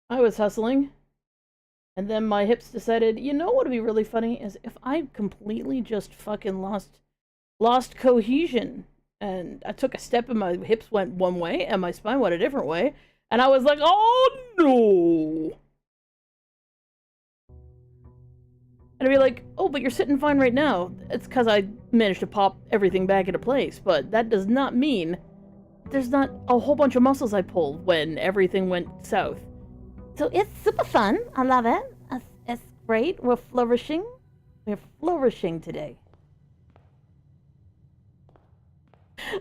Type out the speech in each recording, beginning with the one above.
I was hustling, and then my hips decided, you know what would be really funny is if I completely just fucking lost cohesion. And I took a step and my hips went one way and my spine went a different way. And I was like, oh no. And I'd be like, oh, but you're sitting fine right now. It's because I managed to pop everything back into place. But that does not mean there's not a whole bunch of muscles I pulled when everything went south. So it's super fun. I love it. It's great. We're flourishing. We're flourishing today.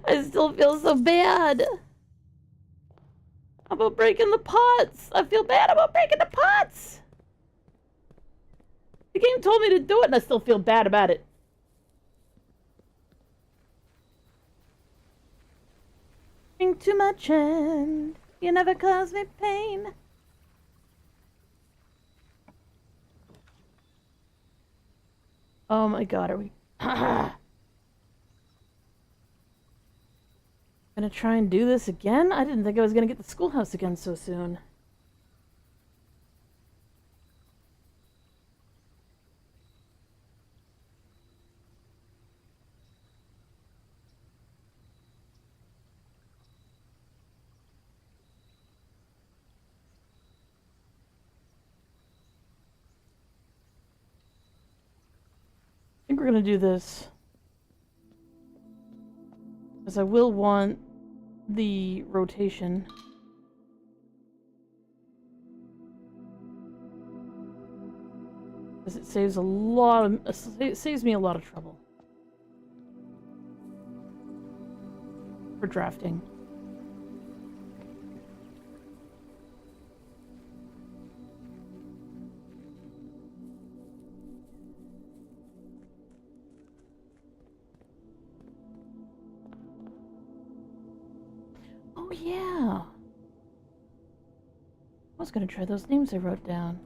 I still feel so bad about breaking the pots. I feel bad about breaking the pots. The game told me to do it, and I still feel bad about it. Drink too much and you never cause me pain. Oh my god, are we gonna try and do this again? I didn't think I was gonna get the schoolhouse again so soon. I think we're gonna do this. Because I will want the rotation. Because it saves a lot of... It saves me a lot of trouble. For drafting. Oh yeah! I was gonna try those names I wrote down.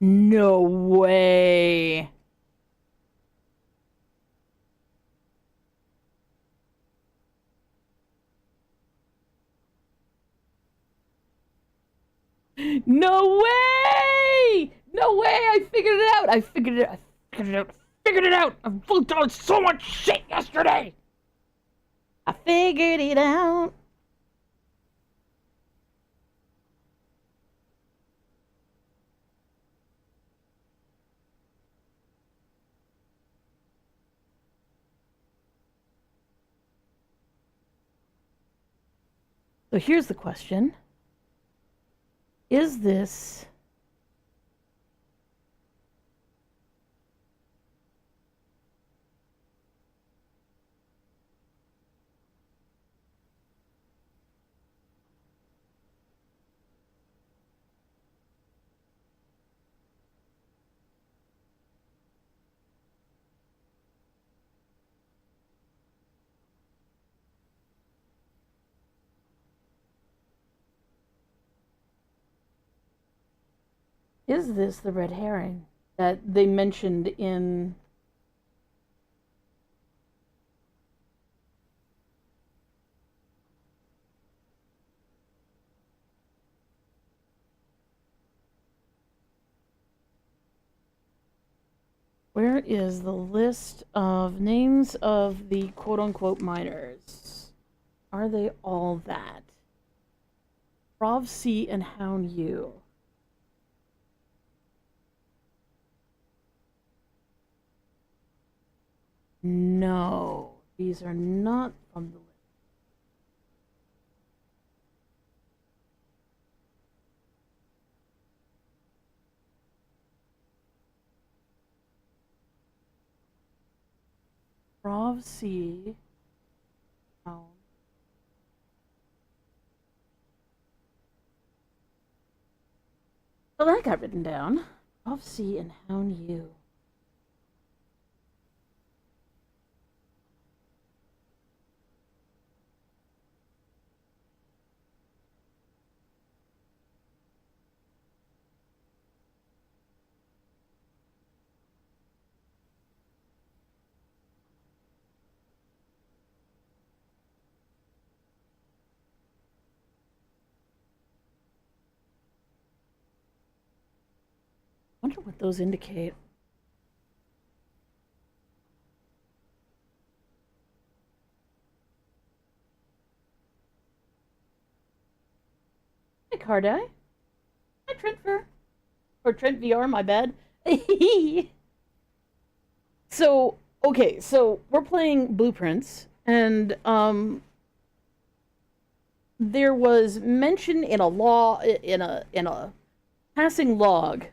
No way! No way! No way! I figured it out! I figured it out! I figured it out! I figured it out! I looked on so much shit yesterday! I figured it out! So here's the question. Is this... Is this the red herring that they mentioned in... Where is the list of names of the quote-unquote miners? Are they all that? Prov C and Hound U. No, these are not from the list. Prov C. Oh. So that got written down. Prov C and Hound U. I wonder what those indicate. Hey, Cardai. Hi, Trent or Trent VR, my bad. So, okay, so we're playing Blueprints, and there was mention in a law in a passing log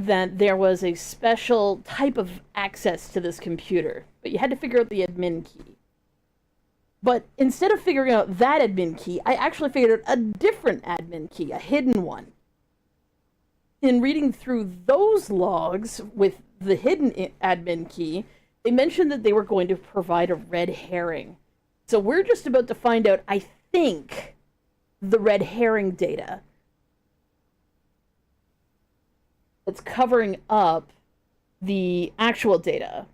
that there was a special type of access to this computer, but you had to figure out the admin key. But instead of figuring out that admin key, I actually figured out a different admin key, a hidden one. In reading through those logs with the hidden admin key, they mentioned that they were going to provide a red herring. So we're just about to find out, I think, the red herring data that's covering up the actual data.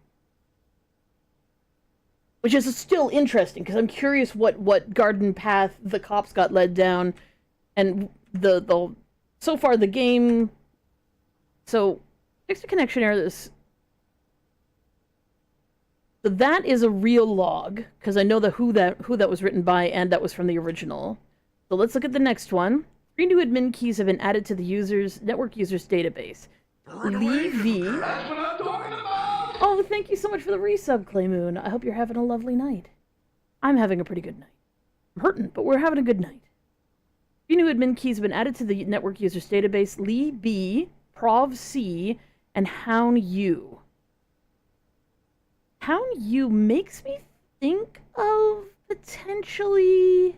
Which is still interesting, because I'm curious what garden path the cops got led down, and the so far the game. So fix the connection error. So that is a real log, because I know who that was written by, and that was from the original. So let's look at the next one. 3 new admin keys have been added to the network users database. Lee V. Oh, thank you so much for the resub, Claymoon. I hope you're having a lovely night. I'm having a pretty good night. I'm hurting, but we're having a good night. 3 new admin keys have been added to the network users database. Lee B, Prov C, and Hound U. Hound U makes me think of potentially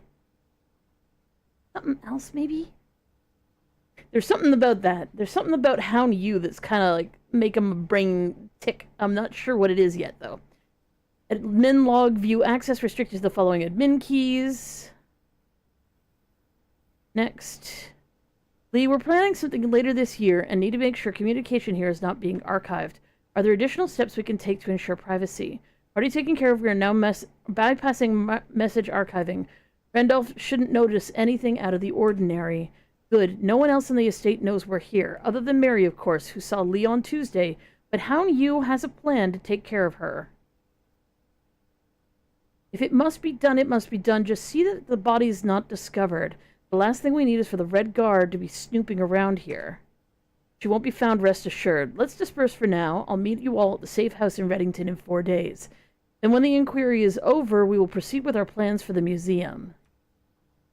something else, maybe? There's something about that. There's something about Hound U that's kind of like make my brain tick. I'm not sure what it is yet, though. Admin log view access restricted to the following admin keys. Next. Lee, we're planning something later this year and need to make sure communication here is not being archived. Are there additional steps we can take to ensure privacy? Already taken care of, we are now bypassing message archiving. Randolph shouldn't notice anything out of the ordinary. Good. No one else in the estate knows we're here, other than Mary, of course, who saw Lee on Tuesday, but Hound U has a plan to take care of her. If it must be done, it must be done. Just see that the body's not discovered. The last thing we need is for the Red Guard to be snooping around here. She won't be found, rest assured. Let's disperse for now. I'll meet you all at the safe house in Reddington in 4 days. Then when the inquiry is over, we will proceed with our plans for the museum.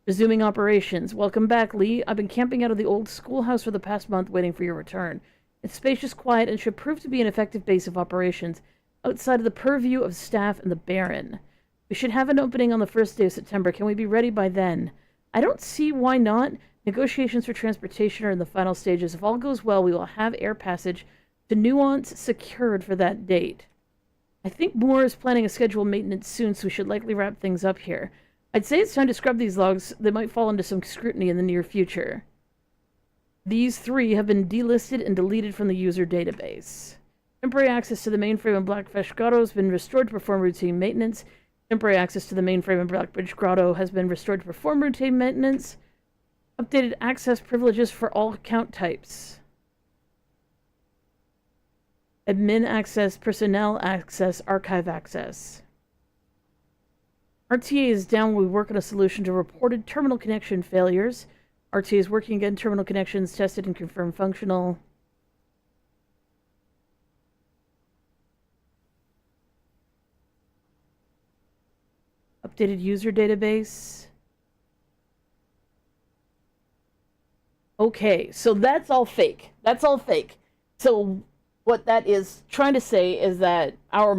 Resuming operations. Welcome back, Lee. I've been camping out of the old schoolhouse for the past month waiting for your return. It's spacious, quiet, and should prove to be an effective base of operations outside of the purview of staff and the Baron. We should have an opening on the first day of September. Can we be ready by then? I don't see why not. Negotiations for transportation are in the final stages. If all goes well, we will have air passage to Nuance secured for that date. I think Moore is planning a scheduled maintenance soon, so we should likely wrap things up here. I'd say it's time to scrub these logs. They might fall into some scrutiny in the near future. These 3 have been delisted and deleted from the user database. Temporary access to the mainframe in Blackfish Grotto has been restored to perform routine maintenance. Temporary access to the mainframe in Blackbridge Grotto has been restored to perform routine maintenance. Updated access privileges for all account types. Admin access, personnel access, archive access. RTA is down while we work on a solution to reported terminal connection failures. RTA is working again. Terminal connections tested and confirmed functional. Updated user database. Okay, so that's all fake. That's all fake. So what that is trying to say is that our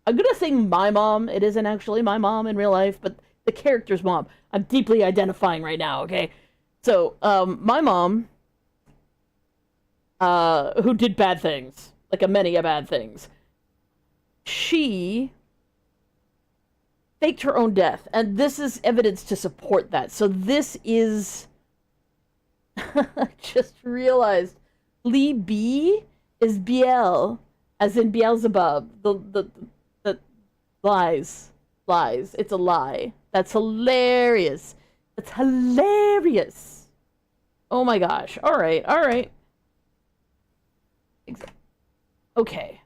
I'm gonna say my mom. It isn't actually my mom in real life, but the character's mom. I'm deeply identifying right now, okay? So, my mom, who did bad things, like a many a bad things, she faked her own death, and this is evidence to support that. So this is... I just realized Lee B is Biel, as in Beelzebub. The lies. Lies. It's a lie. That's hilarious. That's hilarious. Oh my gosh. Alright, alright. Okay.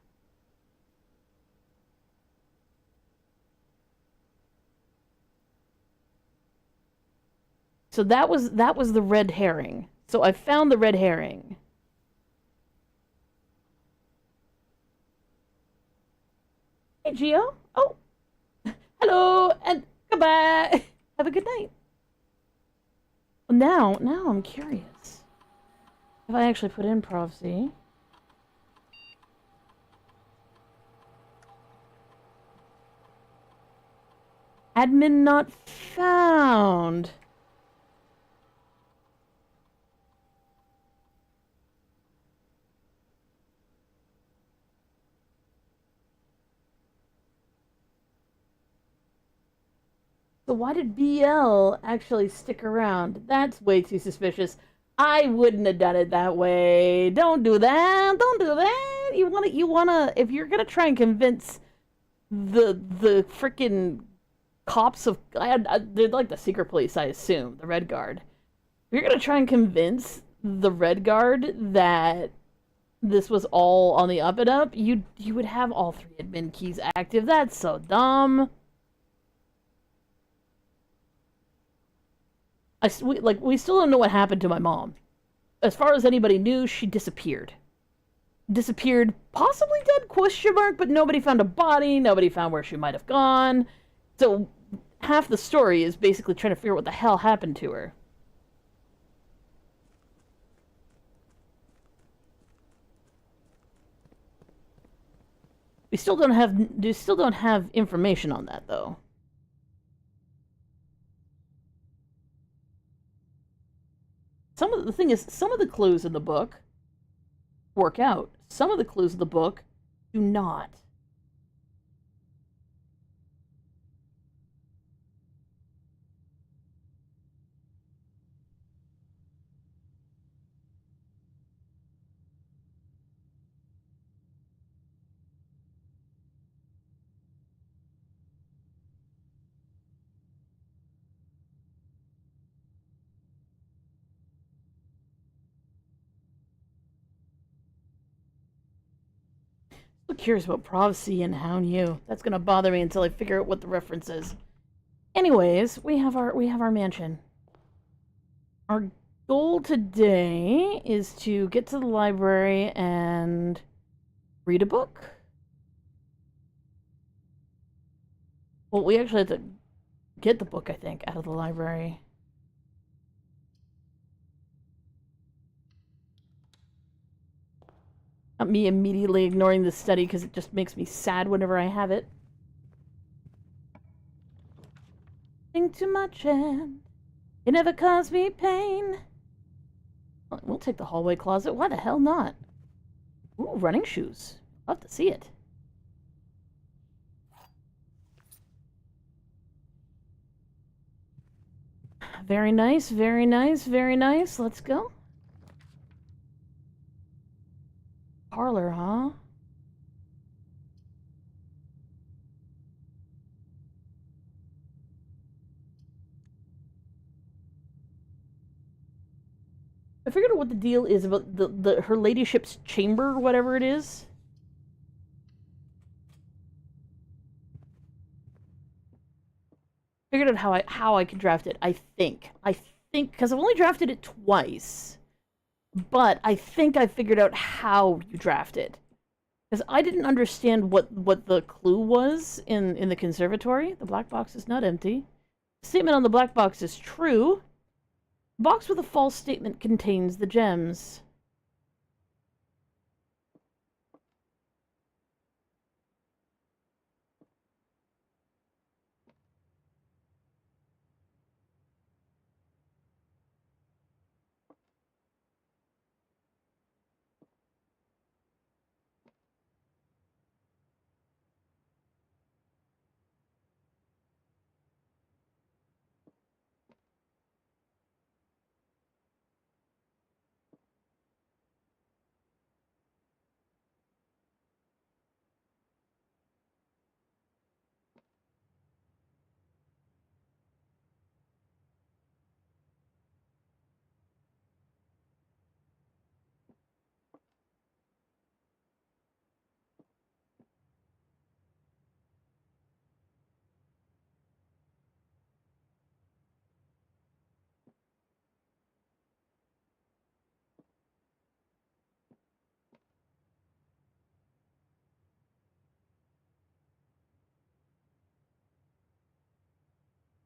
So that was the red herring. So I found the red herring. Hey, Gio. Oh, hello, and goodbye. Have a good night. Well, now I'm curious. If I actually put in prophecy. Admin not found. So why did BL actually stick around? That's way too suspicious. I wouldn't have done it that way. Don't do that. Don't do that. You wanna if you're gonna try and convince the freaking cops of they're like the secret police, I assume, the Red Guard. If you're gonna try and convince the Red Guard that this was all on the up and up, you would have all 3 admin keys active. That's so dumb. We still don't know what happened to my mom. As far as anybody knew, she disappeared. Disappeared, possibly dead, question mark, but nobody found a body, nobody found where she might have gone. So half the story is basically trying to figure out what the hell happened to her. We still don't have information on that though. The thing is, some of the clues in the book work out. Some of the clues in the book do not. I'm curious about prophecy and how new. That's gonna bother me until I figure out what the reference is. Anyways, we have our mansion. Our goal today is to get to the library and read a book. Well, we actually have to get the book, I think, out of the library. Not me immediately ignoring the study because it just makes me sad whenever I have it. Think too much and it never caused me pain. We'll take the hallway closet. Why the hell not? Ooh, running shoes. Love to see it. Very nice, very nice, very nice. Let's go. Parlor, huh? I figured out what the deal is about her ladyship's chamber or whatever it is. Figured out how I can draft it. I think because I've only drafted it twice, but I think I figured out how you draft it. Because I didn't understand what the clue was in the conservatory. The black box is not empty. The statement on the black box is true. Box with a false statement contains the gems.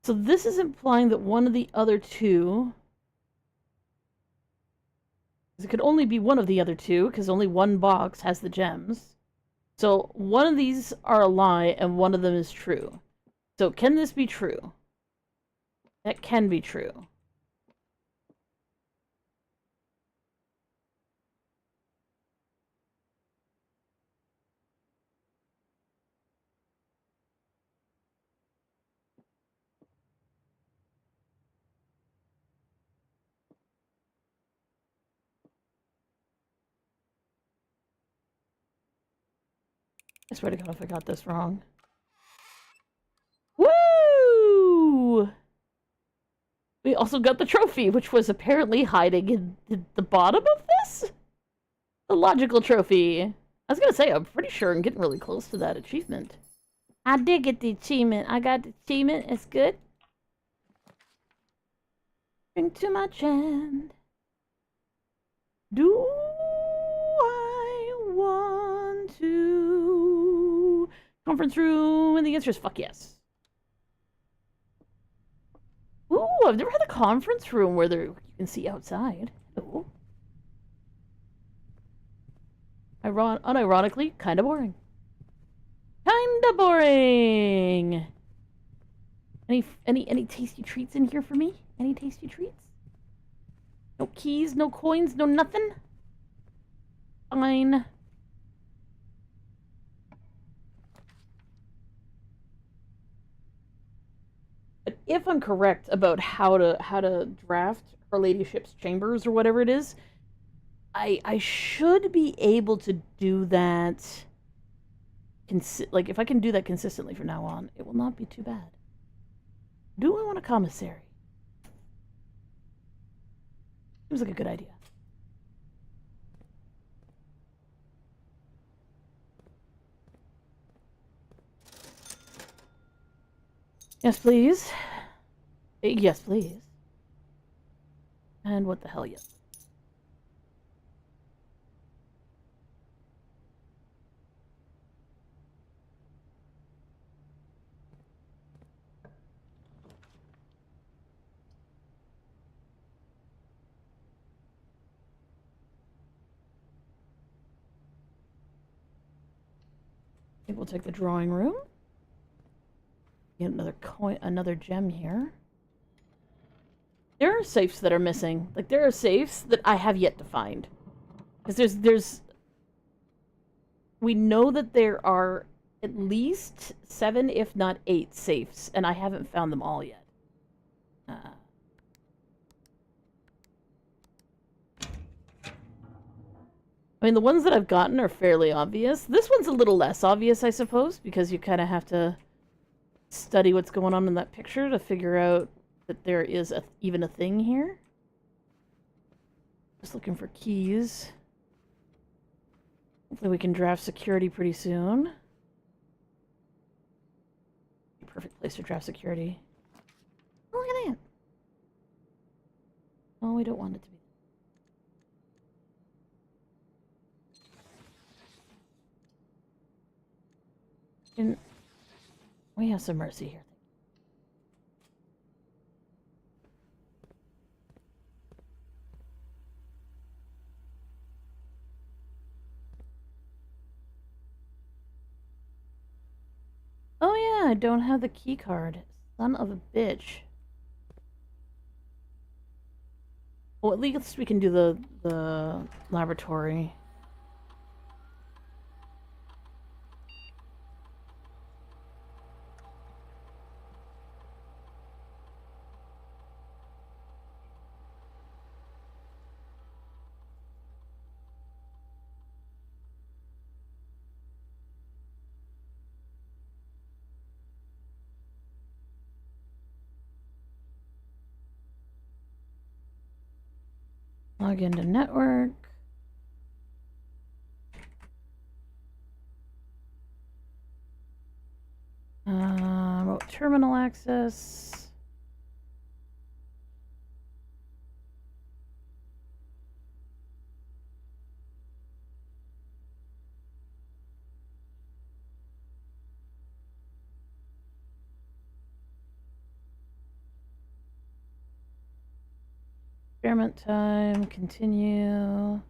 So this is implying that one of the other two... It could only be one of the other two, because only one box has the gems. So one of these are a lie, and one of them is true. So can this be true? That can be true. I swear to God if I got this wrong. Woo! We also got the trophy, which was apparently hiding in the bottom of this? The logical trophy. I was gonna say, I'm pretty sure I'm getting really close to that achievement. I did get the achievement. I got the achievement. It's good. Bring to my hand. Do I want to... Conference room, and the answer is fuck yes. Ooh, I've never had a conference room where you can see outside. Ooh. Unironically, kinda boring. Kinda boring! Any tasty treats in here for me? Any tasty treats? No keys, no coins, no nothing? Fine. But if I'm correct about how to draft Her Ladyship's chambers or whatever it is, I should be able to do that. Like if I can do that consistently from now on, it will not be too bad. Do I want a commissary? Seems like a good idea. Yes, please. Yes, please. And what the hell, yes. I think we'll take the drawing room. Get another coin, another gem here. There are safes that are missing. Like, there are safes that I have yet to find. Because there's... We know that there are at least 7, if not 8 safes, and I haven't found them all yet. I mean, the ones that I've gotten are fairly obvious. This one's a little less obvious, I suppose, because you kind of have to study what's going on in that picture to figure out that there is even a thing here. Just looking for keys. Hopefully we can draft security pretty soon. Perfect place to draft security. Oh, look at that. Oh, we don't want it to be. We have some mercy here. Oh yeah, I don't have the key card. Son of a bitch. Well, at least we can do the laboratory. Log into network. Remote terminal access. Experiment time, continue.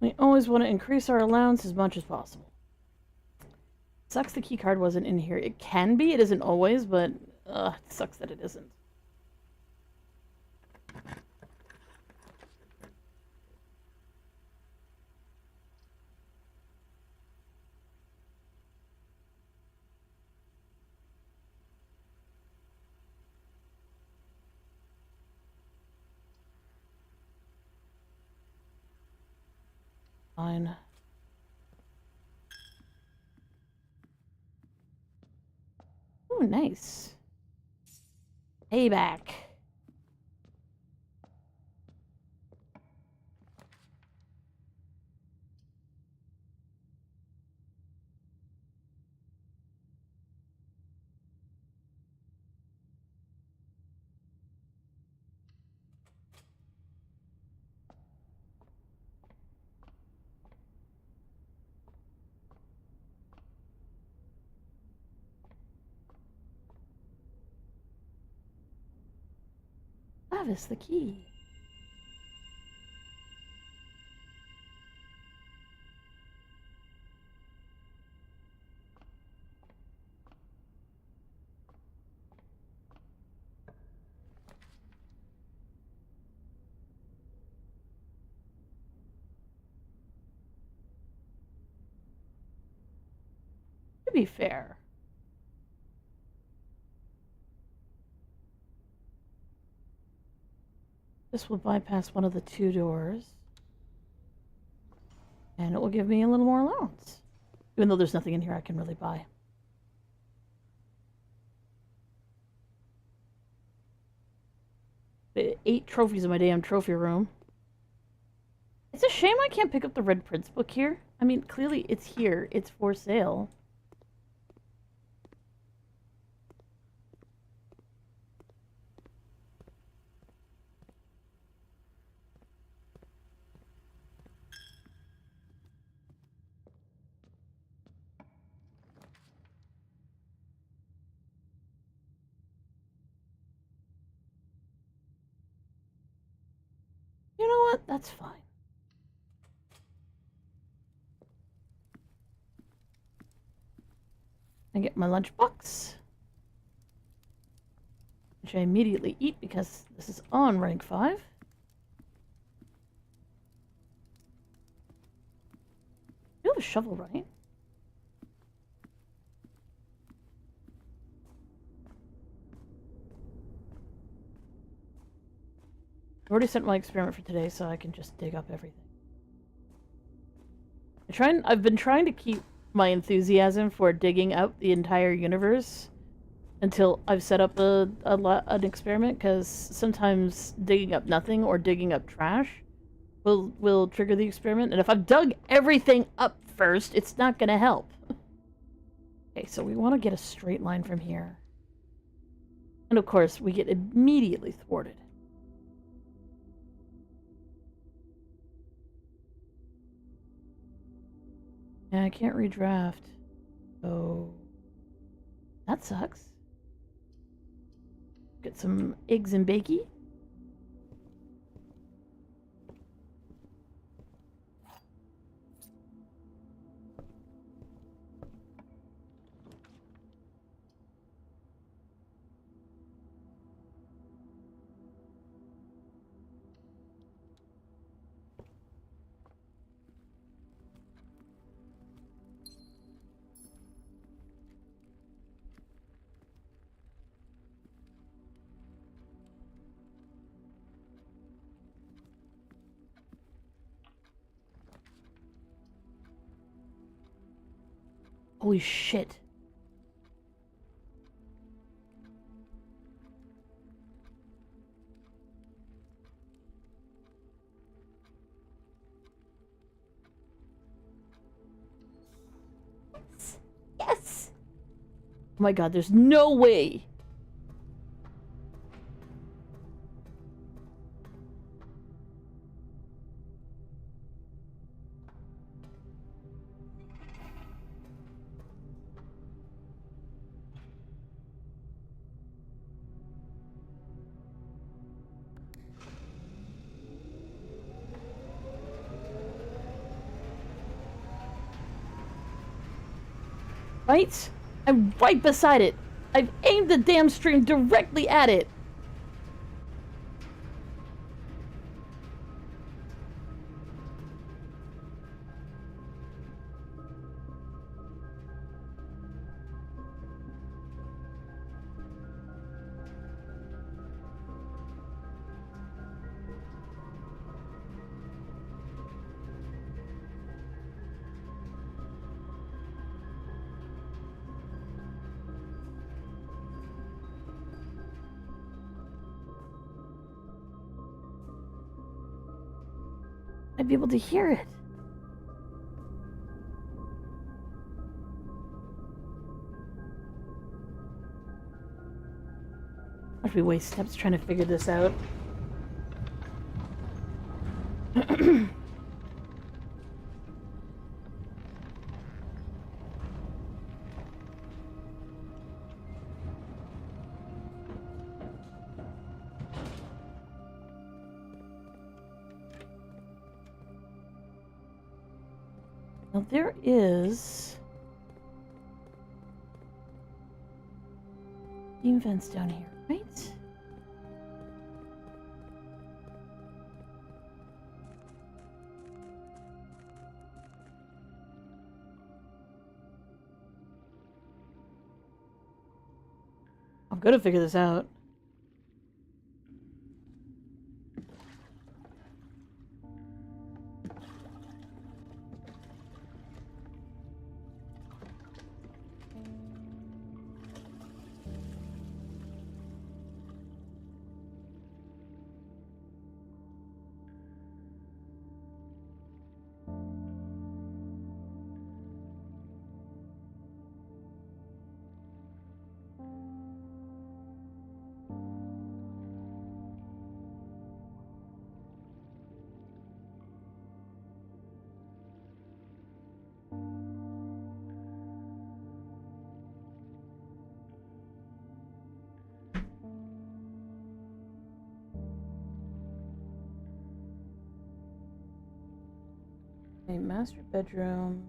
We always want to increase our allowance as much as possible. Sucks the key card wasn't in here. It can be, it isn't always, but it sucks that it isn't. Fine. Ooh, nice. Payback. Travis, the key. To be fair. This will bypass one of the 2 doors. And it will give me a little more allowance. Even though there's nothing in here I can really buy. The 8 trophies in my damn trophy room. It's a shame I can't pick up the Red Prince book here. I mean, clearly it's here. It's for sale. You know what? That's fine. I get my lunchbox, which I immediately eat because this is on rank 5. You have a shovel, right? I've already sent my experiment for today, so I can just dig up everything. I've been trying to keep my enthusiasm for digging up the entire universe until I've set up an experiment, because sometimes digging up nothing or digging up trash will trigger the experiment, and if I've dug everything up first, it's not gonna help. Okay, so we want to get a straight line from here. And of course, we get immediately thwarted. Yeah, I can't redraft. So that sucks. Get some eggs and bakey. Holy shit. Yes! Oh my god, there's no way! Right? I'm right beside it. I've aimed the damn stream directly at it. I'd be able to hear it. Watch me waste steps trying to figure this out. Now there is steam vents down here, right? I'm gonna figure this out. A master bedroom.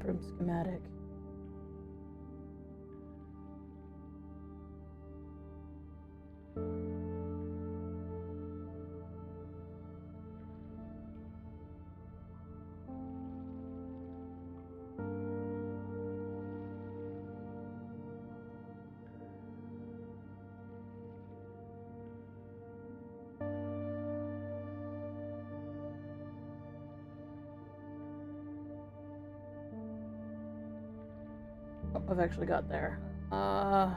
Room schematic. I've actually got there. I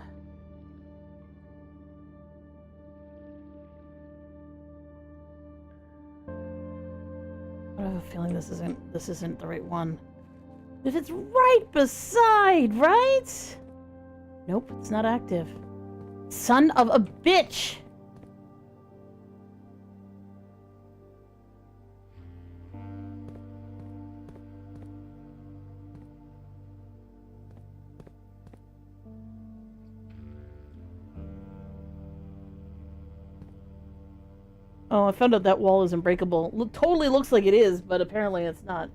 have a feeling this isn't the right one. If it's right beside, right? Nope, it's not active. Son of a bitch! Oh, I found out that wall isn't breakable. Totally looks like it is, but apparently it's not.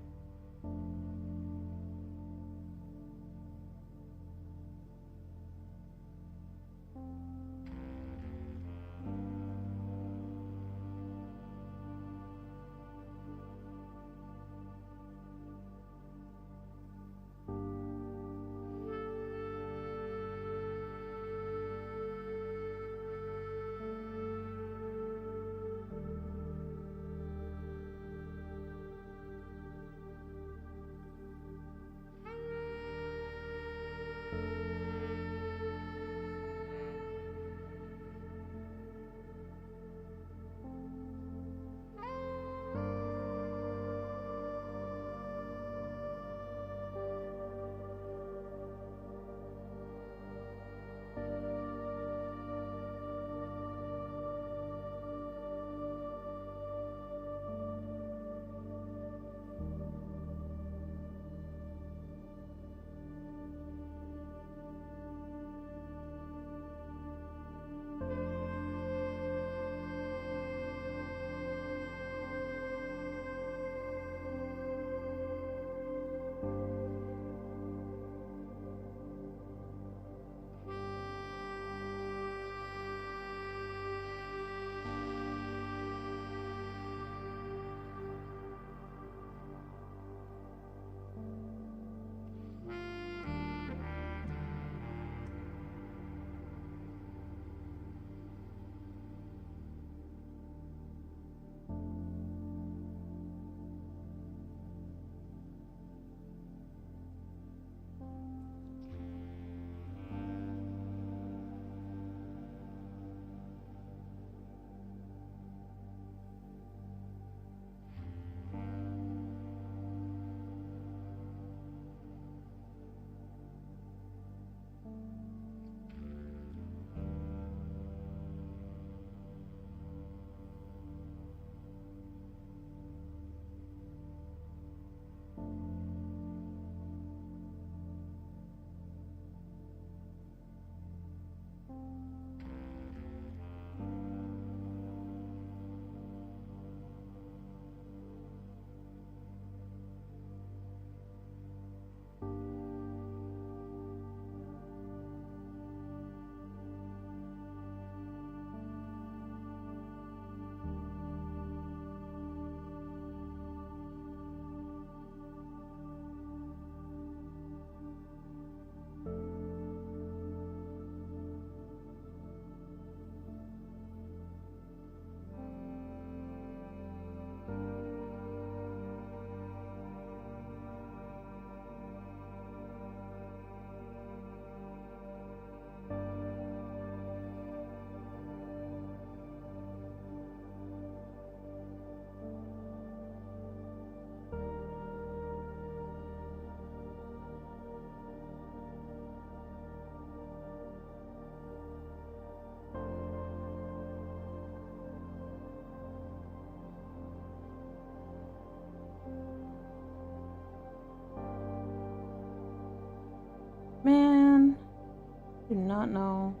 do not know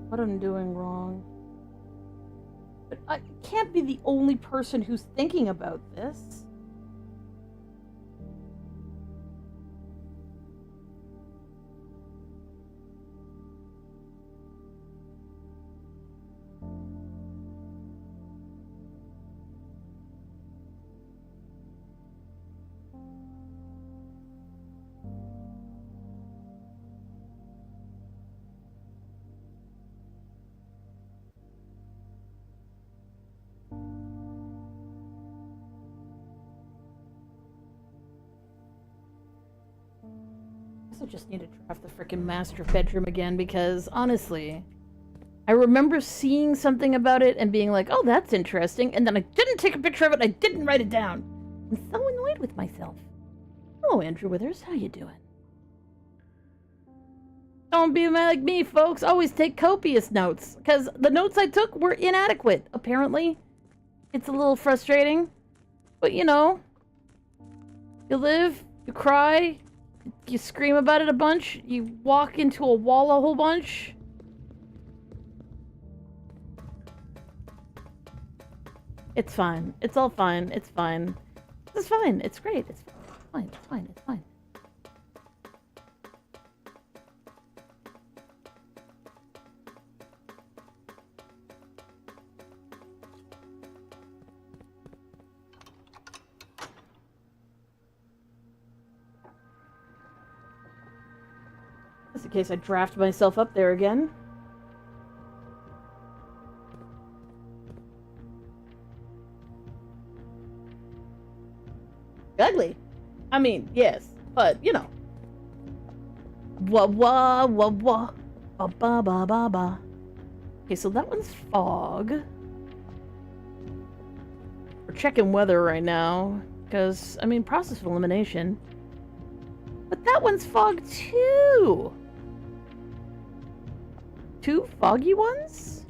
what I'm doing wrong. But I can't be the only person who's thinking about this. I just need to draft the freaking master bedroom again because, honestly, I remember seeing something about it and being like, oh, that's interesting, and then I didn't take a picture of it, I didn't write it down. I'm so annoyed with myself. Hello, Andrew Withers, how you doing? Don't be like me, folks. Always take copious notes, because the notes I took were inadequate, apparently. It's a little frustrating, but you know, you live, you cry, you scream about it a bunch, you walk into a wall a whole bunch. It's fine. It's all fine. It's fine. It's fine. It's great. It's fine. It's fine. It's fine. Just in case I draft myself up there again. Ugly. I mean, yes, but you know. Wah wah wah wah. Ba ba ba ba ba. Okay, so that one's fog. We're checking weather right now, because, I mean, process of elimination. But that one's fog too! Two foggy ones?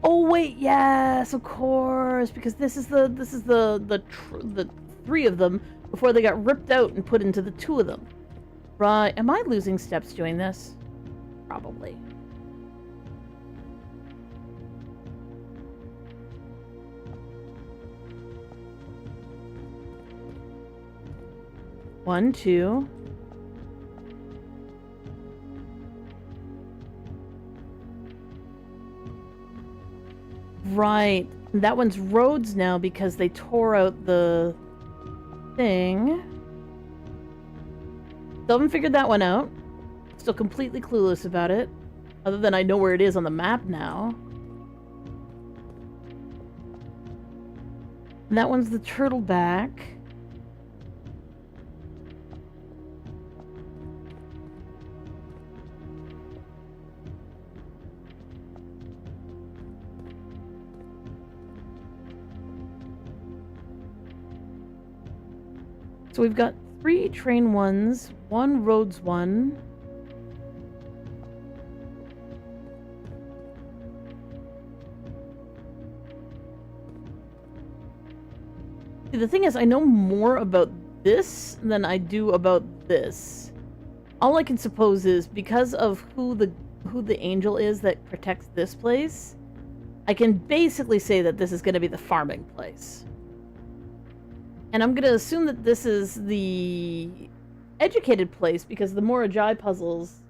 Oh wait, yes, of course, because this is the three of them before they got ripped out and put into the two of them. Right, am I losing steps doing this? Probably. One, two. Right. That one's roads now because they tore out the thing. Still haven't figured that one out. Still completely clueless about it. Other than I know where it is on the map now. And that one's the turtleback. So we've got 3 train ones, 1 roads one. See, the thing is, I know more about this than I do about this. All I can suppose is because of who the angel is that protects this place, I can basically say that this is going to be the farming place. And I'm gonna assume that this is the educated place because the Morajai puzzles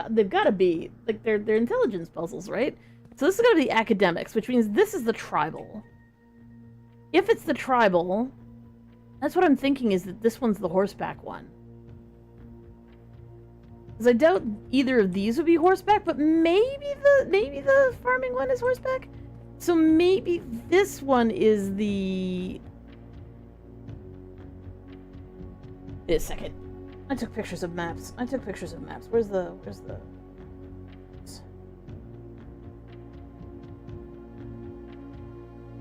they've gotta be like they're intelligence puzzles, right? So this is gonna be the academics, which means this is the tribal. If it's the tribal, that's what I'm thinking is that this one's the horseback one. Because I doubt either of these would be horseback, but maybe the farming one is horseback. So maybe this one is the. Wait a second. I took pictures of maps. Where's the...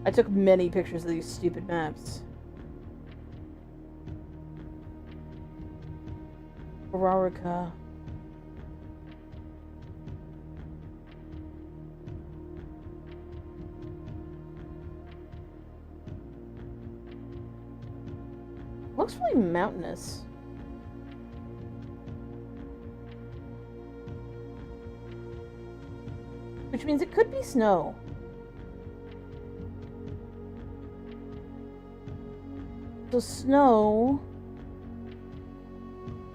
I took many pictures of these stupid maps. Ararica. Looks really mountainous. which means it could be snow. So snow...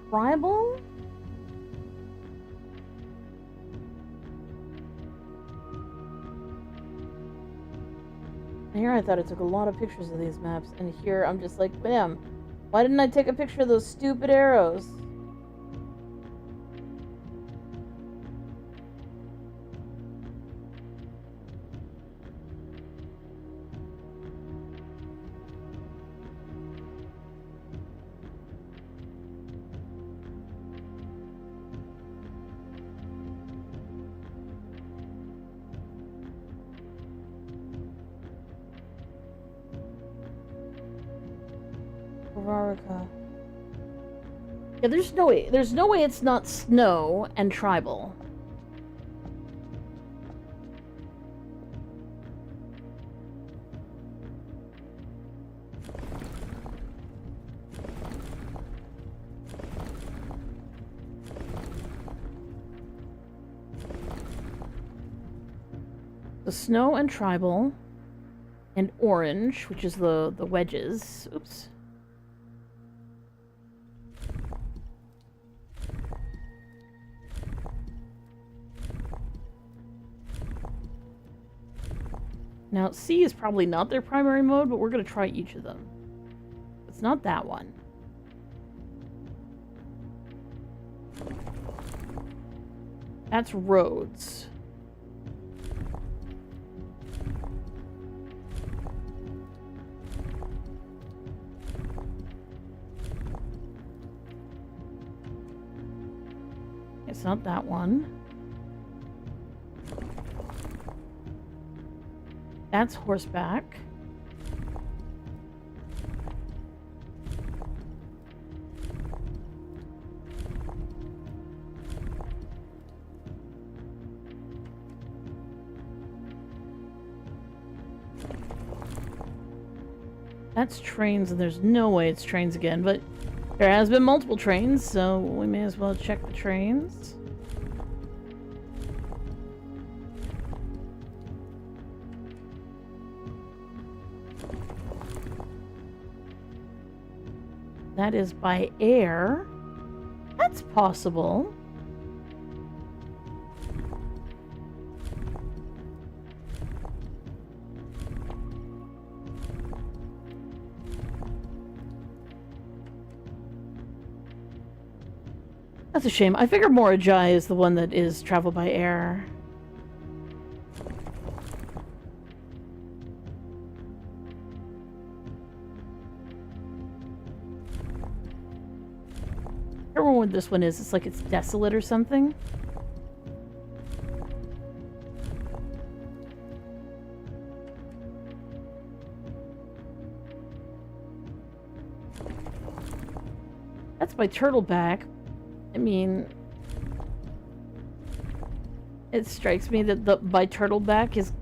Tribal? Here I thought I took a lot of pictures of these maps, and here I'm just like, bam, why didn't I take a picture of those stupid arrows? Varaka. Yeah, there's no way it's not snow and tribal. The snow and tribal and orange, which is the wedges. Oops. Now, C is probably not their primary mode, but we're going to try each of them. It's not that one. That's roads. It's not that one. That's horseback. That's trains, and there's no way it's trains again, but there has been multiple trains, so we may as well check the trains. That is by air. That's possible. That's a shame. I figure Morajai is the one that is travel by air. I don't remember what this one is. It's like it's desolate or something. That's by Turtleback. I mean, it strikes me that the by Turtleback is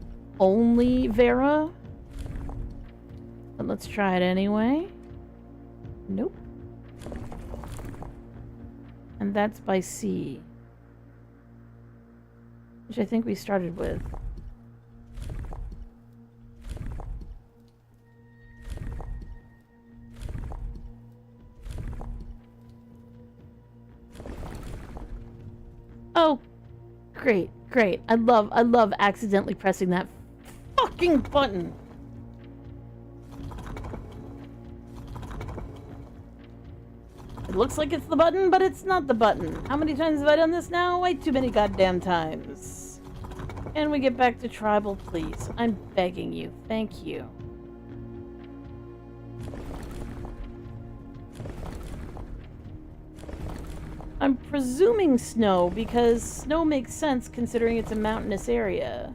only Vera. But let's try it anyway. Nope. And that's by C, which I think we started with. Oh, great, great. I love accidentally pressing that fucking button. It looks like it's the button, but it's not the button. How many times have I done this now? Way too many goddamn times. Can we get back to tribal, please? I'm begging you. Thank you. I'm presuming snow, because snow makes sense considering it's a mountainous area.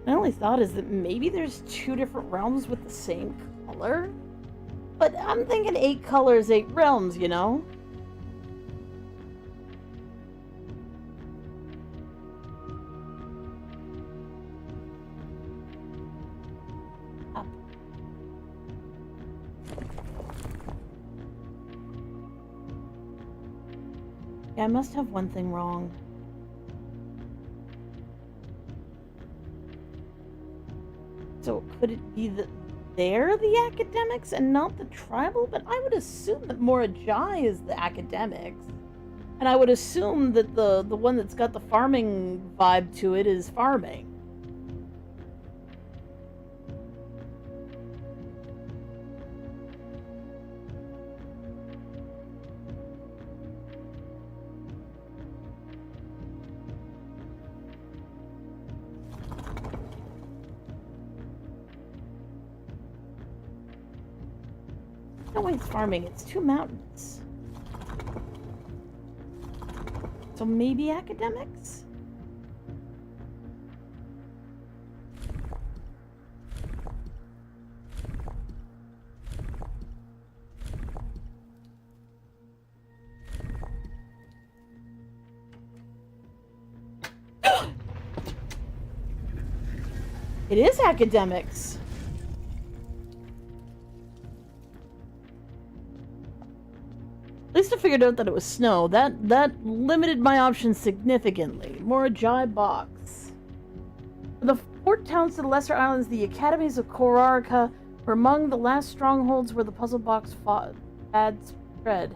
My only thought is that maybe there's two different realms with the same color? But I'm thinking 8 colors, 8 realms, you know? Yeah, I must have one thing wrong. So could it be that they're the academics and not the tribal? But I would assume that Morajai is the academics. And I would assume that the one that's got the farming vibe to it is farming. No way it's farming, it's two mountains. So maybe academics? It is academics. At least I figured out that it was snow. That limited my options significantly. Morajai box. The port towns to the lesser islands, the academies of Korarika, were among the last strongholds where the puzzle box had spread.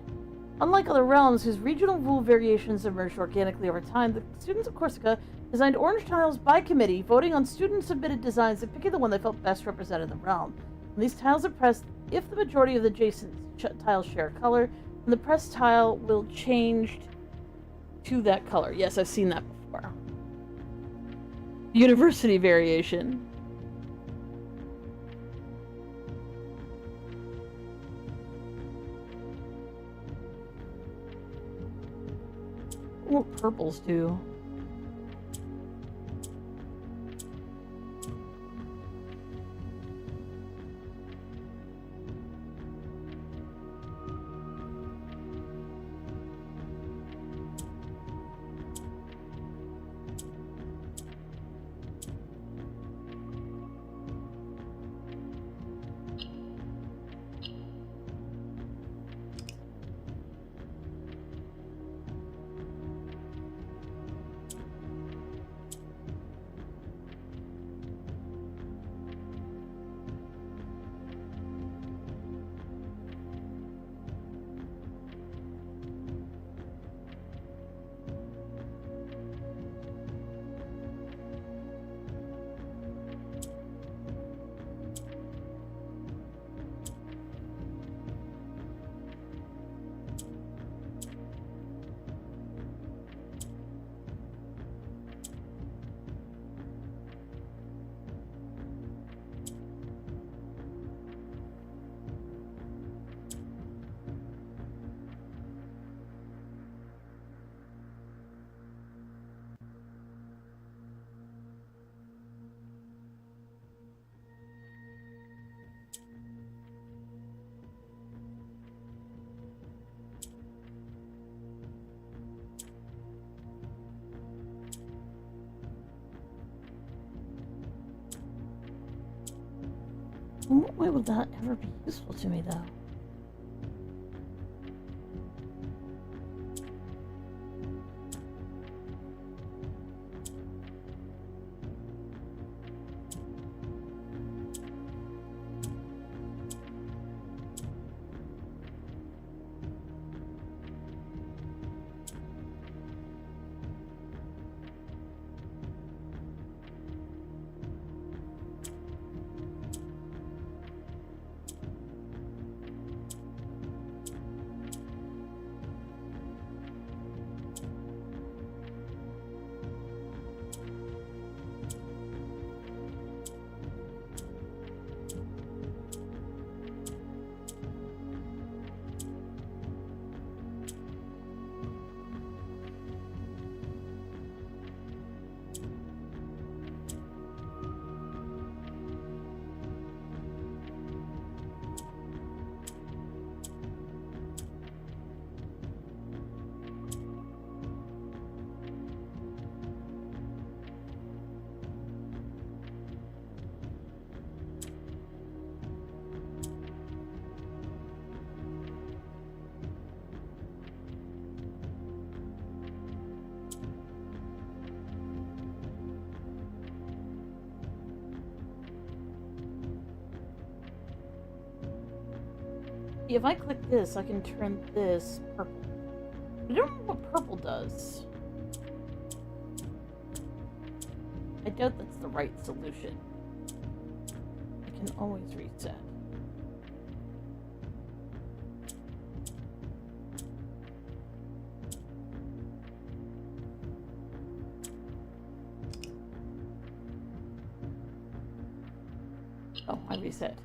Unlike other realms whose regional rule variations emerged organically over time, the students of Corsica designed orange tiles by committee, voting on student-submitted designs and picking the one they felt best represented the realm. When these tiles are pressed, if the majority of the adjacent tiles share a color, then the pressed tile will change to that color. Yes, I've seen that before. University variation. What purples do? In what way would that ever be useful to me, though? If I click this, I can turn this purple. I don't know what purple does. I doubt that's the right solution. I can always reset. Oh, I reset.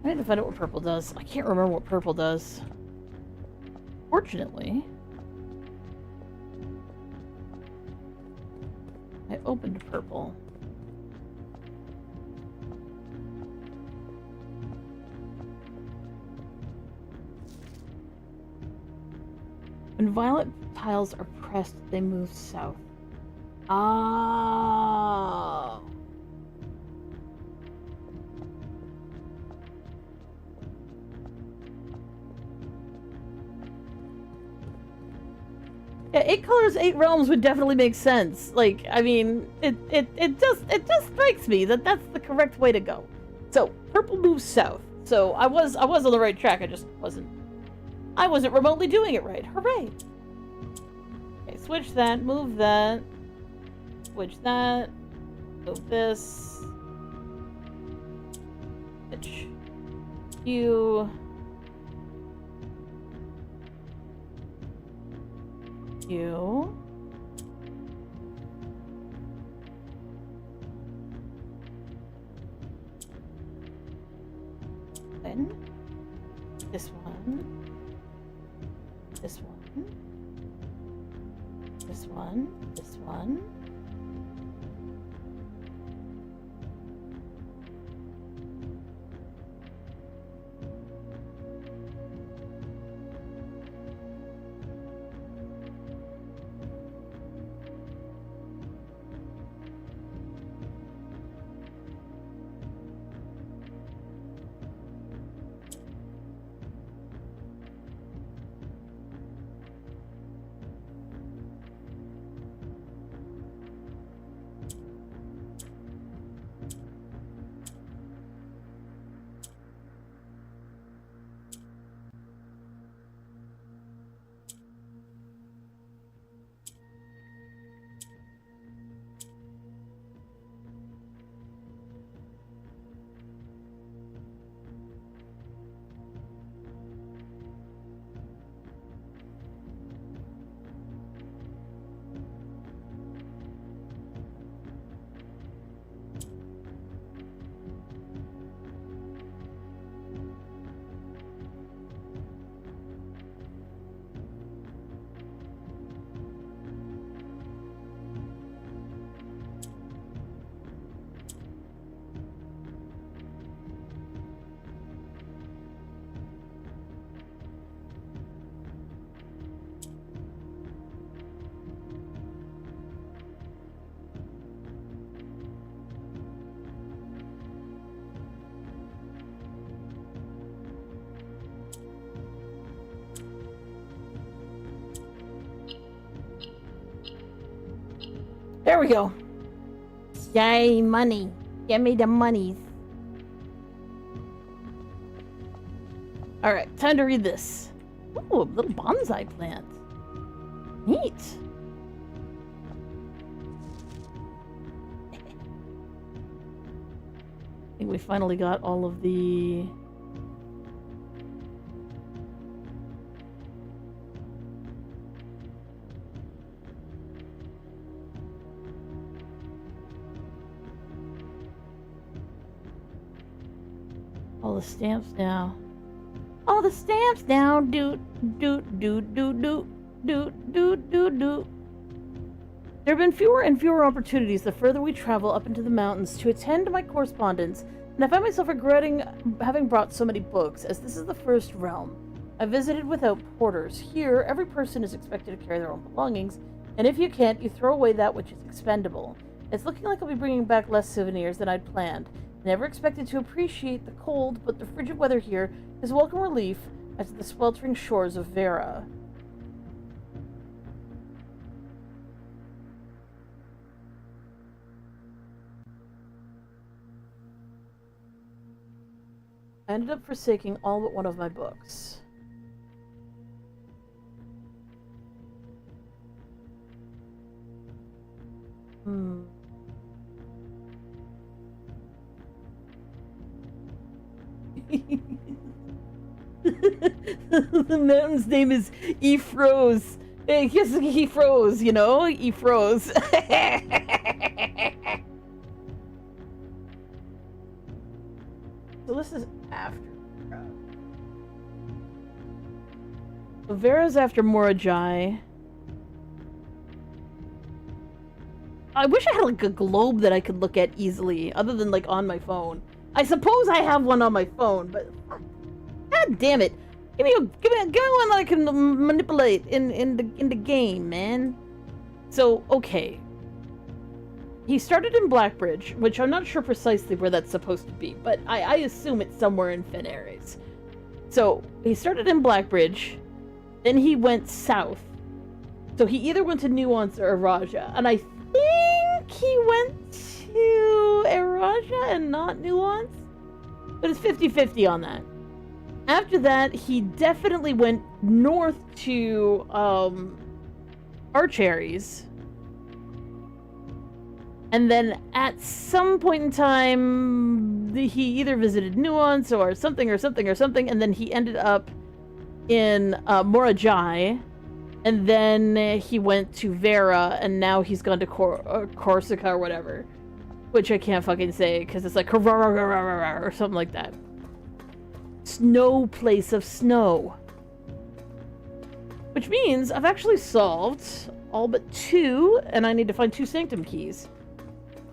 I need to find out what purple does. I can't remember what purple does. Fortunately, I opened purple. When violet tiles are pressed, they move south. Ah. Yeah, 8 colors, 8 realms would definitely make sense. Like, I mean, it just strikes me that that's the correct way to go. So, purple moves south. So, I was on the right track. I wasn't remotely doing it right. Hooray! Okay, switch that, move that, switch that, move this, switch you. You. Then this one. This one. This one. This one. There we go. Yay, money. Get me the monies. Alright, time to read this. Ooh, a little bonsai plant. Neat. I think we finally got all of the... all the stamps now. All the stamps now. Doot, doot, doot, doot, doot, doot, doot, doot, doot. There have been fewer and fewer opportunities the further we travel up into the mountains to attend to my correspondence, and I find myself regretting having brought so many books, as this is the first realm I visited without porters. Here, every person is expected to carry their own belongings, And if you can't, you throw away that which is expendable. It's looking like I'll be bringing back less souvenirs than I'd planned. Never expected to appreciate the cold, but the frigid weather here is welcome relief as the sweltering shores of Vera. I ended up forsaking all but one of my books. The mountain's name is Ephros. Hey, yes, he froze, you know? He froze. So this is after Vera. So Vera's after Morajai. I wish I had like a globe that I could look at easily, other than like on my phone. I suppose I have one on my phone, but god damn it! Give me one that I can manipulate in the game, man. So okay, he started in Blackbridge, which I'm not sure precisely where that's supposed to be, but I assume it's somewhere in Fen Ares. So he started in Blackbridge, then he went south. So he either went to Nuance or Araja, and I think he went to Araja and not Nuance, but it's 50-50 on that. After that, he definitely went north to Archaries, and then at some point in time, he either visited Nuance or something, and then he ended up in Morajai. And then he went to Vera, and now he's gone to Corsica or whatever. Which I can't fucking say, because it's like or something like that. Snow place of snow. Which means I've actually solved all but 2, and I need to find 2 Sanctum keys.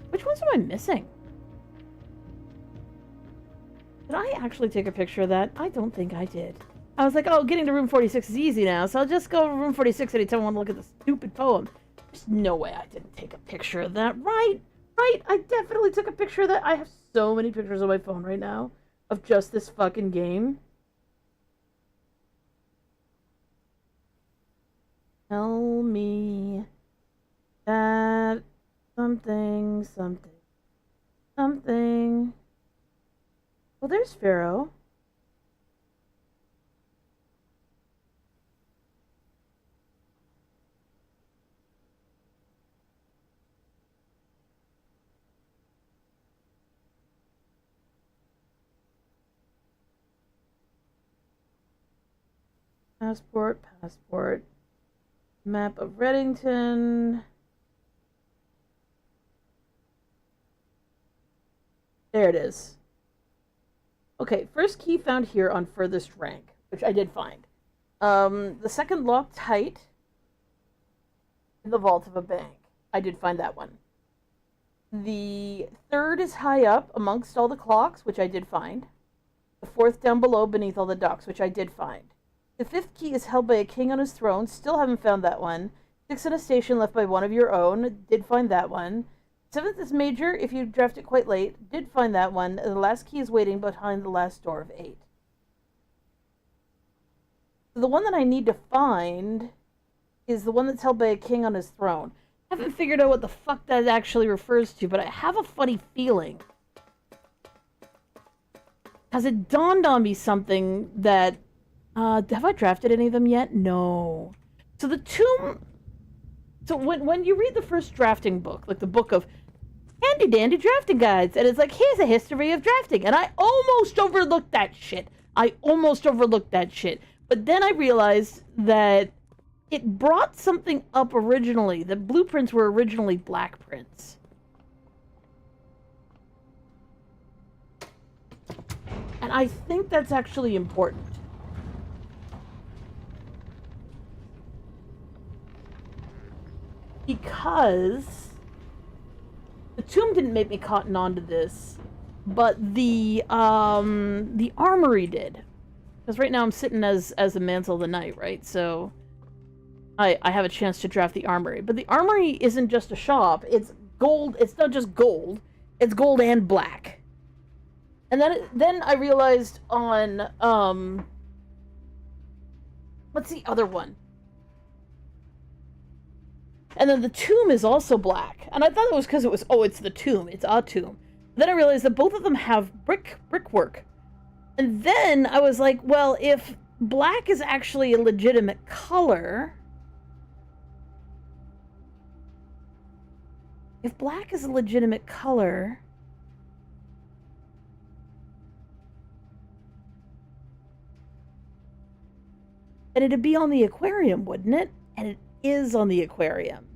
Which ones am I missing? Did I actually take a picture of that? I don't think I did. I was like, oh, getting to room 46 is easy now, so I'll just go to room 46 anytime I want to look at the stupid poem. There's no way I didn't take a picture of that, right? Right? I definitely took a picture of that. I have so many pictures on my phone right now of just this fucking game. Tell me that something. Well, there's Pharaoh. Passport. Map of Reddington. There it is. Okay, first key found here on furthest rank, which I did find. The second locked height in the vault of a bank. I did find that one. The third is high up amongst all the clocks, which I did find. The fourth down below beneath all the docks, which I did find. The fifth key is held by a king on his throne. Still haven't found that one. 6 in a station left by one of your own. Did find that one. 7th is major if you draft it quite late. Did find that one. The last key is waiting behind the last door of 8. So the one that I need to find is the one that's held by a king on his throne. I haven't figured out what the fuck that actually refers to, but I have a funny feeling. Because it dawned on me something that... have I drafted any of them yet? No. So the tomb... So when you read the first drafting book, like the book of handy dandy drafting guides, and it's like, here's a history of drafting, and I almost overlooked that shit. But then I realized that it brought something up originally. The blueprints were originally black prints. And I think that's actually important. Because the tomb didn't make me cotton on to this, but the armory did. Because right now I'm sitting as a Mantle of the Night, right? So I have a chance to draft the armory. But the armory isn't just a shop. It's gold. It's not just gold. It's gold and black. And then I realized on what's the other one? And then the tomb is also black. And I thought it was because it was, oh, it's the tomb. It's a tomb. Then I realized that both of them have brickwork. And then I was like, well, if black is actually a legitimate color, if black is a legitimate color, then it'd be on the aquarium, wouldn't it? And it is on the aquarium.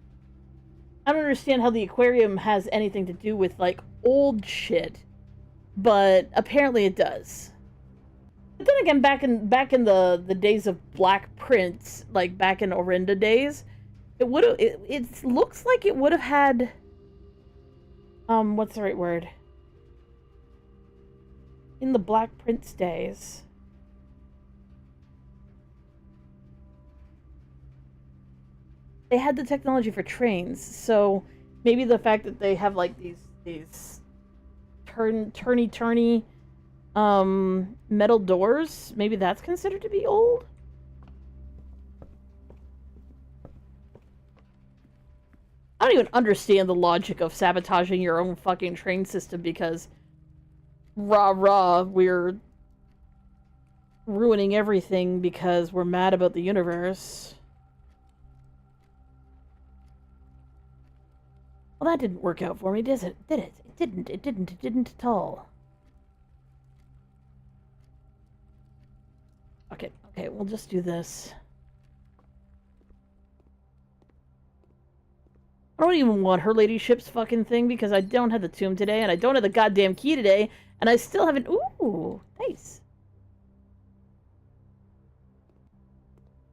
I don't understand how the aquarium has anything to do with, like, old shit, but apparently it does. But then again, back in the days of Black Prince, like back in Orinda days, it looks like it would have had what's the right word? In the Black Prince days. They had the technology for trains, so maybe the fact that they have like these turny metal doors, maybe that's considered to be old. I don't even understand the logic of sabotaging your own fucking train system because we're ruining everything because we're mad about the universe. Well, that didn't work out for me, did it? Did it? It didn't at all. Okay, we'll just do this. I don't even want her ladyship's fucking thing because I don't have the tomb today and I don't have the goddamn key today and I still haven't. Ooh, nice.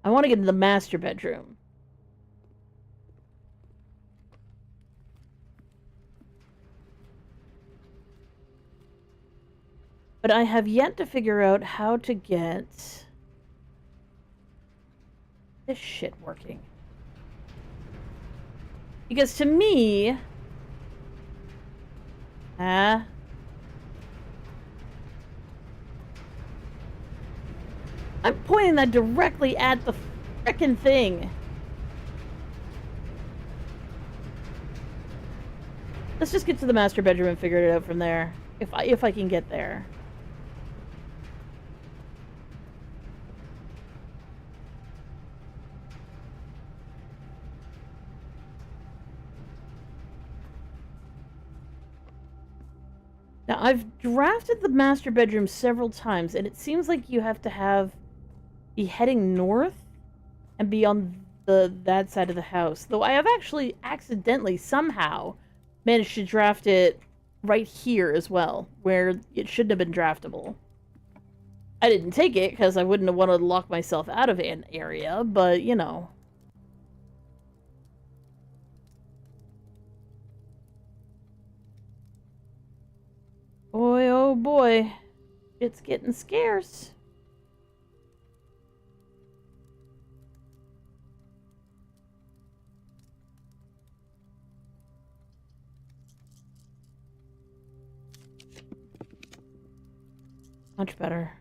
I want to get into the master bedroom. But I have yet to figure out how to get this shit working. Because to me... I'm pointing that directly at the frickin' thing. Let's just get to the master bedroom and figure it out from there. If I can get there. Now, I've drafted the master bedroom several times, and it seems like you have to be heading north and be on that side of the house. Though I have actually accidentally, somehow, managed to draft it right here as well, where it shouldn't have been draftable. I didn't take it, because I wouldn't have wanted to lock myself out of an area, but, you know. Boy, oh boy. It's getting scarce. Much better.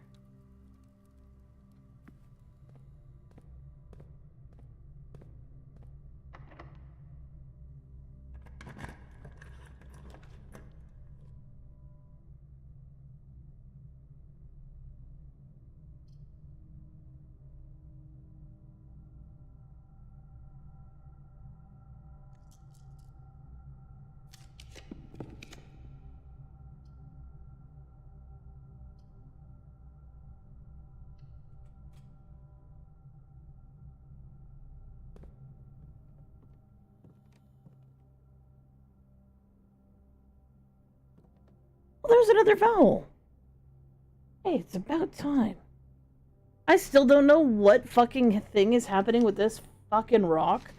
Well, there's another vowel. Hey, it's about time. I still don't know what fucking thing is happening with this fucking rock.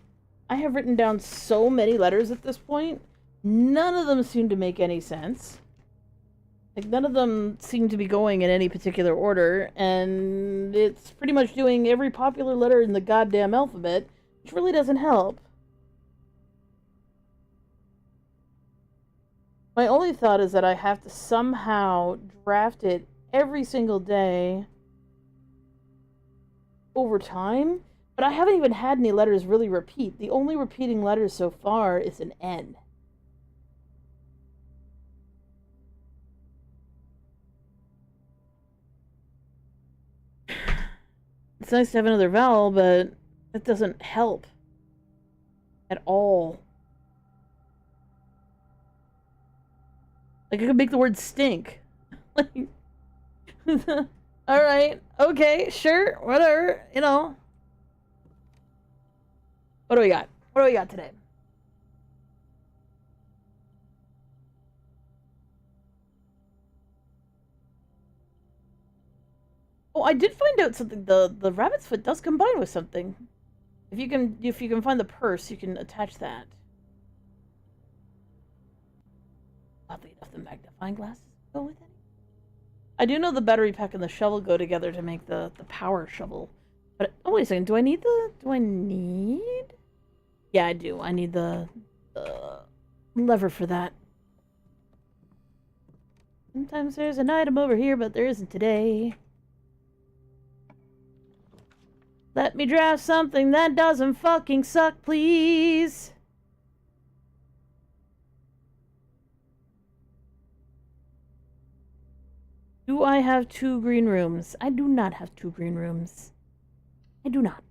I have written down so many letters at this point. None of them seem to make any sense. Like, none of them seem to be going in any particular order, and it's pretty much doing every popular letter in the goddamn alphabet, which really doesn't help. My only thought is that I have to somehow draft it every single day over time, but I haven't even had any letters really repeat. The only repeating letter so far is an N. It's nice to have another vowel, but that doesn't help at all. Like, I could make the word stink. Like, alright, okay, sure, whatever, you know. What do we got? What do we got today? Oh, I did find out something. The rabbit's foot does combine with something. If you can find the purse, you can attach that. Oddly enough, the magnifying glasses go with it. I do know the battery pack and the shovel go together to make the power shovel. But oh wait a second, do I need? Yeah, I do. I need the lever for that. Sometimes there's an item over here, but there isn't today. Let me draft something that doesn't fucking suck, please. Do I have 2 green rooms? I do not have 2 green rooms. I do not.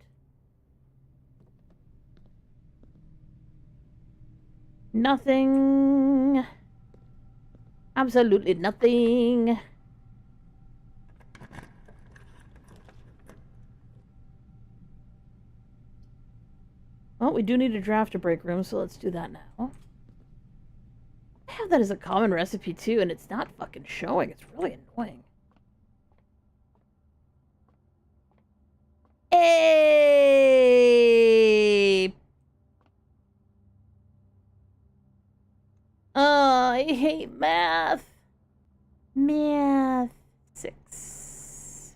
Nothing. Absolutely nothing. Well, we do need a draft to break room, so let's do that now. I have that as a common recipe too, and it's not fucking showing. It's really annoying. Hey! I hate math. Math. 6.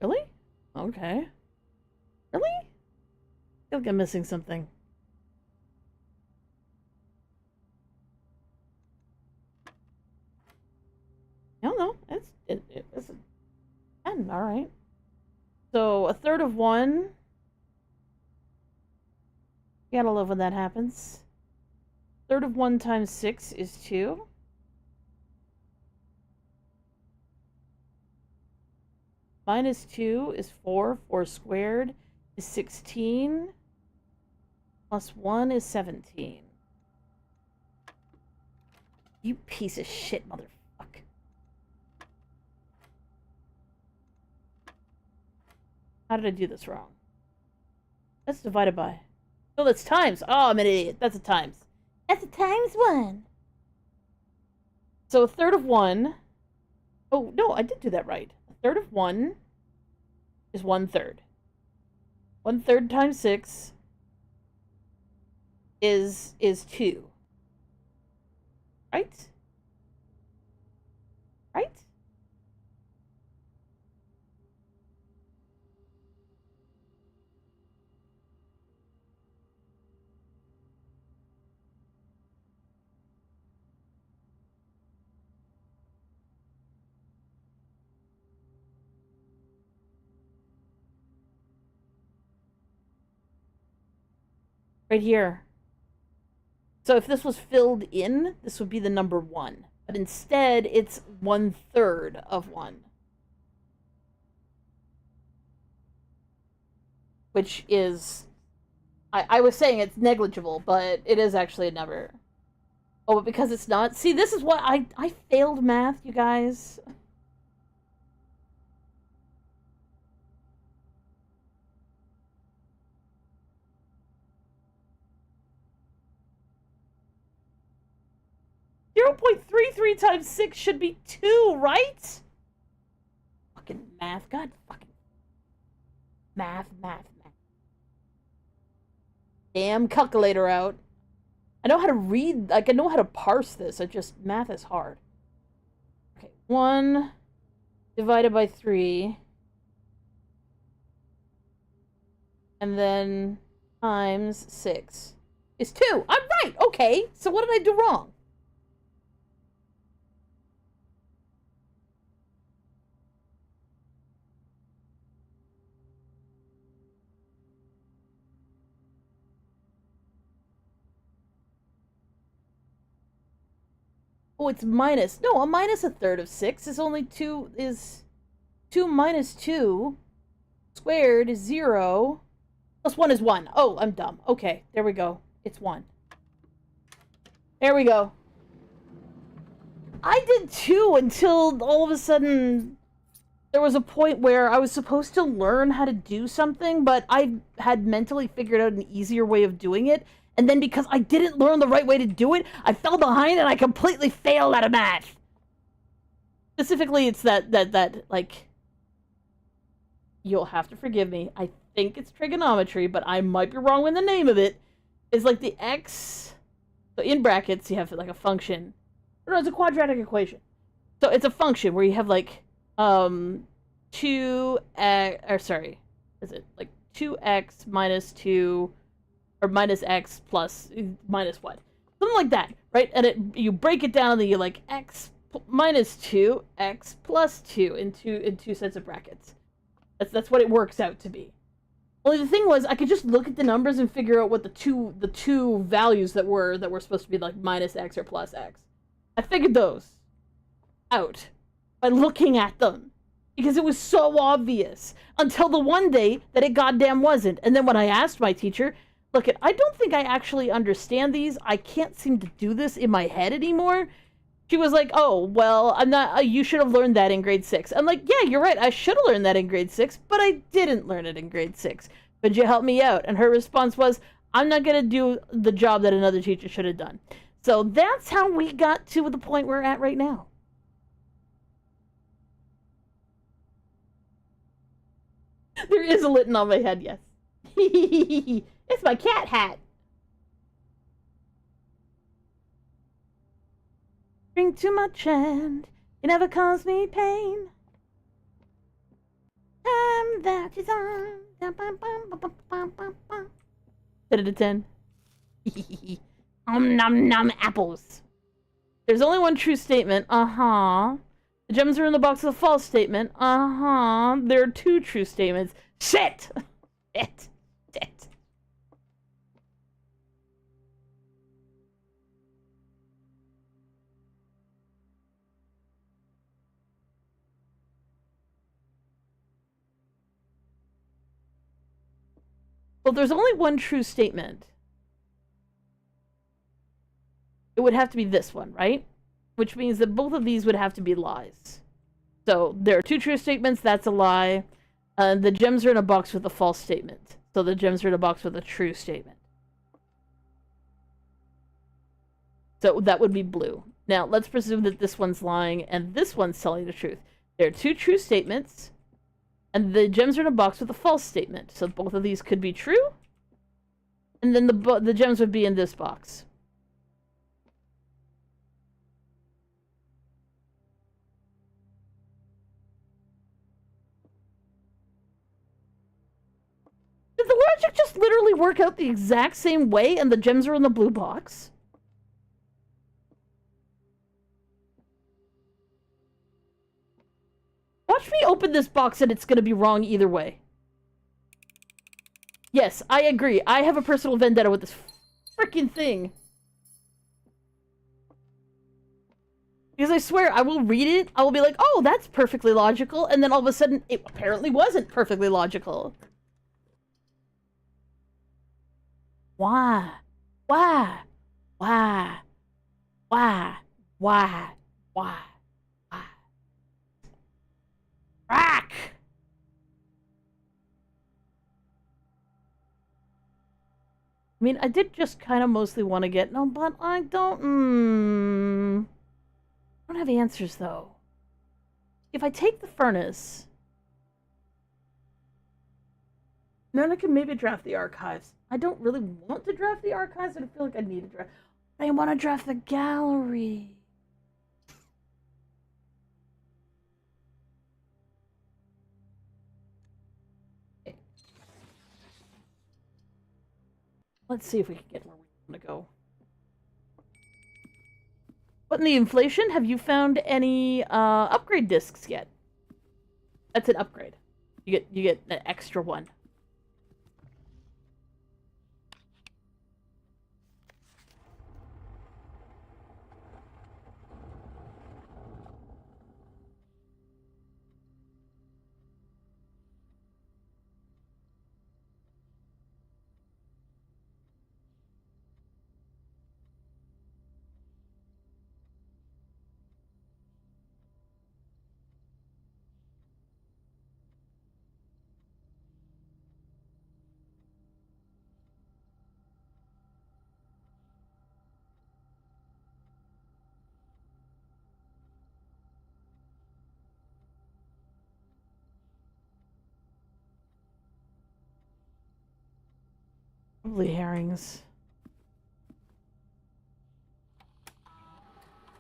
Really? Okay. Really? I feel like I'm missing something. No, no, it's a 10, alright. So, a third of 1. You gotta love when that happens. Third of 1 times 6 is 2. Minus 2 is 4. 4 squared is 16. Plus 1 is 17. You piece of shit, motherfucker. How did I do this wrong? That's divided by. Oh, that's times. Oh, I'm an idiot. That's a times. That's a times 1. So a third of 1. Oh, no, I did do that right. A third of 1 is 1/3. 1/3 times 6 is 2. Right? Right? Right here. So if this was filled in, this would be the number 1. But instead, it's 1/3 of 1. Which is... I was saying it's negligible, but it is actually a number. Oh, but because it's not... See, this is what... I failed math, you guys. 0.33 times 6 should be 2, right? Fucking math. God fucking... Math. Damn calculator out. I know how to read... Like, I know how to parse this. Math is hard. Okay, 1... divided by 3, and then times 6 is 2. I'm right! Okay, so what did I do wrong? Oh, it's minus. No, a minus a third of 6 is only 2, is 2 minus 2 squared is 0. Plus 1 is 1. Oh, I'm dumb. Okay, there we go. It's 1. There we go. I did too until all of a sudden there was a point where I was supposed to learn how to do something, but I had mentally figured out an easier way of doing it. And then because I didn't learn the right way to do it, I fell behind and I completely failed at a math. Specifically, it's that like, you'll have to forgive me. I think it's trigonometry, but I might be wrong with the name of it. It's like the x, so in brackets you have like a function. Or no, it's a quadratic equation. So it's a function where you have like 2x, or sorry, is it like 2x minus 2, or minus x plus minus what? Something like that, right? And you break it down and then you're like x minus 2, x plus 2 in two sets of brackets. That's what it works out to be. Only the thing was, I could just look at the numbers and figure out what the two values that were supposed to be like minus x or plus x. I figured those out by looking at them because it was so obvious until the one day that it goddamn wasn't. And then when I asked my teacher, look, I don't think I actually understand these. I can't seem to do this in my head anymore. She was like, oh, well, I'm not, you should have learned that in grade 6. I'm like, yeah, you're right. I should have learned that in grade 6, but I didn't learn it in grade 6. Could you help me out? And her response was, I'm not going to do the job that another teacher should have done. So that's how we got to the point we're at right now. There is a Litten on my head, yes. It's my cat hat. Drink too much and it never caused me pain. Time that is on. 10 out of 10. Nom nom apples. There's only one true statement. The gems are in the box with a false statement. There are 2 true statements. Shit! Shit. Shit. Well, there's only one true statement. It would have to be this one, right? Which means that both of these would have to be lies. So there are 2 true statements, that's a lie. The gems are in a box with a false statement. So the gems are in a box with a true statement. So that would be blue. Now, let's presume that this one's lying and this one's telling the truth. There are 2 true statements, and the gems are in a box with a false statement. So both of these could be true, and then the gems would be in this box. Did the logic just literally work out the exact same way and the gems are in the blue box? Watch me open this box and it's gonna be wrong either way. Yes, I agree. I have a personal vendetta with this freaking thing. Because I swear, I will read it, I will be like, oh, that's perfectly logical, and then all of a sudden, it apparently wasn't perfectly logical. Why? Why? Why? Why? Why? Why? Why? Rack! I mean, I did just kind of mostly want to get... No, but I don't... I don't have answers, though. If I take the furnace... Then I can maybe draft the archives. I don't really want to draft the archives, I don't feel like I need to draft... I want to draft the gallery. Let's see if we can get where we want to go. But in the inflation, have you found any upgrade discs yet? That's an upgrade. You get an extra one. Lovely herrings.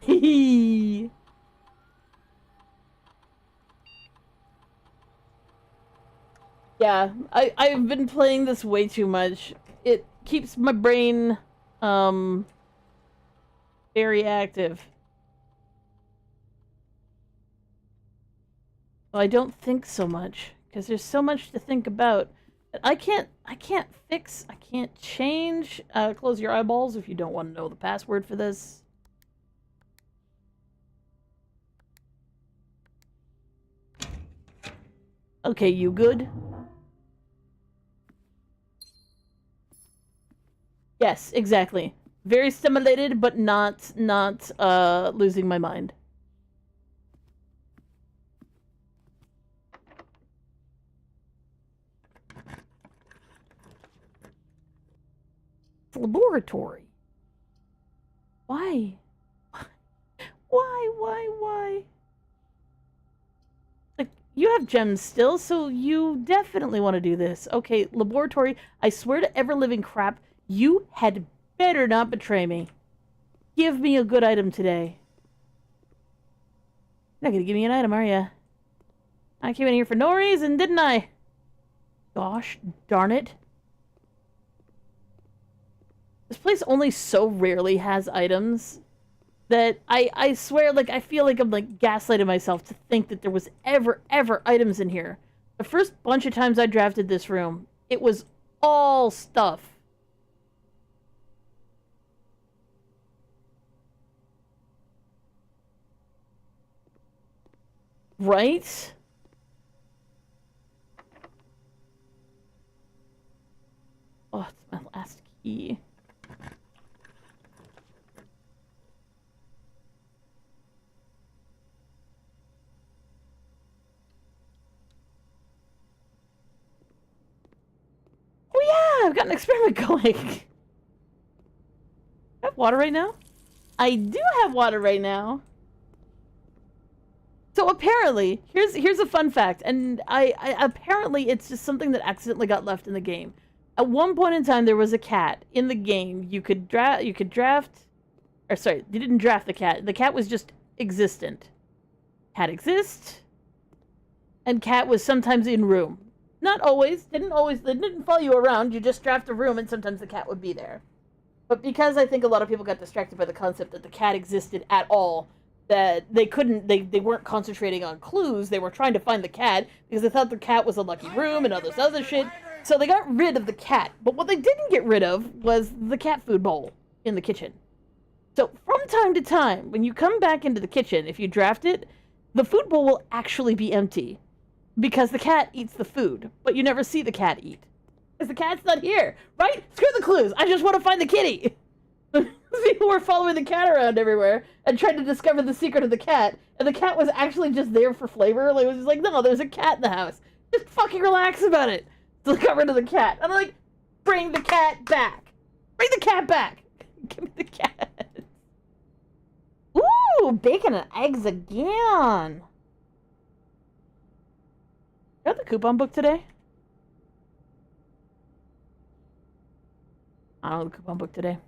Hee. Yeah, I've been playing this way too much. It keeps my brain very active. Well, I don't think so much because there's so much to think about. I can't fix, I can't change. Close your eyeballs if you don't want to know the password for this. Okay, you good? Yes, exactly. Very stimulated, but not losing my mind. It's a laboratory. Why? Why? Like, you have gems still, so you definitely want to do this. Okay, laboratory, I swear to ever-living crap, you had better not betray me. Give me a good item today. You're not gonna give me an item, are you? I came in here for no reason, didn't I? Gosh darn it. This place only so rarely has items that I swear, like, I feel like I'm, like, gaslighting myself to think that there was ever items in here. The first bunch of times I drafted this room, it was all stuff. Right? Oh, it's my last key. Oh yeah, I've got an experiment going. I have water right now? I do have water right now. So apparently, here's a fun fact, and I apparently it's just something that accidentally got left in the game. At one point in time, there was a cat in the game. You could draft, or sorry, you didn't draft the cat. The cat was just existent. Cat exists, and cat was sometimes in room. Not always. They didn't follow you around. You just draft a room, and sometimes the cat would be there. But because I think a lot of people got distracted by the concept that the cat existed at all, that they weren't concentrating on clues, they were trying to find the cat because they thought the cat was a lucky room and all this other shit. So they got rid of the cat. But what they didn't get rid of was the cat food bowl in the kitchen. So from time to time, when you come back into the kitchen, if you draft it, the food bowl will actually be empty because the cat eats the food, but you never see the cat eat. Because the cat's not here, right? Screw the clues. I just want to find the kitty. People were following the cat around everywhere and tried to discover the secret of the cat, and the cat was actually just there for flavor. Like, it was just like, no, there's a cat in the house. Just fucking relax about it. So they got rid of the cat. I'm like, bring the cat back. Bring the cat back. Give me the cat. Ooh, bacon and eggs again. Got the coupon book today? I don't know the coupon book today.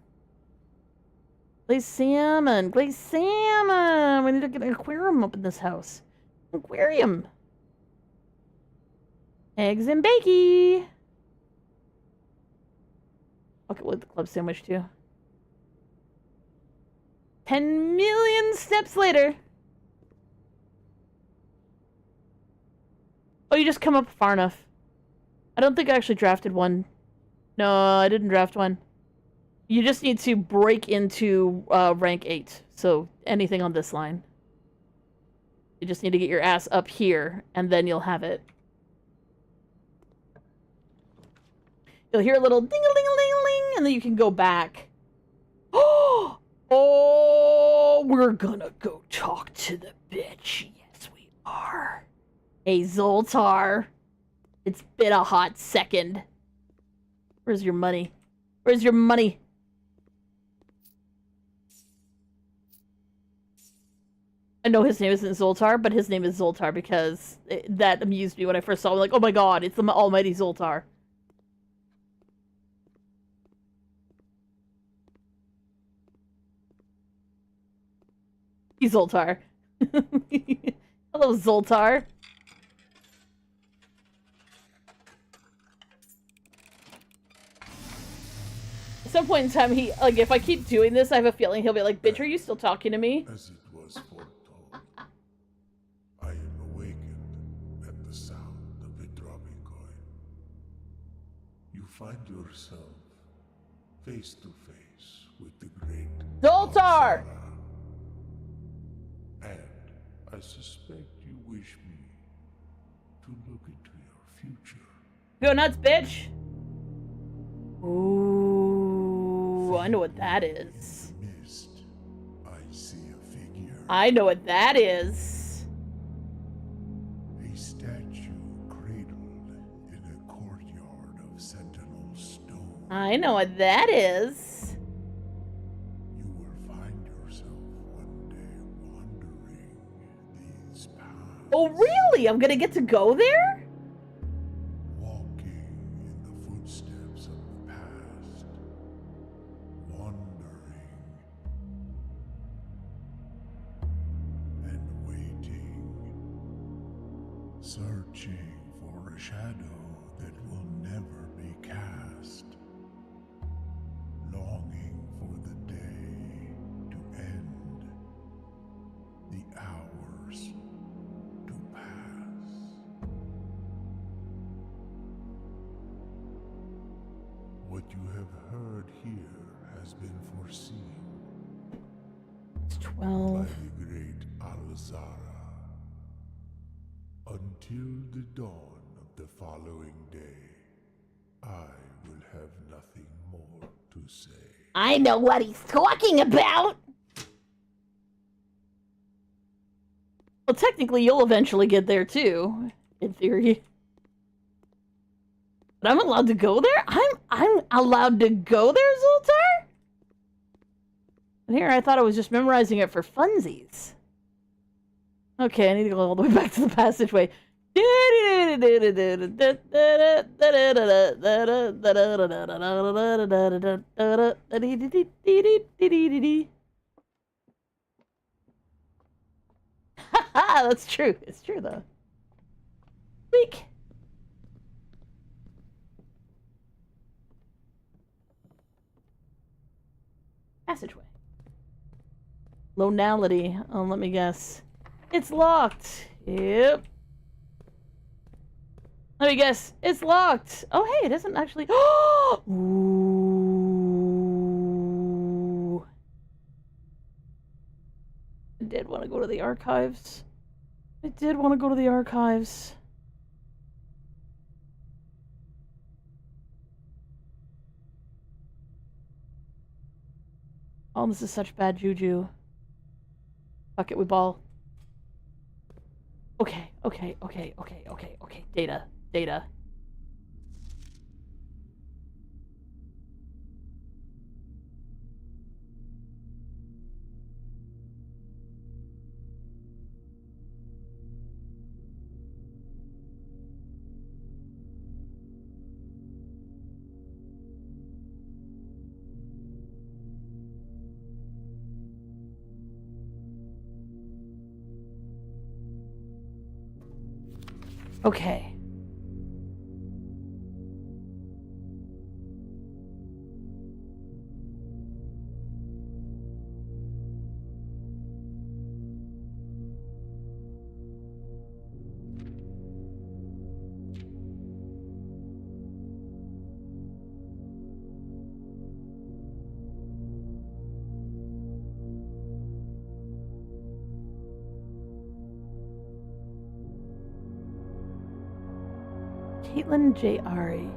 Glazed salmon! Glazed salmon! We need to get an aquarium up in this house. Aquarium! Eggs and bakey! I'll get with the club sandwich too. 10 million steps later. Oh, you just come up far enough. I don't think I actually drafted one. No, I didn't draft one. You just need to break into rank 8. So anything on this line. You just need to get your ass up here, and then you'll have it. You'll hear a little ding-a-ling-a-ling-a-ling, and then you can go back. Oh, we're gonna go talk to the bitch. Yes, we are. Hey, Zoltar. It's been a hot second. Where's your money? Where's your money? I know his name isn't Zoltar, but his name is Zoltar because that amused me when I first saw him. Like, oh my god, it's the almighty Zoltar. He's Zoltar. Hello, Zoltar. At some point in time, if I keep doing this, I have a feeling he'll be like, bitch, are you still talking to me? As it was foretold, I am awakened at the sound of a dropping coin. You find yourself face to face with the great Zoltar! And I suspect you wish me to look into your future. Go nuts, bitch! Ooh, I know what that is. Mist, I see a figure. I know what that is. A statue cradled in a courtyard of sentinel stone. I know what that is. You will find yourself one day wandering these paths. Oh, really? I'm gonna get to go there? Walking in the footsteps of the past. Wandering. And waiting. Searching for a shadow that will never be cast. Longing for the day to end. The hours to pass. What you have heard here has been foreseen It's by 12. the great Alzara. Until the dawn of the following day, I will have nothing more to say. I know what he's talking about! Well, technically, you'll eventually get there, too. In theory. But I'm allowed to go there? I'm allowed to go there, Zoltar? And here, I thought I was just memorizing it for funsies. Okay, I need to go all the way back to the passageway. Haha, that's true. It's true, though. Weak. Passageway. Lonality. Oh, let me guess. It's locked. Yep. Let me guess. It's locked. Oh, hey, it isn't actually. Ooh. I did want to go to the archives. I did want to go to the archives. Oh, this is such bad juju. Fuck it, we ball. Okay. Data. Okay. Caitlin J. Ari.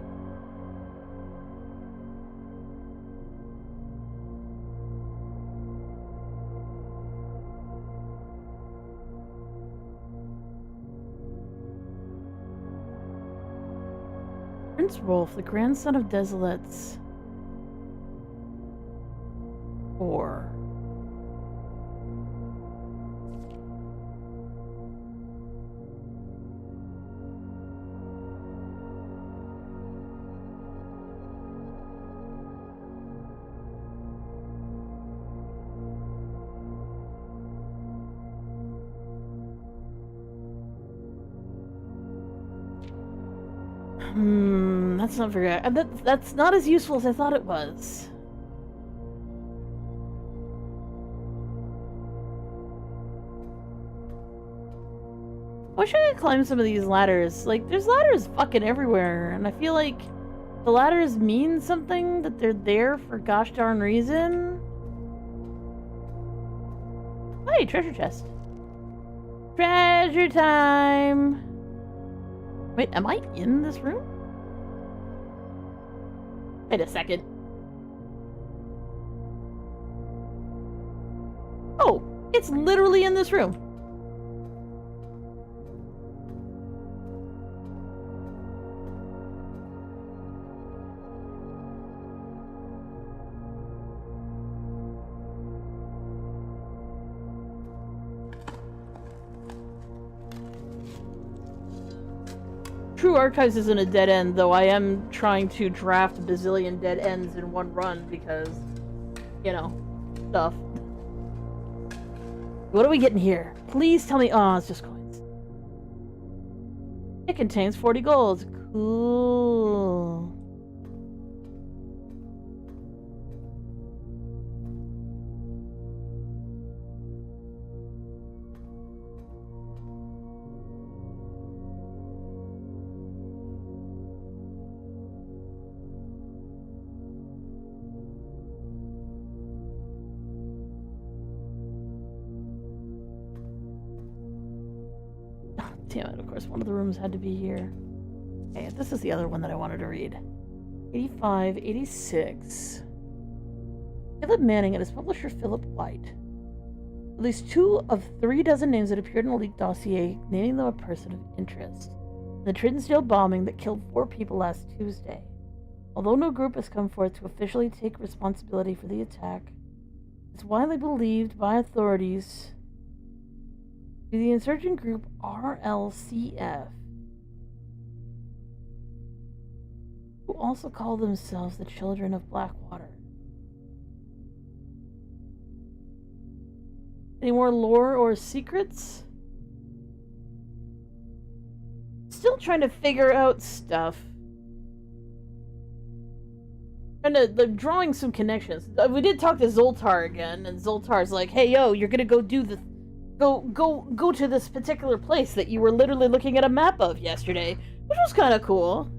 Prince Rolf, the grandson of Desolates. 4. That's not very. That's not as useful as I thought it was. I wish I could climb some of these ladders. Like, there's ladders fucking everywhere, and I feel like the ladders mean something, that they're there for gosh darn reason. Hey, treasure chest. Treasure time! Wait, am I in this room? Wait a second. Oh, it's literally in this room. True Archives isn't a dead end, though I am trying to draft a bazillion dead ends in one run because, you know, stuff. What are we getting here? Please tell me. Oh, it's just coins. It contains 40 gold. Cool. Damn it, of course, one of the rooms had to be here. Okay, this is the other one that I wanted to read. 85, 86. Philip Manning and his publisher Philip White. At least 2 of 3 dozen names that appeared in a leaked dossier, naming them a person of interest. The Trinsdale bombing that killed 4 people last Tuesday. Although no group has come forth to officially take responsibility for the attack, it's widely believed by authorities the insurgent group RLCF, who also call themselves the Children of Blackwater. Any more lore or secrets? Still trying to figure out stuff. Drawing some connections. We did talk to Zoltar again, and Zoltar's like, "Hey, yo, you're gonna go do the Go to this particular place that you were literally looking at a map of yesterday," which was kind of cool.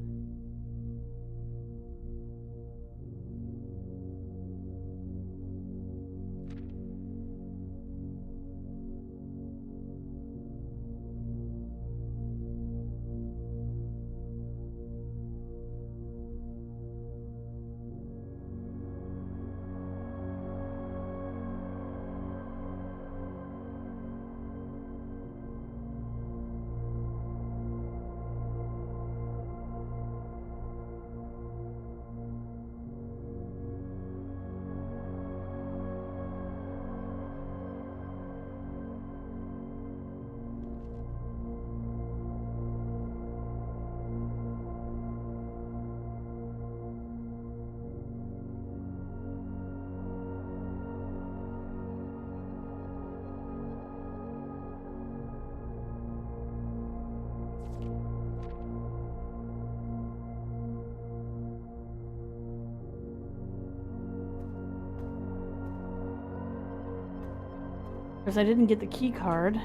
Because I didn't get the key card.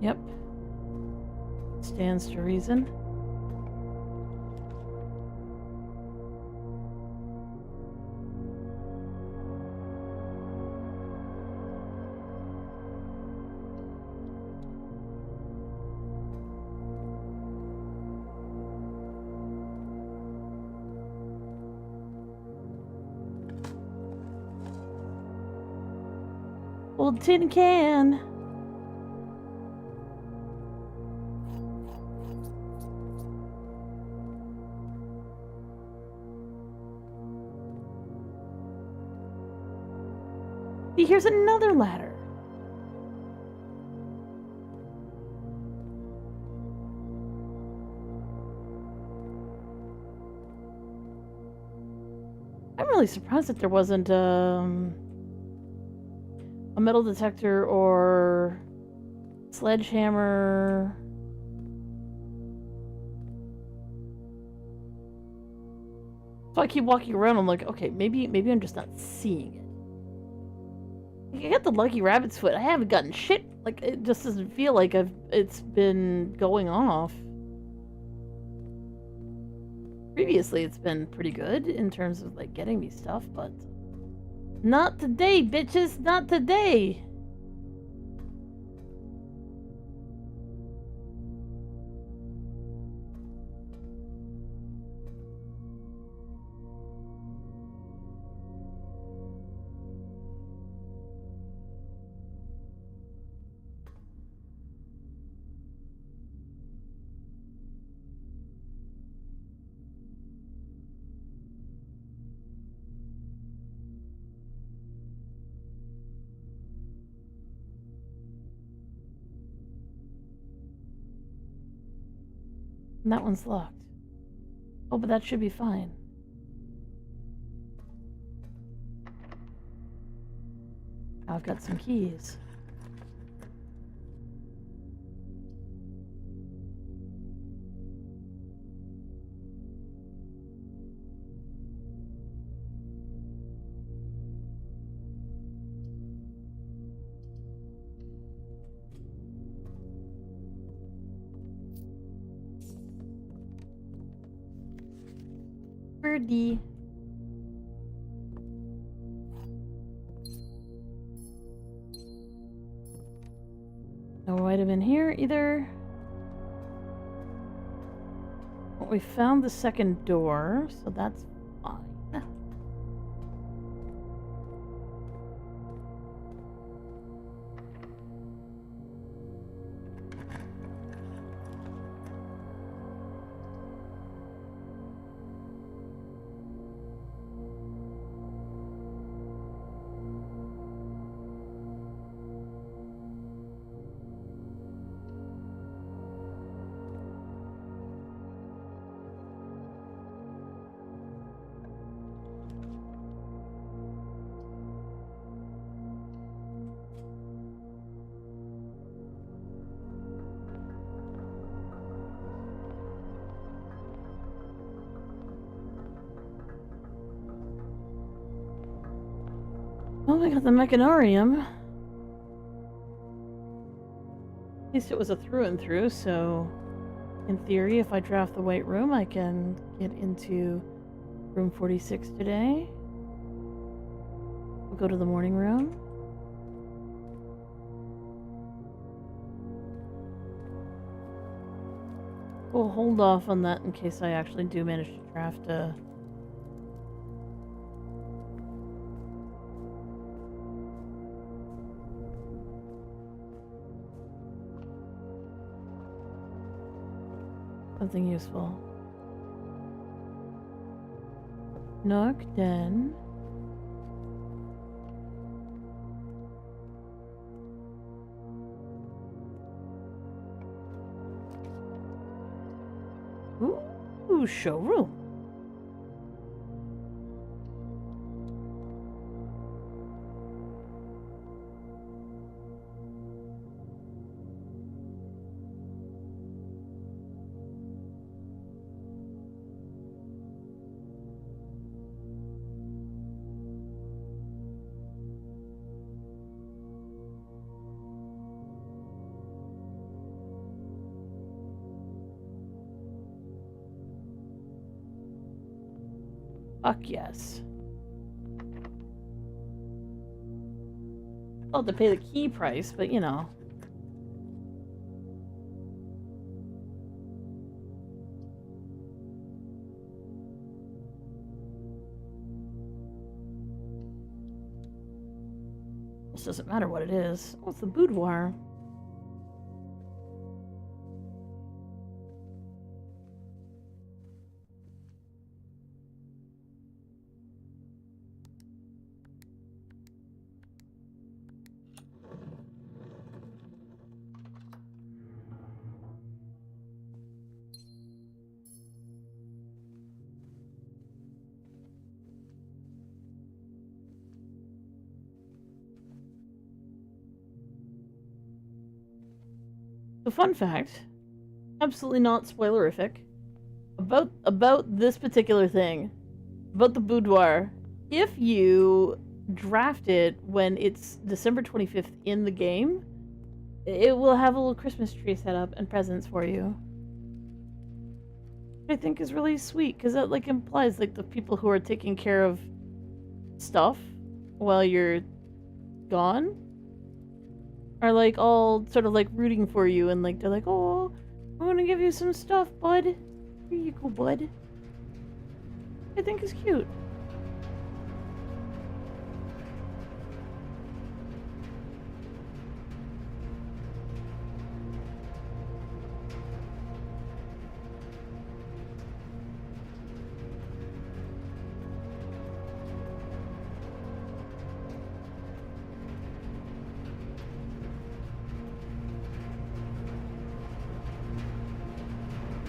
Yep. Stands to reason. old tin can. See, here's another ladder. I'm really surprised that there wasn't a metal detector or sledgehammer. So I keep walking around. I'm like, okay, maybe I'm just not seeing it. I got the lucky rabbit's foot. I haven't gotten shit. Like, it just doesn't feel like it's been going off. Previously, it's been pretty good in terms of, like, getting me stuff, but not today, bitches. Not today. And that one's locked. Oh, but that should be fine. I've got some keys. Birdie. No item in here either. Well, we found the second door, so that's fine. Oh, we got the Mechanarium. At least it was a through and through, so in theory, if I draft the White Room, I can get into room 46 today. We'll go to the morning room. We'll hold off on that in case I actually do manage to draft a... something useful. Nook Den. Ooh, showroom. Fuck yes. I'll have to pay the key price, but you know. It doesn't matter what it is. Oh, it's the boudoir. So fun fact, absolutely not spoilerific, about this particular thing, about the boudoir. If you draft it when it's December 25th in the game, it will have a little Christmas tree set up and presents for you. I think is really sweet because that like implies like the people who are taking care of stuff while you're gone are like all sort of like rooting for you and like they're like, oh, I'm gonna give you some stuff, bud. Here you go, bud. I think is cute.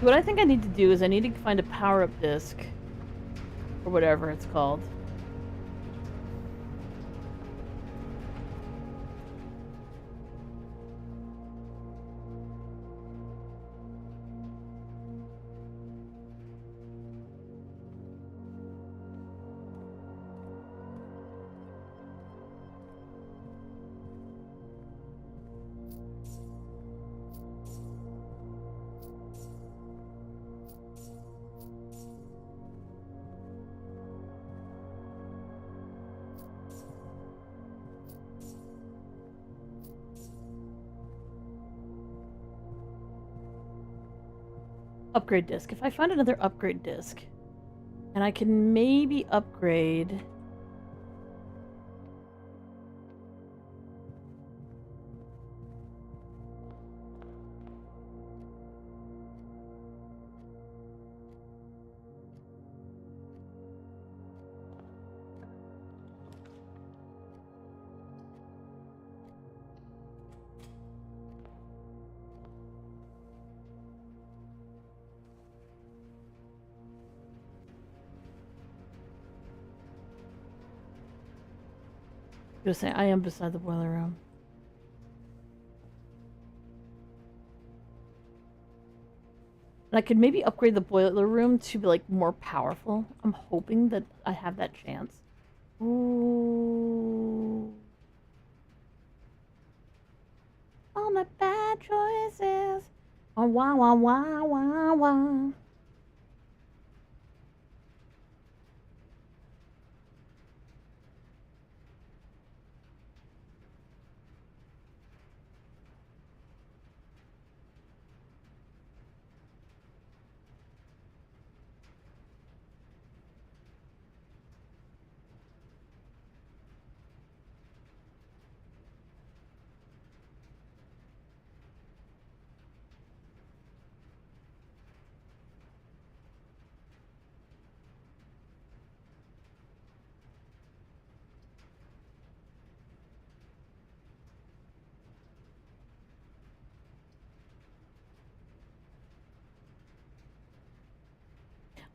What I think I need to do is I need to find a power-up disc. Or whatever it's called. Upgrade disc. If I find another upgrade disc, and I can maybe upgrade... Just say I am beside the boiler room. And I could maybe upgrade the boiler room to be like more powerful. I'm hoping that I have that chance. Ooh. All my bad choices. Oh, wah, wah, wah, wah, wah.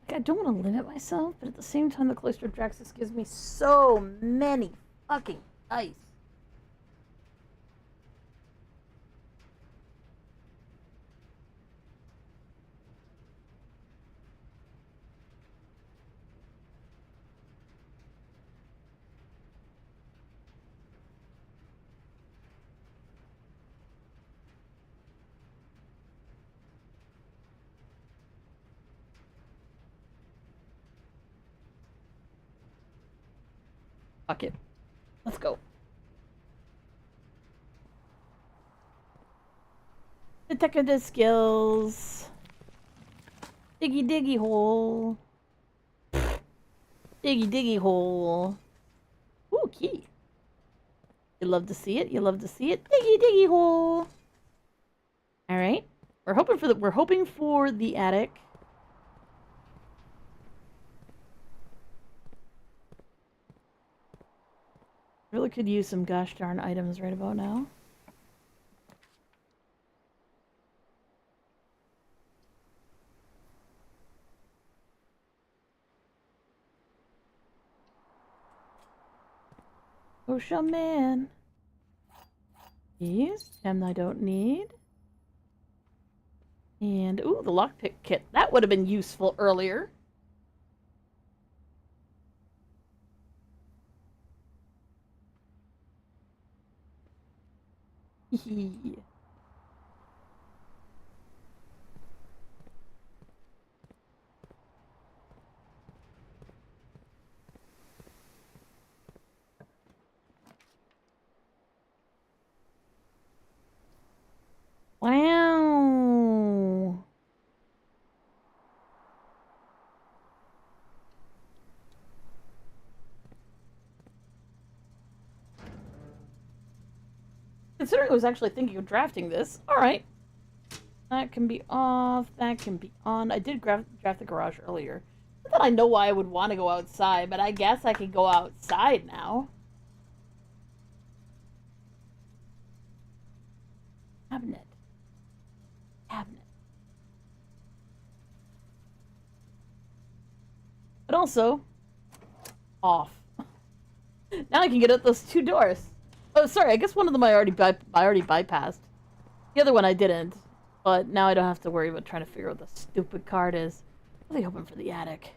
I don't want to limit myself, but at the same time, the Cloister Draxus gives me so many fucking dice. Fuck it. Let's go. Detective skills. Diggy diggy hole. Diggy diggy hole. Ooh, key. You love to see it. You love to see it. Diggy diggy hole. All right. We're hoping for the attic. Really could use some gosh darn items right about now. Oh, shaman. These. Gem I don't need. And, ooh, the lockpick kit. That would have been useful earlier. Hee. Wow. Considering I was actually thinking of drafting this, alright. That can be off, that can be on. I did draft the garage earlier. Not that I know why I would want to go outside, but I guess I could go outside now. Cabinet. Cabinet. But also, off. Now I can get out those two doors. Oh, sorry, I guess one of them I already bypassed. The other one I didn't. But now I don't have to worry about trying to figure out what the stupid card is. Really hoping for the attic.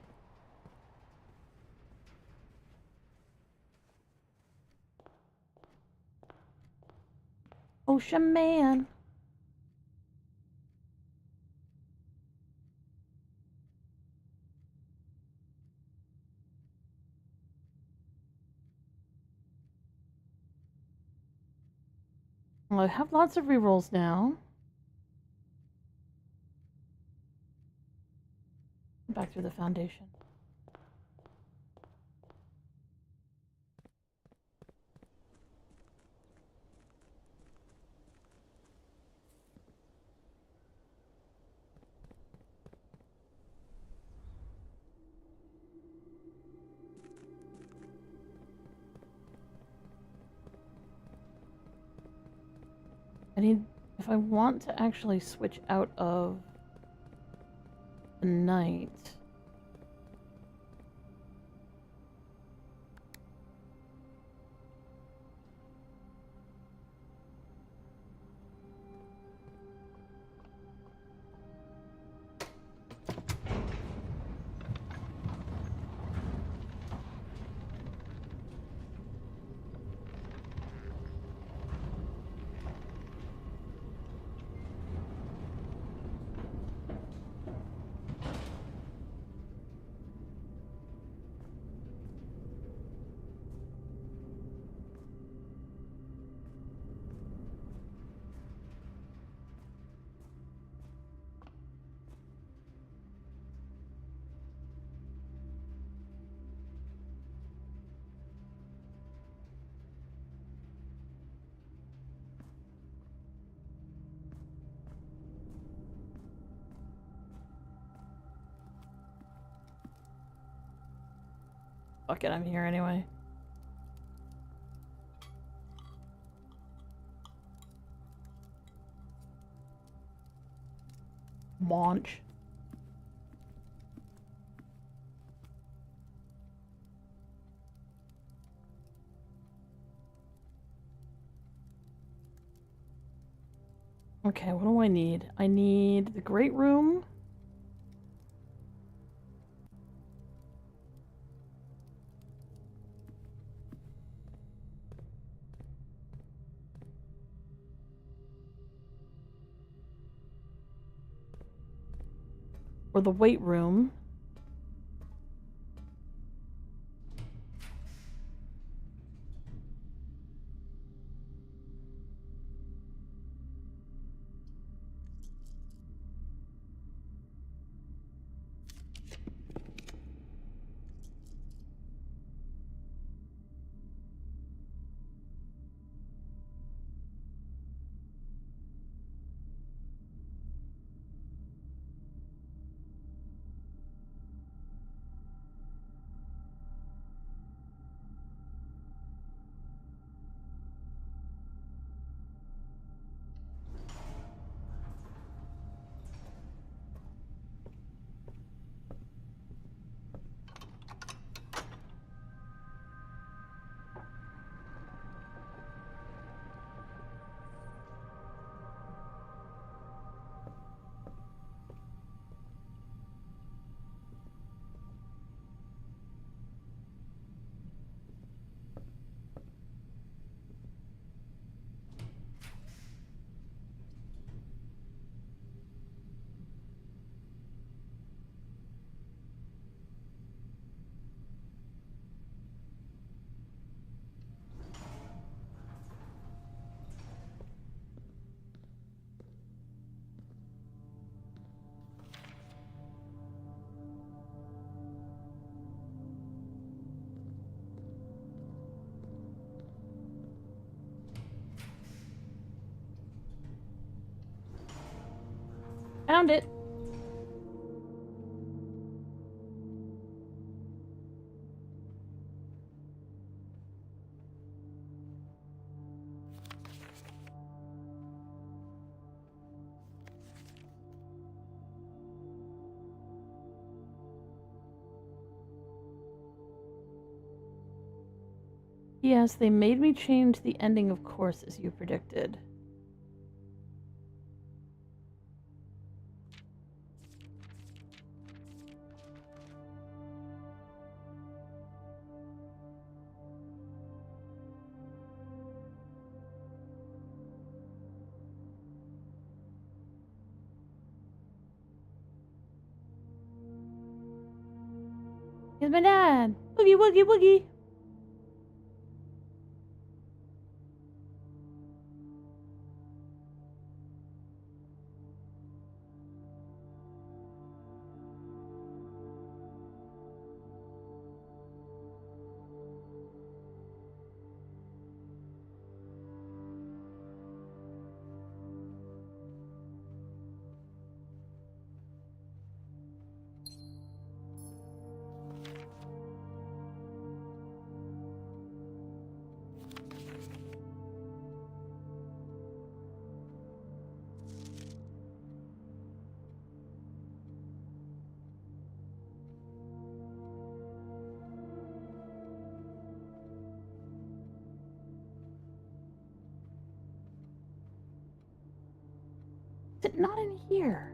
Oh, shaman. Well, I have lots of rerolls now. Back through the foundation. I need, if I want to actually switch out of the night. Fuck it, I'm here anyway. Launch. Okay, what do I need? I need the great room. Or the weight room. Found it. Yes, they made me change the ending, of course, as you predicted. Here's my dad. Boogie, woogie, woogie. Is it not in here?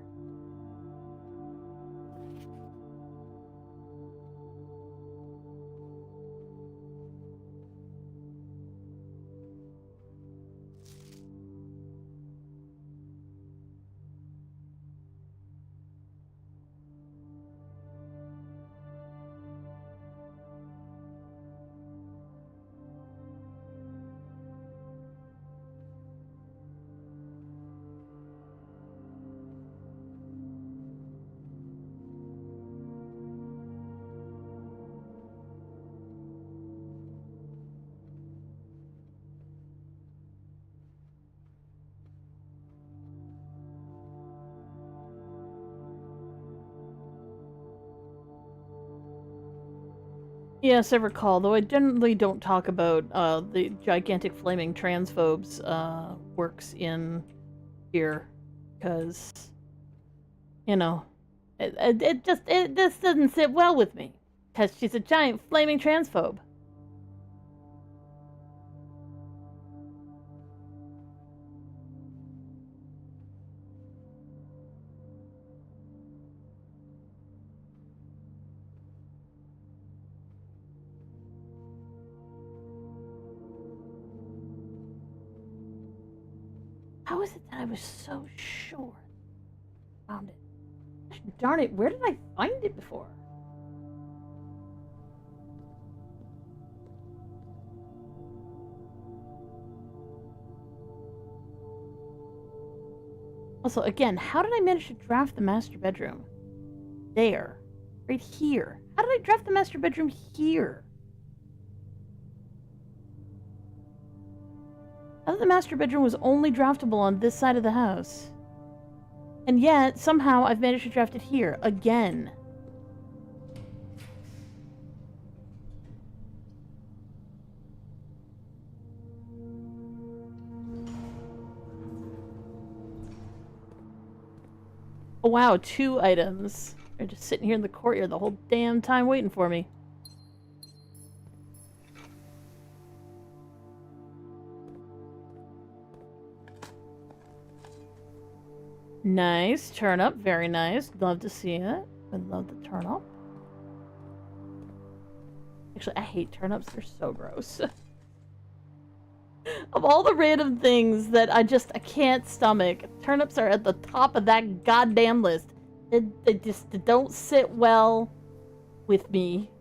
Yes, I recall, though I generally don't talk about the gigantic flaming transphobes works in here, because, you know, this doesn't sit well with me, because she's a giant flaming transphobe. How is it that I was so sure I found it? Gosh, darn it, where did I find it before? Also, again, how did I manage to draft the master bedroom? There. Right here. How did I draft the master bedroom here? I thought the master bedroom was only draftable on this side of the house. And yet, somehow, I've managed to draft it here. Again. Oh wow, 2 items. They're just sitting here in the courtyard the whole damn time waiting for me. Nice. Turnip. Very nice. Love to see it. I love the turnip. Actually, I hate turnips. They're so gross. Of all the random things that I can't stomach, turnips are at the top of that goddamn list. They just don't sit well with me.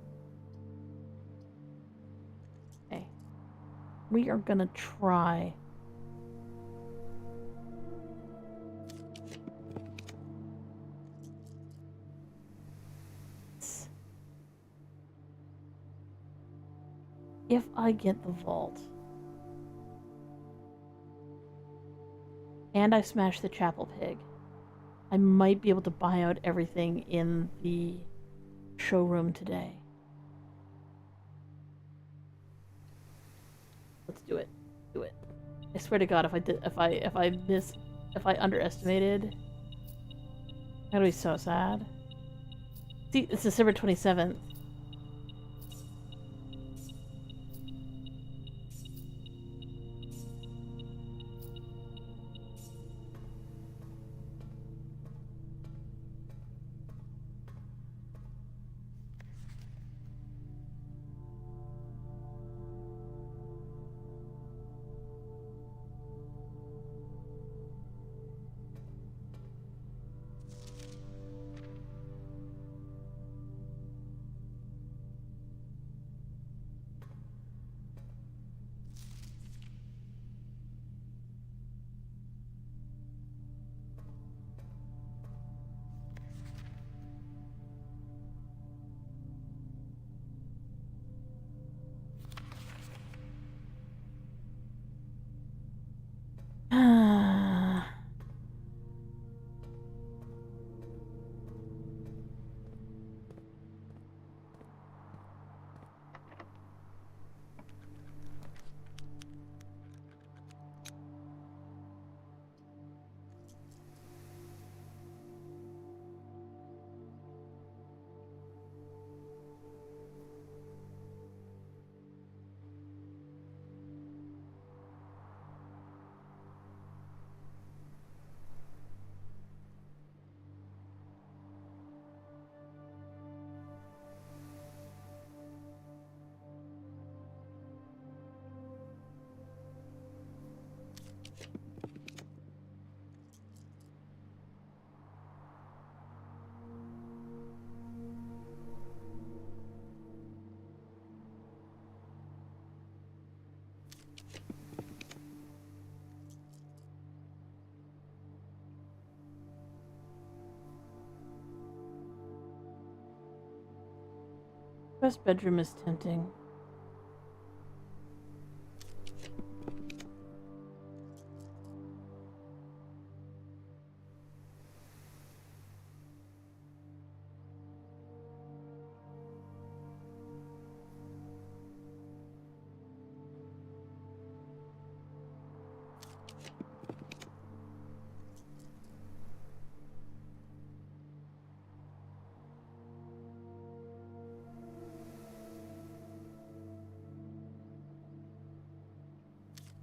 Okay. We are gonna try. If I get the vault. And I smash the chapel pig. I might be able to buy out everything in the showroom today. Let's do it. Do it. I swear to God, if I underestimated, I'm gonna be so sad. See, it's December 27th. Best bedroom is tempting.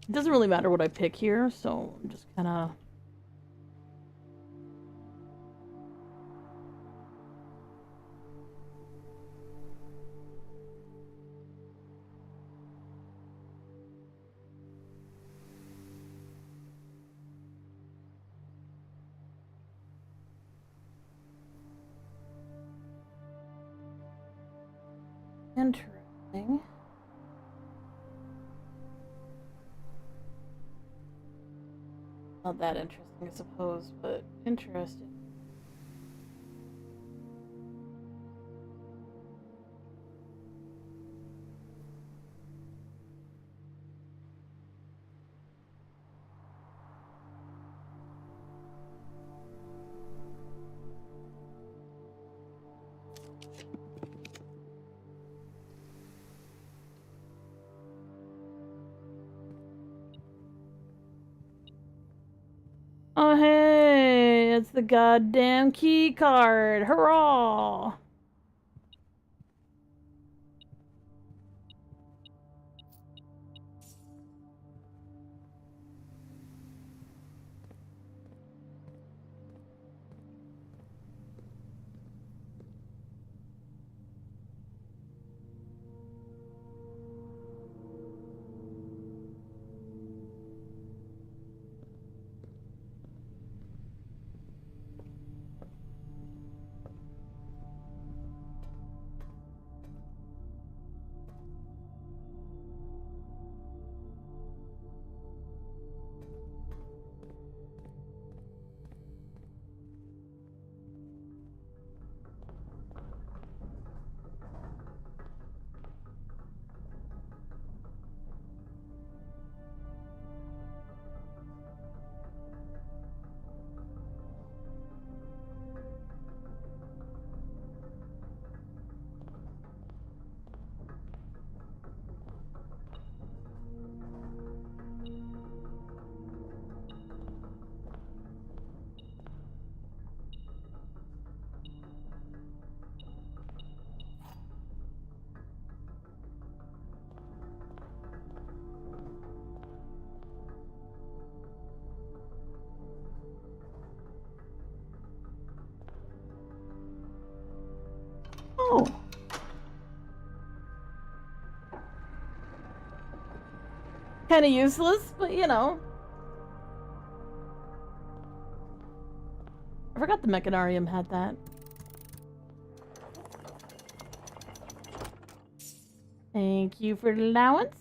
It doesn't really matter what I pick here, so I'm just kind of... Interesting. Not that interesting, I suppose, but interesting. Oh hey, it's the goddamn key card! Hurrah! Oh. Kind of useless, but you know. I forgot the Mechanarium had that. Thank you for the allowance.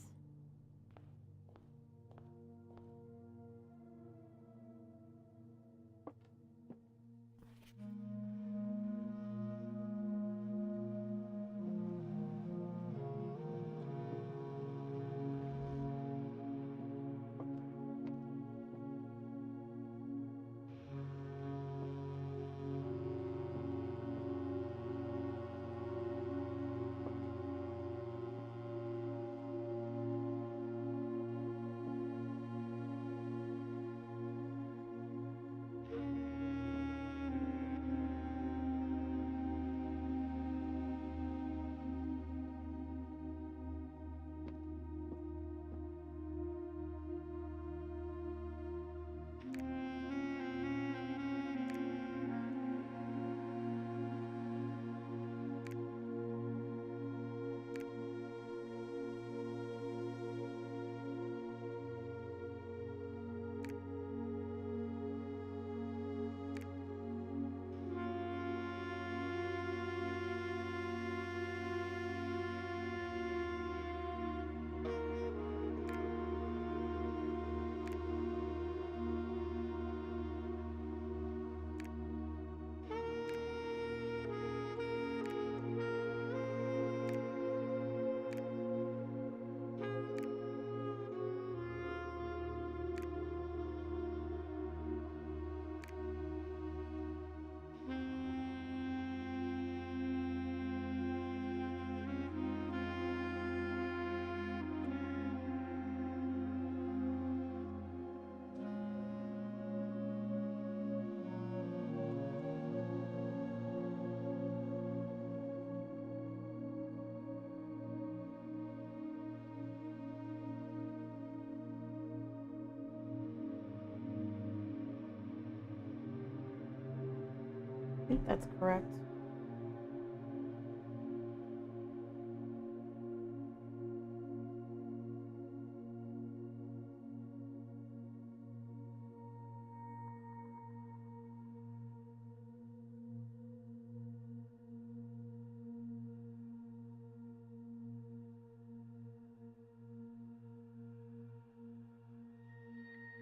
I think that's correct.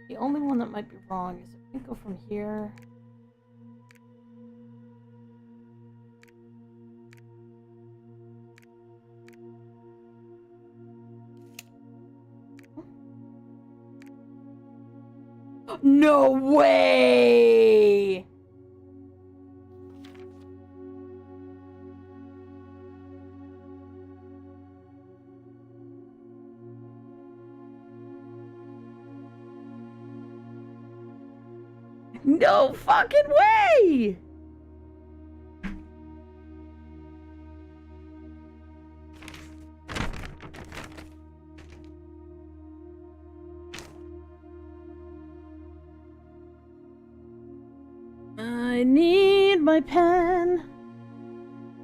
The only one that might be wrong is if we go from here. No way! No fucking way! I need my pen.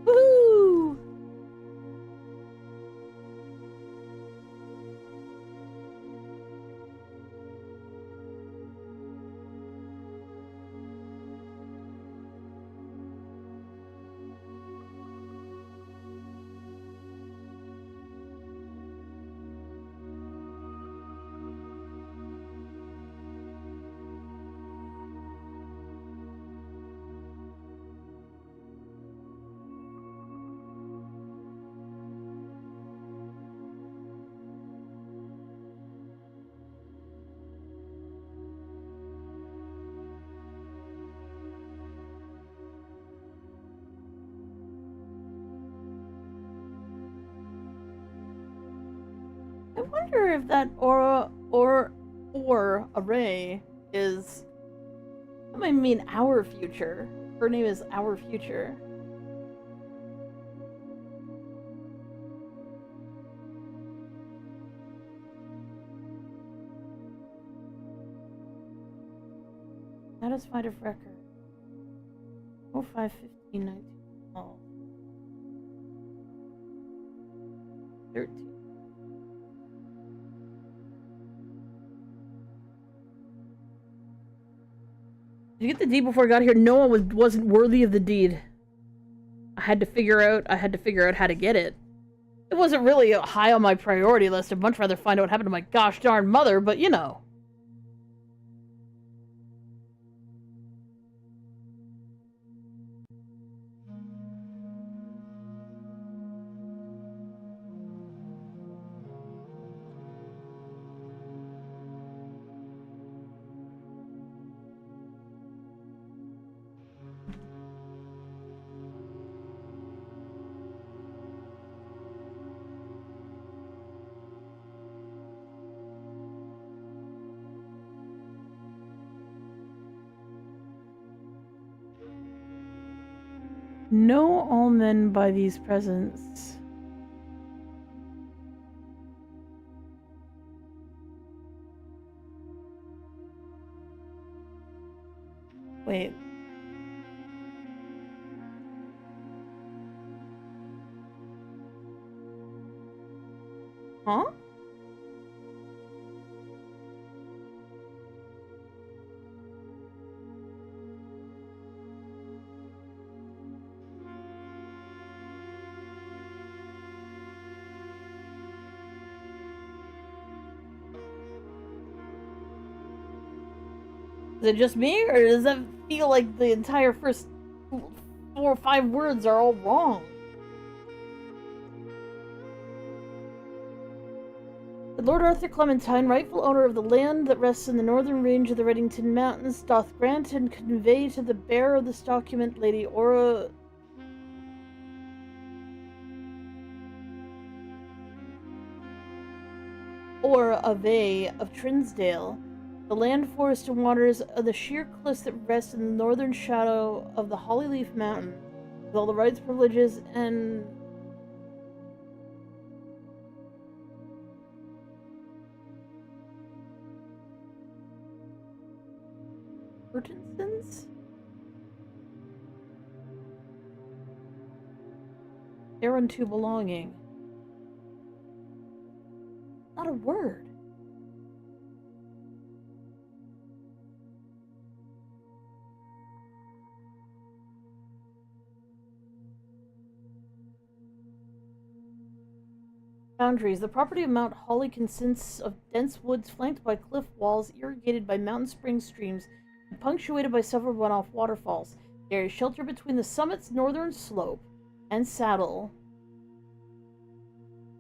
Woo! I wonder if that aura or array is. That might mean our future. Her name is Our Future. Satisfied of record. 0515 1912. 13. Did you get the deed before I got here? No one wasn't worthy of the deed. I had to figure out how to get it. It wasn't really high on my priority list. I'd much rather find out what happened to my gosh darn mother, but you know. Know all men by these presents. Wait. Huh? Is it just me, or does that feel like the entire first 4 or 5 words are all wrong? The Lord Arthur Clementine, rightful owner of the land that rests in the northern range of the Reddington Mountains, doth grant and convey to the bearer of this document, Lady Aura Ave of Trinsdale, the land, forest, and waters of the sheer cliffs that rest in the northern shadow of the Hollyleaf Mountain, with all the rights, privileges, and Burtonsons? Thereunto belonging. Not a word. Boundaries. The property of Mount Holly consists of dense woods flanked by cliff walls, irrigated by mountain spring streams, and punctuated by several runoff waterfalls. There is shelter between the summit's northern slope and saddle,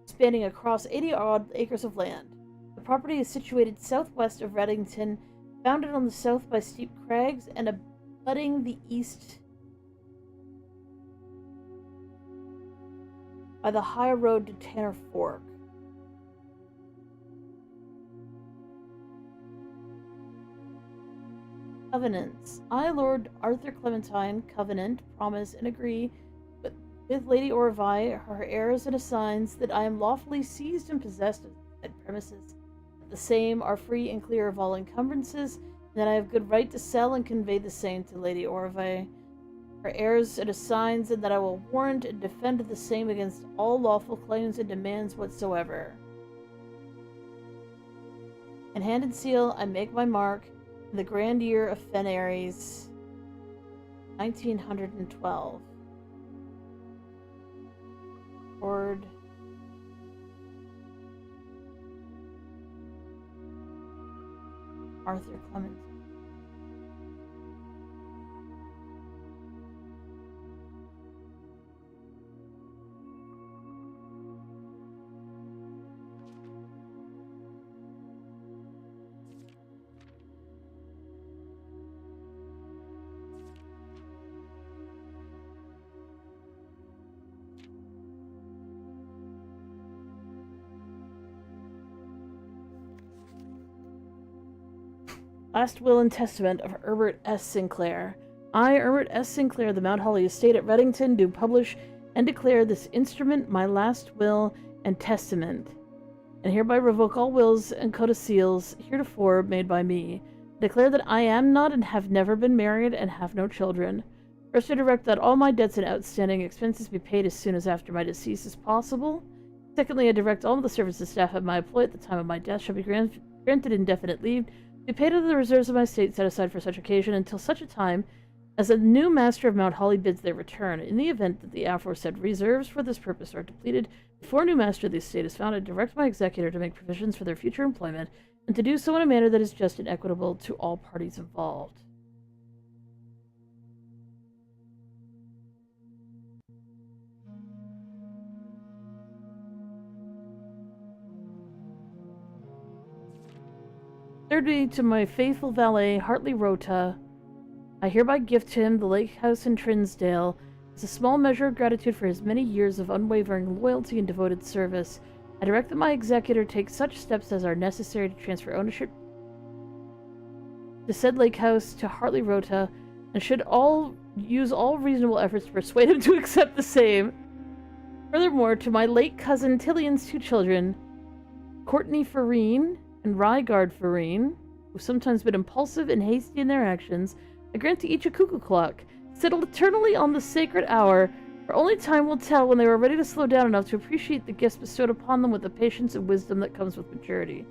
spanning across 80-odd acres of land. The property is situated southwest of Reddington, bounded on the south by steep crags and abutting the east by the high road to Tanner Fork. Covenants. I, Lord Arthur Clementine, covenant, promise, and agree with Lady Orvai, her heirs and assigns, that I am lawfully seized and possessed of said premises, that the same are free and clear of all encumbrances, and that I have good right to sell and convey the same to Lady Orvai, her heirs and assigns, and that I will warrant and defend the same against all lawful claims and demands whatsoever. In hand and seal, I make my mark in the grand year of Fenaries, 1912. Lord Arthur Clementine. Last will and testament of Herbert S. Sinclair. I, Herbert S. Sinclair, the Mount Holly estate at Reddington, do publish and declare this instrument my last will and testament, and hereby revoke all wills and codicils heretofore made by me. Declare that I am not and have never been married and have no children. First, I direct that all my debts and outstanding expenses be paid as soon as after my decease as possible. Secondly, I direct all of the services staff at my employ at the time of my death shall be granted indefinite leave to be paid out of the reserves of my estate set aside for such occasion until such a time as a new master of Mount Holly bids their return. In the event that the aforesaid reserves for this purpose are depleted before a new master of the estate is found, I direct my executor to make provisions for their future employment, and to do so in a manner that is just and equitable to all parties involved. Thirdly, to my faithful valet, Hartley Rota, I hereby gift him the lake house in Trinsdale as a small measure of gratitude for his many years of unwavering loyalty and devoted service. I direct that my executor take such steps as are necessary to transfer ownership to said lake house to Hartley Rota, and should use all reasonable efforts to persuade him to accept the same. Furthermore, to my late cousin Tillion's 2 children, Courtney Farine and Rygard Farine, who've sometimes been impulsive and hasty in their actions, I grant to each a cuckoo clock, settled eternally on the sacred hour, for only time will tell when they were ready to slow down enough to appreciate the gifts bestowed upon them with the patience and wisdom that comes with maturity.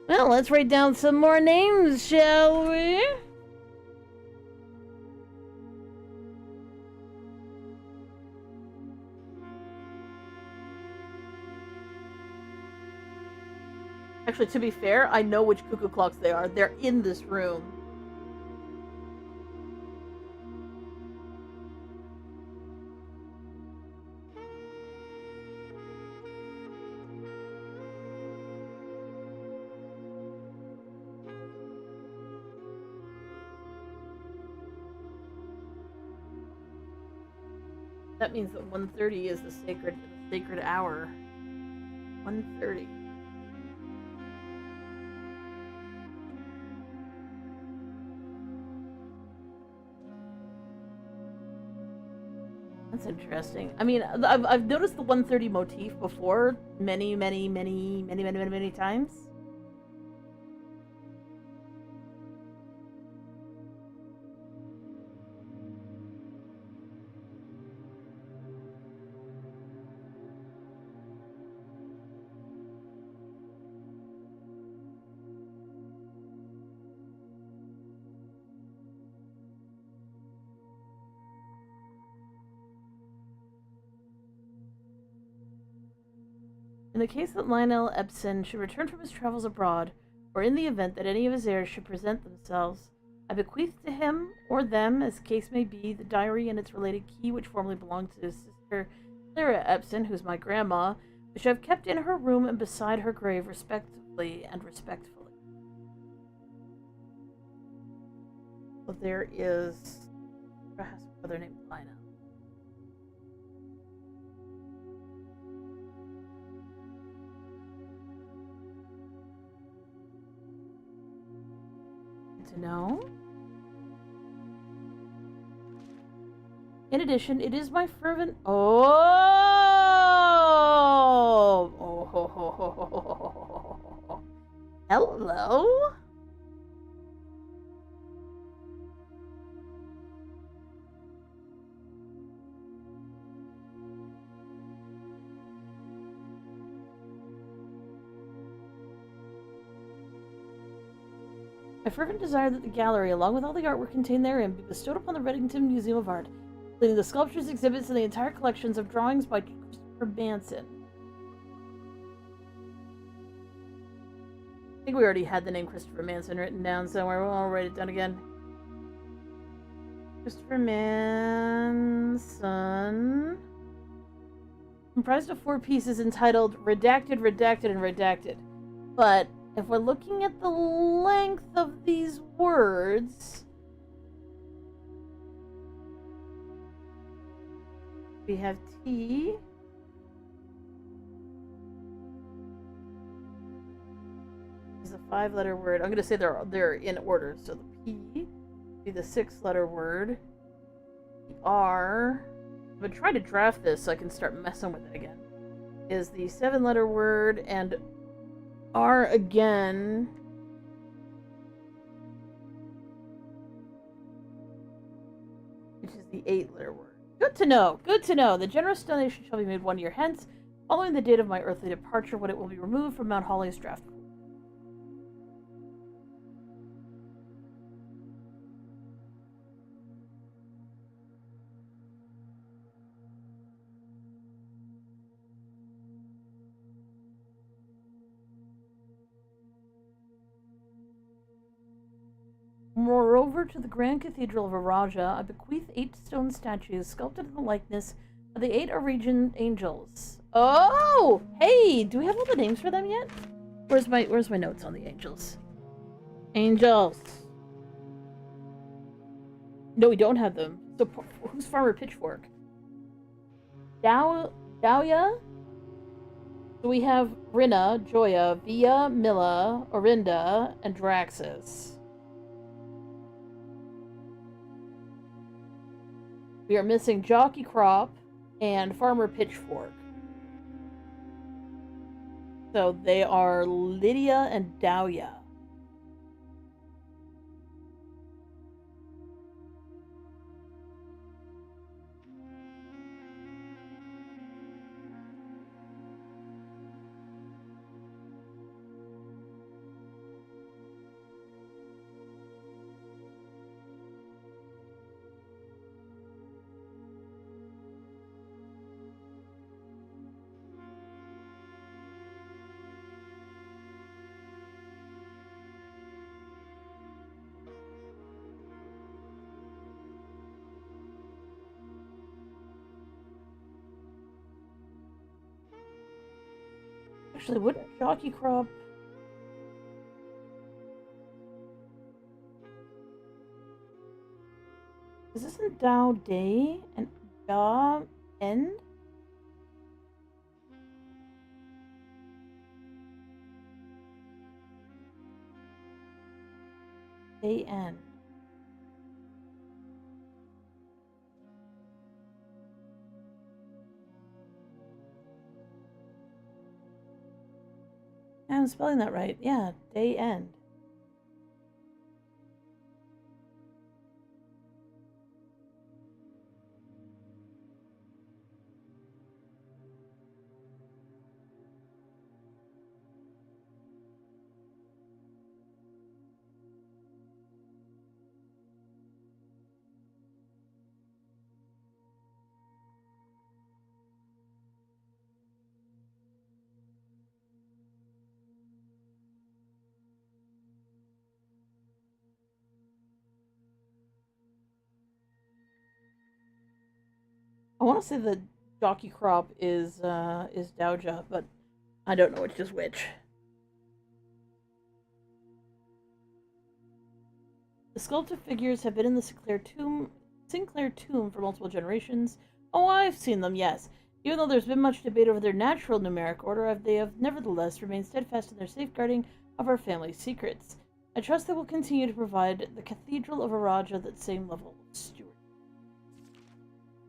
Well, let's write down some more names, shall we? Actually, to be fair, I know which cuckoo clocks they are. They're in this room. That means that 1:30 is the sacred hour. 1:30. That's interesting. I mean, I've noticed the 1:30 motif before many times. In the case that Lionel Epson should return from his travels abroad, or in the event that any of his heirs should present themselves, I bequeath to him, or them, as case may be, the diary and its related key which formerly belonged to his sister Clara Epson, who's my grandma, which I have kept in her room and beside her grave, respectively and respectfully. So there is... Has a brother named Lionel. To know. In addition, it is my fervent hello. My fervent desire that the gallery, along with all the artwork contained therein, be bestowed upon the Reddington Museum of Art, including the sculptures, exhibits, and the entire collections of drawings by Christopher Manson. I think we already had the name Christopher Manson written down somewhere. I'll write it down again. Christopher Manson. Comprised of 4 pieces entitled Redacted, Redacted, and Redacted. But if we're looking at the length of these words, we have T. Is a 5-letter word. I'm going to say they're in order. So the P would be the 6-letter word. The R, I'm going to try to draft this so I can start messing with it again, is the 7-letter word, and R again which is the 8-letter word. Good to know. Good to know. The generous donation shall be made 1 year hence. Following the date of my earthly departure, when it will be removed from Mount Holly's draft. Moreover, to the Grand Cathedral of Araja, I bequeath 8 stone statues sculpted in the likeness of the 8 Arajan angels. Oh! Hey! Do we have all the names for them yet? Where's my notes on the angels? Angels! No, we don't have them. So, who's Farmer Pitchfork? Dahlia? So we have Rina, Joya, Via, Milla, Orinda, and Draxus. We are missing Jockey Crop and Farmer Pitchfork. So they are Lydia and Dahlia. Actually, wouldn't Jockey Crop... Is this in Dao Day and Da End? Day End. I'm spelling that right. Yeah, Day End. I want to say the Jockey Crop is Dowager, but I don't know which is which. The sculpted figures have been in the Sinclair tomb for multiple generations. Oh, I've seen them, yes. Even though there's been much debate over their natural numeric order, they have nevertheless remained steadfast in their safeguarding of our family's secrets. I trust they will continue to provide the Cathedral of Araja that same level of stewardship.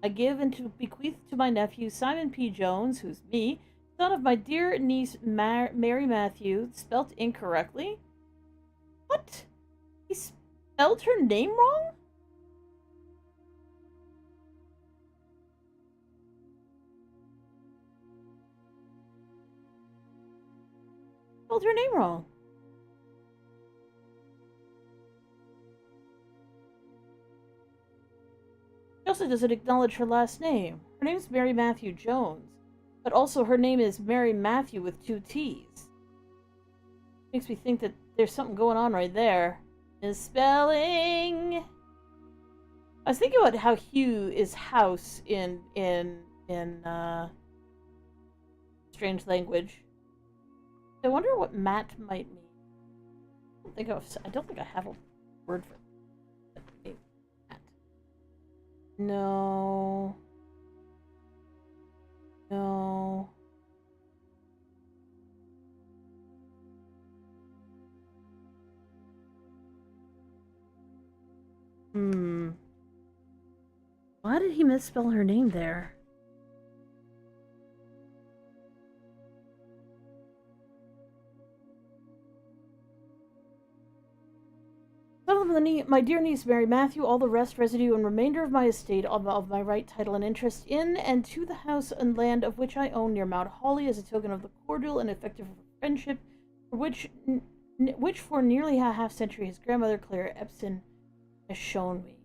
I give and to bequeath to my nephew Simon P. Jones, who's me, son of my dear niece Mary Matthew, spelt incorrectly? What? He spelled her name wrong? Spelled her name wrong. She also doesn't acknowledge her last name. Her name's Mary Matthew Jones, but also her name is Mary Matthew with 2 T's. Makes me think that there's something going on right there. Misspelling! I was thinking about how Hugh is house in strange language. I wonder what Matt might mean. I don't think I have a word for it. Matt. No. No. Why did he misspell her name there? Some of them from my dear niece Mary Matthew, all the rest, residue, and remainder of my estate of my right, title, and interest in and to the house and land of which I own near Mount Holly as a token of the cordial and effective friendship for which for nearly a half century his grandmother Claire Epson has shown me.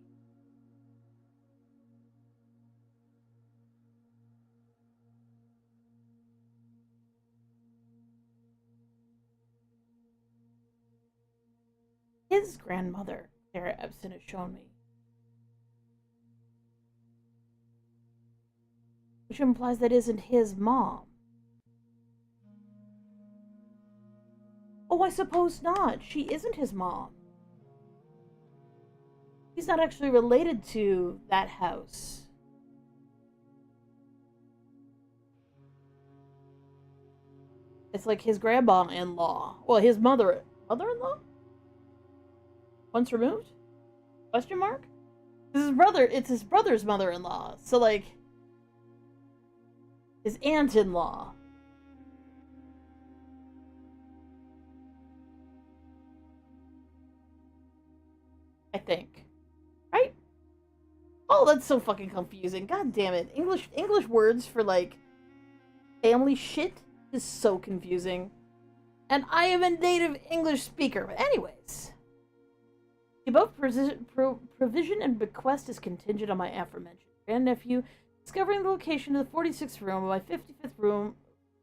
His grandmother, Claire Epson, has shown me. Which implies that isn't his mom. Oh, I suppose not. She isn't his mom. He's not actually related to that house. It's like his grandma-in-law. Well, his mother-in-law? Once removed? Question mark? It's his brother's mother-in-law. So, like, his aunt-in-law. I think. Right? Oh, that's so fucking confusing. God damn it. English words for, like, family shit is so confusing. And I am a native English speaker. But anyways. The above provision and bequest is contingent on my aforementioned grandnephew discovering the location of the 46th room of my 45th room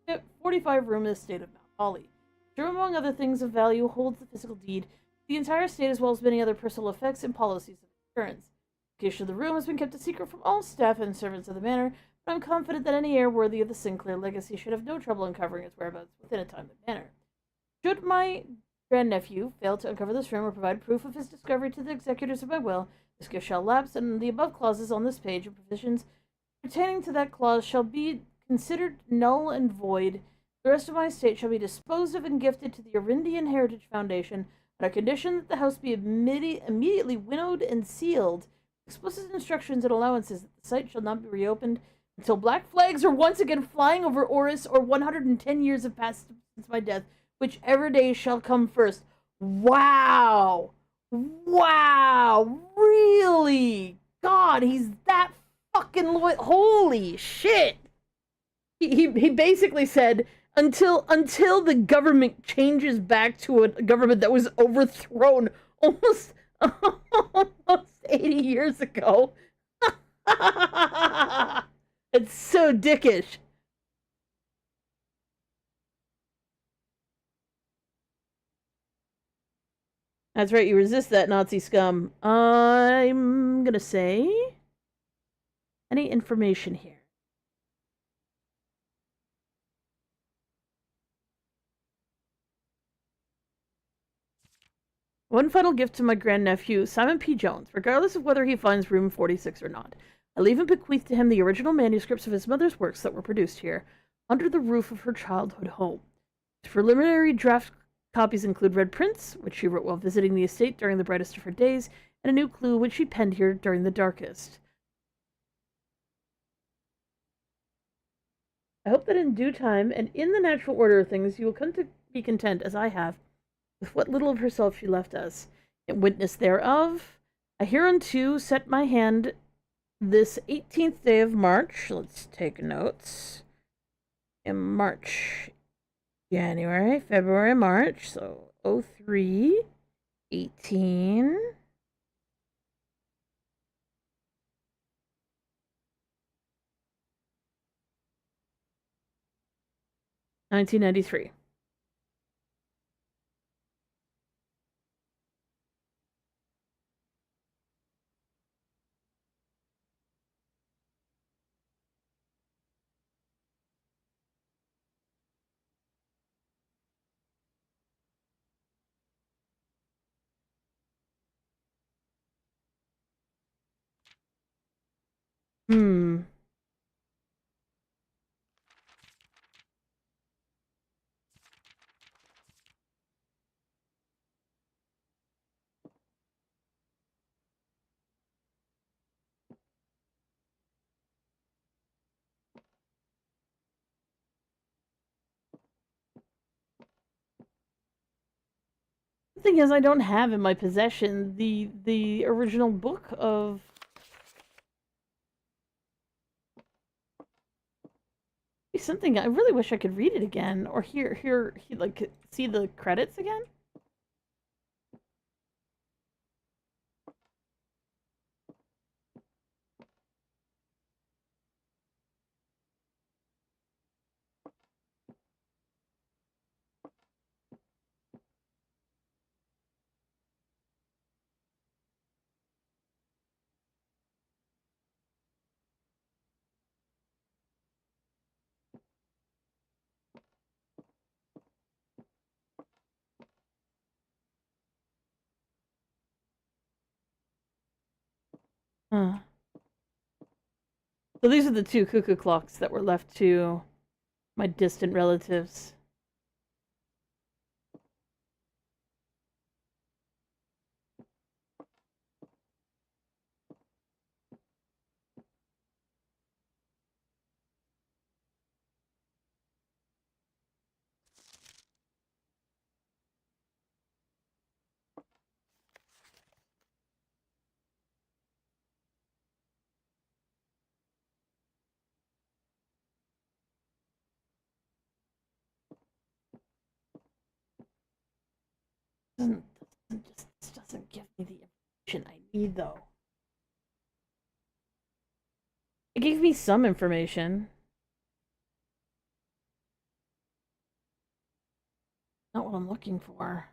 in the estate of Mount Holly. The room, among other things of value, holds the physical deed to the entire estate as well as many other personal effects and policies of insurance. The location of the room has been kept a secret from all staff and servants of the manor, but I'm confident that any heir worthy of the Sinclair legacy should have no trouble uncovering its whereabouts within a timely manner. Should my grandnephew fail to uncover this room or provide proof of his discovery to the executors of my will, this gift shall lapse, and the above clauses on this page and provisions pertaining to that clause shall be considered null and void. The rest of my estate shall be disposed of and gifted to the Arindian Heritage Foundation on a condition that the house be immediately winnowed and sealed. Explicit instructions and allowances that the site shall not be reopened until black flags are once again flying over Oris or 110 years have passed since my death, whichever day shall come first. Wow! Wow! Really? God, he's that fucking loyal. Holy shit! He basically said, until the government changes back to a government that was overthrown almost 80 years ago. It's so dickish. That's right, you resist that Nazi scum. I'm gonna say any information here. One final gift to my grandnephew, Simon P. Jones, regardless of whether he finds room 46 or not. I leave and bequeath to him the original manuscripts of his mother's works that were produced here, under the roof of her childhood home. His preliminary draft copies include red prints, which she wrote while visiting the estate during the brightest of her days, and a new clue which she penned here during the darkest. I hope that in due time, and in the natural order of things, you will come to be content, as I have, with what little of herself she left us. In witness thereof, I hereunto set my hand this 18th day of March. Let's take notes. In March, January, February, March, so 03, 18. $1993. Hmm. thing is, I don't have in my possession the original book of. Something I really wish I could read it again, or hear like see the credits again. Huh. So these are the two cuckoo clocks that were left to my distant relatives. This doesn't give me the information I need though. It gave me some information. Not what I'm looking for.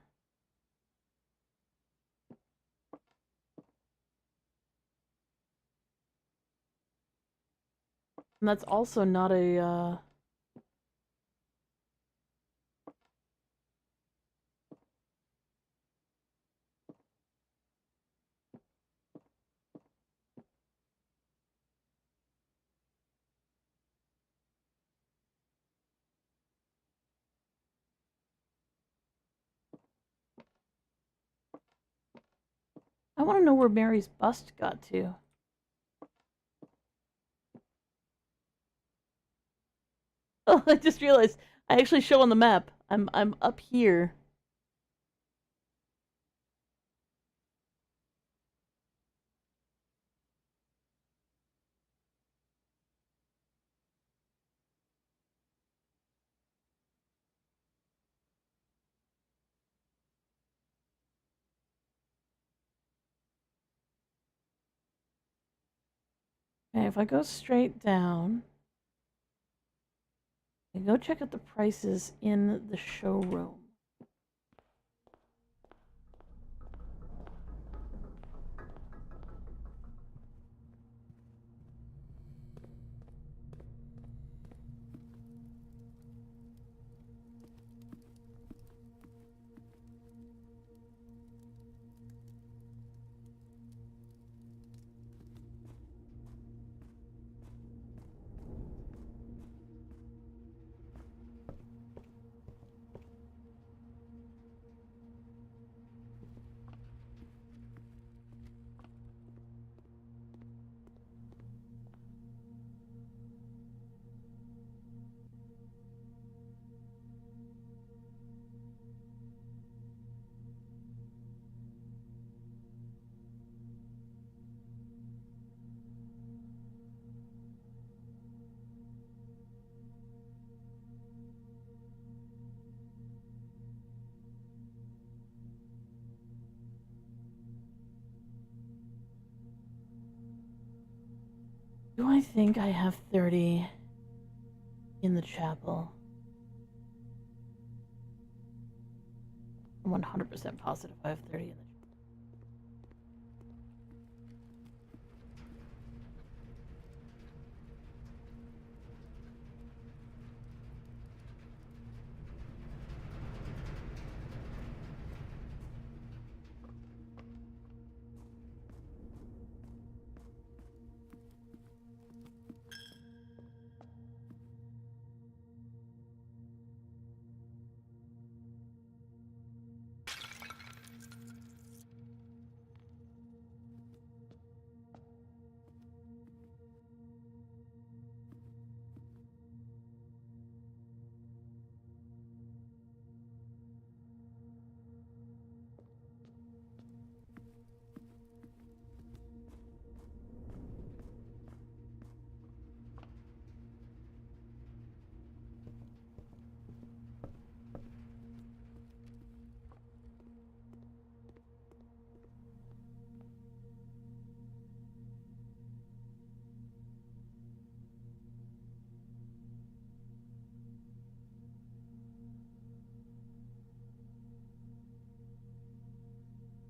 And that's also not a I want to know where Mary's bust got to. Oh, I just realized I actually show on the map. I'm up here. Okay, if I go straight down, I go check out the prices in the showroom. Do I think I have 30 in the chapel? I'm 100% positive I have 30 in the chapel.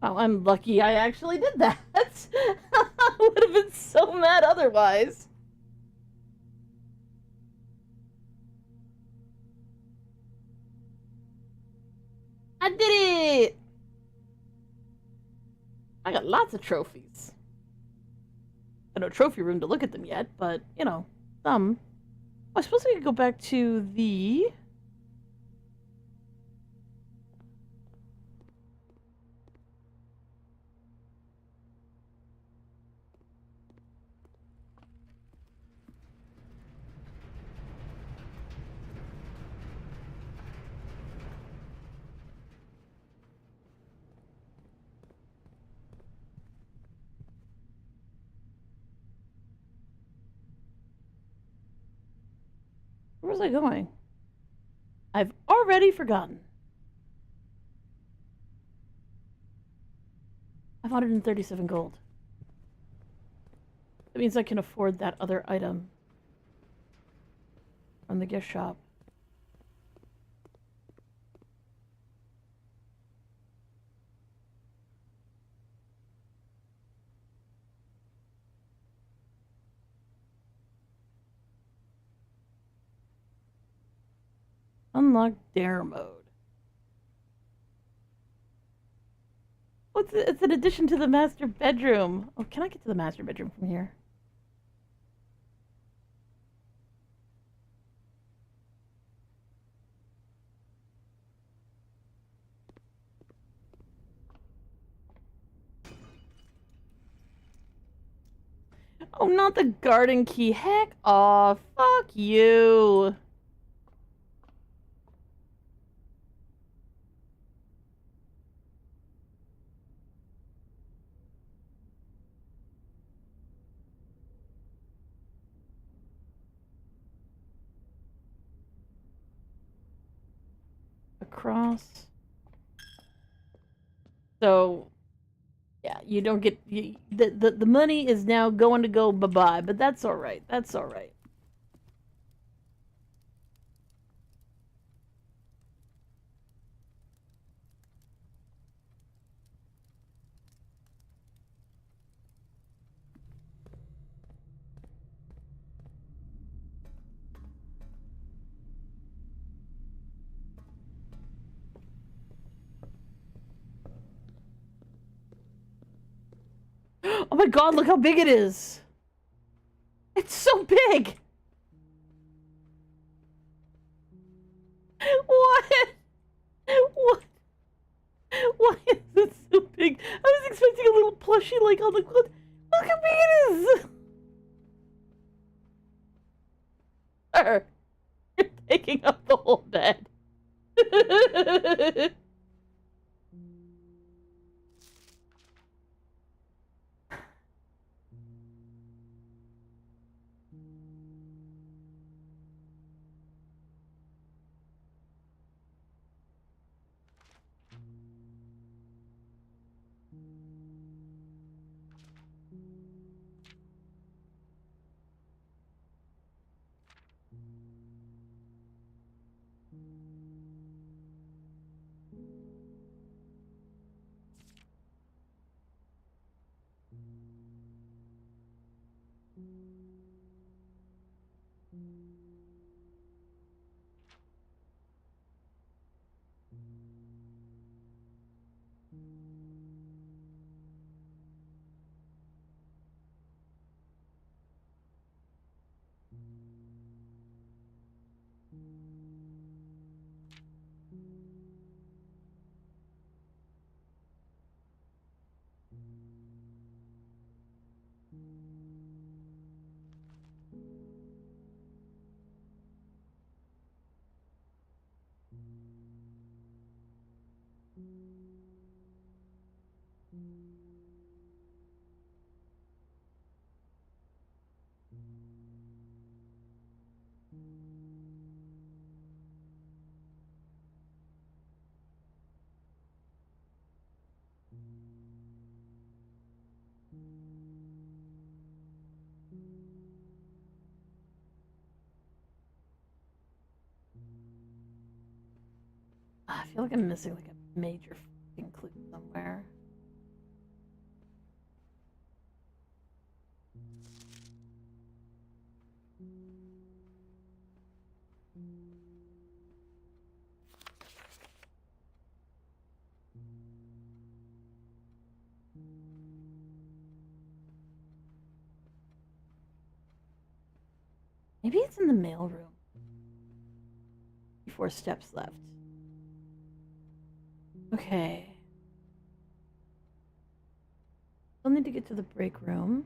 Wow, I'm lucky I actually did that. I would have been so mad otherwise. I did it! I got lots of trophies. No trophy room to look at them yet, but, you know, some. Oh, I suppose we could go back to the... Where was I going? I've already forgotten. 537 gold. That means I can afford that other item from the gift shop. Unlock dare mode. It's an addition to the master bedroom. Oh, can I get to the master bedroom from here? Oh, not the garden key. Heck off. Fuck you. Across. So, yeah, you don't get... the money is now going to go bye-bye, but that's alright. That's alright. Oh my god, look how big it is! It's so big! What? What? Why is it so big? I was expecting a little plushie like on the... Look how big it is! You're taking up the whole bed. I feel like I'm missing like a major fucking clue somewhere. Maybe it's in the mailroom. 4 steps left. Okay. Still need to get to the break room.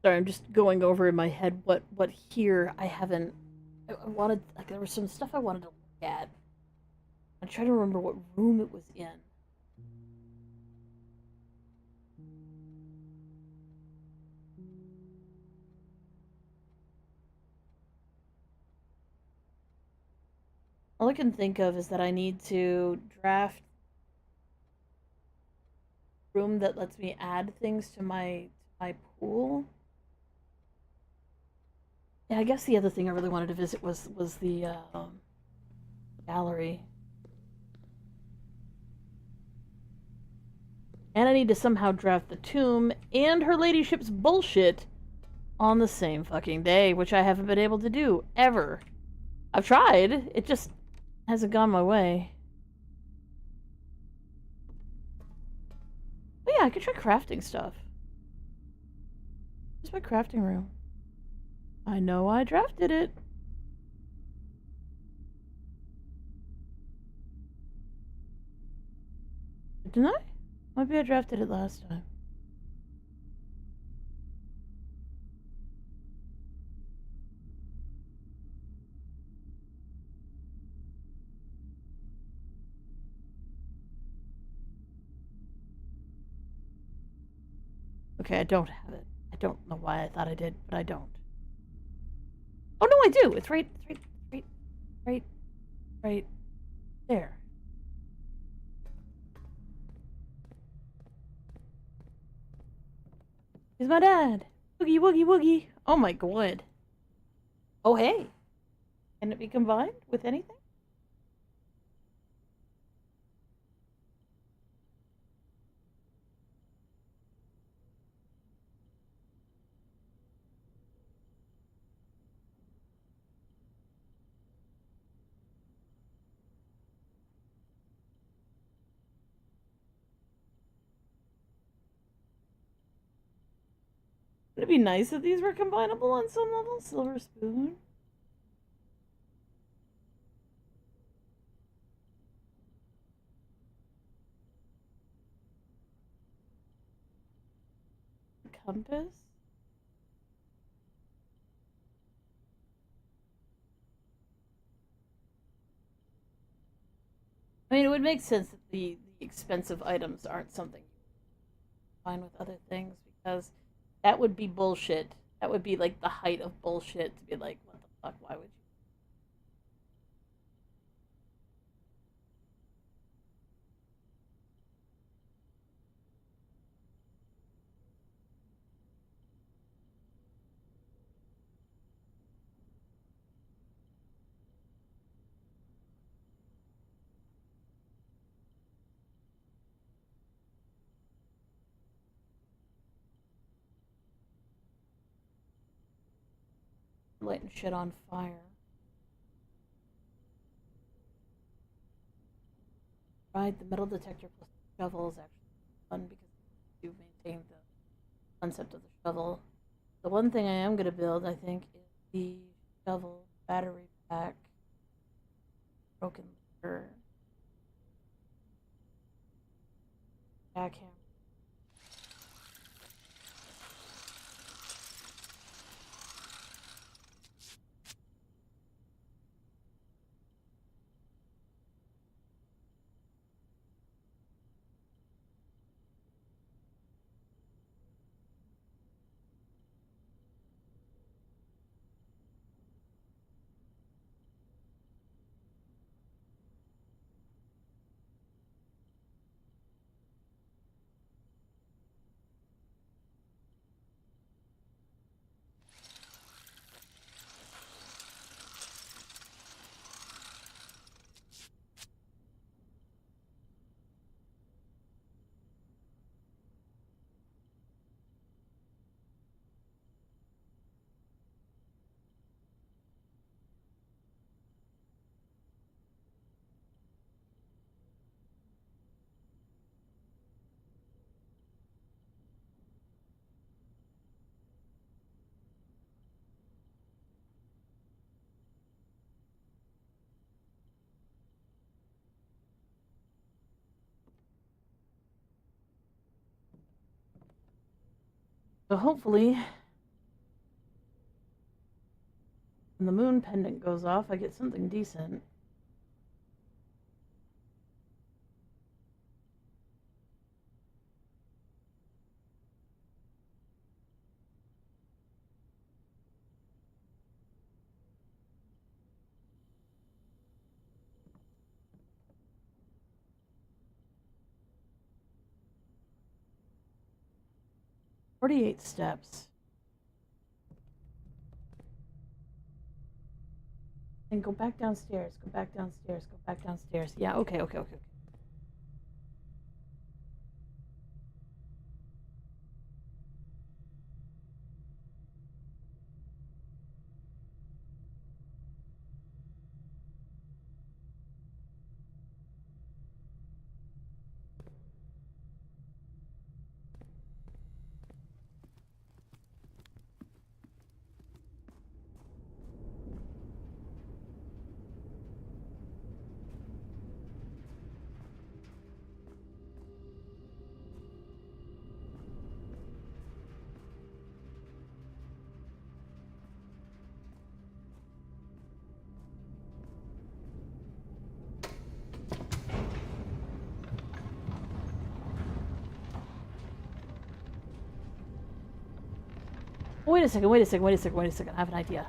Sorry, I'm just going over in my head what here I haven't. I wanted, like, there was some stuff I wanted to look at. I'm trying to remember what room it was in. All I can think of is that I need to draft room that lets me add things to my pool. Yeah, I guess the other thing I really wanted to visit was the gallery. And I need to somehow draft the tomb and her ladyship's bullshit on the same fucking day, which I haven't been able to do ever. I've tried, it just hasn't gone my way. But yeah, I could try crafting stuff. Where's my crafting room? I know I drafted it. Didn't I? Maybe I drafted it last time. Okay, I don't have it. I don't know why I thought I did, but I don't. Oh no, I do. It's right there. He's my dad. Woogie woogie woogie. Oh my god. Oh hey. Can it be combined with anything? Would it be nice if these were combinable on some level? Silver spoon. Compass. I mean, it would make sense that the expensive items aren't something you find with other things because that would be bullshit. That would be like the height of bullshit to be like, what the fuck? Why would you? Lighting shit on fire. Right, the metal detector plus the shovel is actually fun because you maintain the concept of the shovel. The one thing I am going to build, I think, is the shovel battery pack. Broken liver. Jackhammer. So hopefully, when the moon pendant goes off, I get something decent. "48 steps. And go back downstairs, go back downstairs, go back downstairs." Yeah, okay, okay, okay. Wait a second, wait a second, wait a second, wait a second. I have an idea.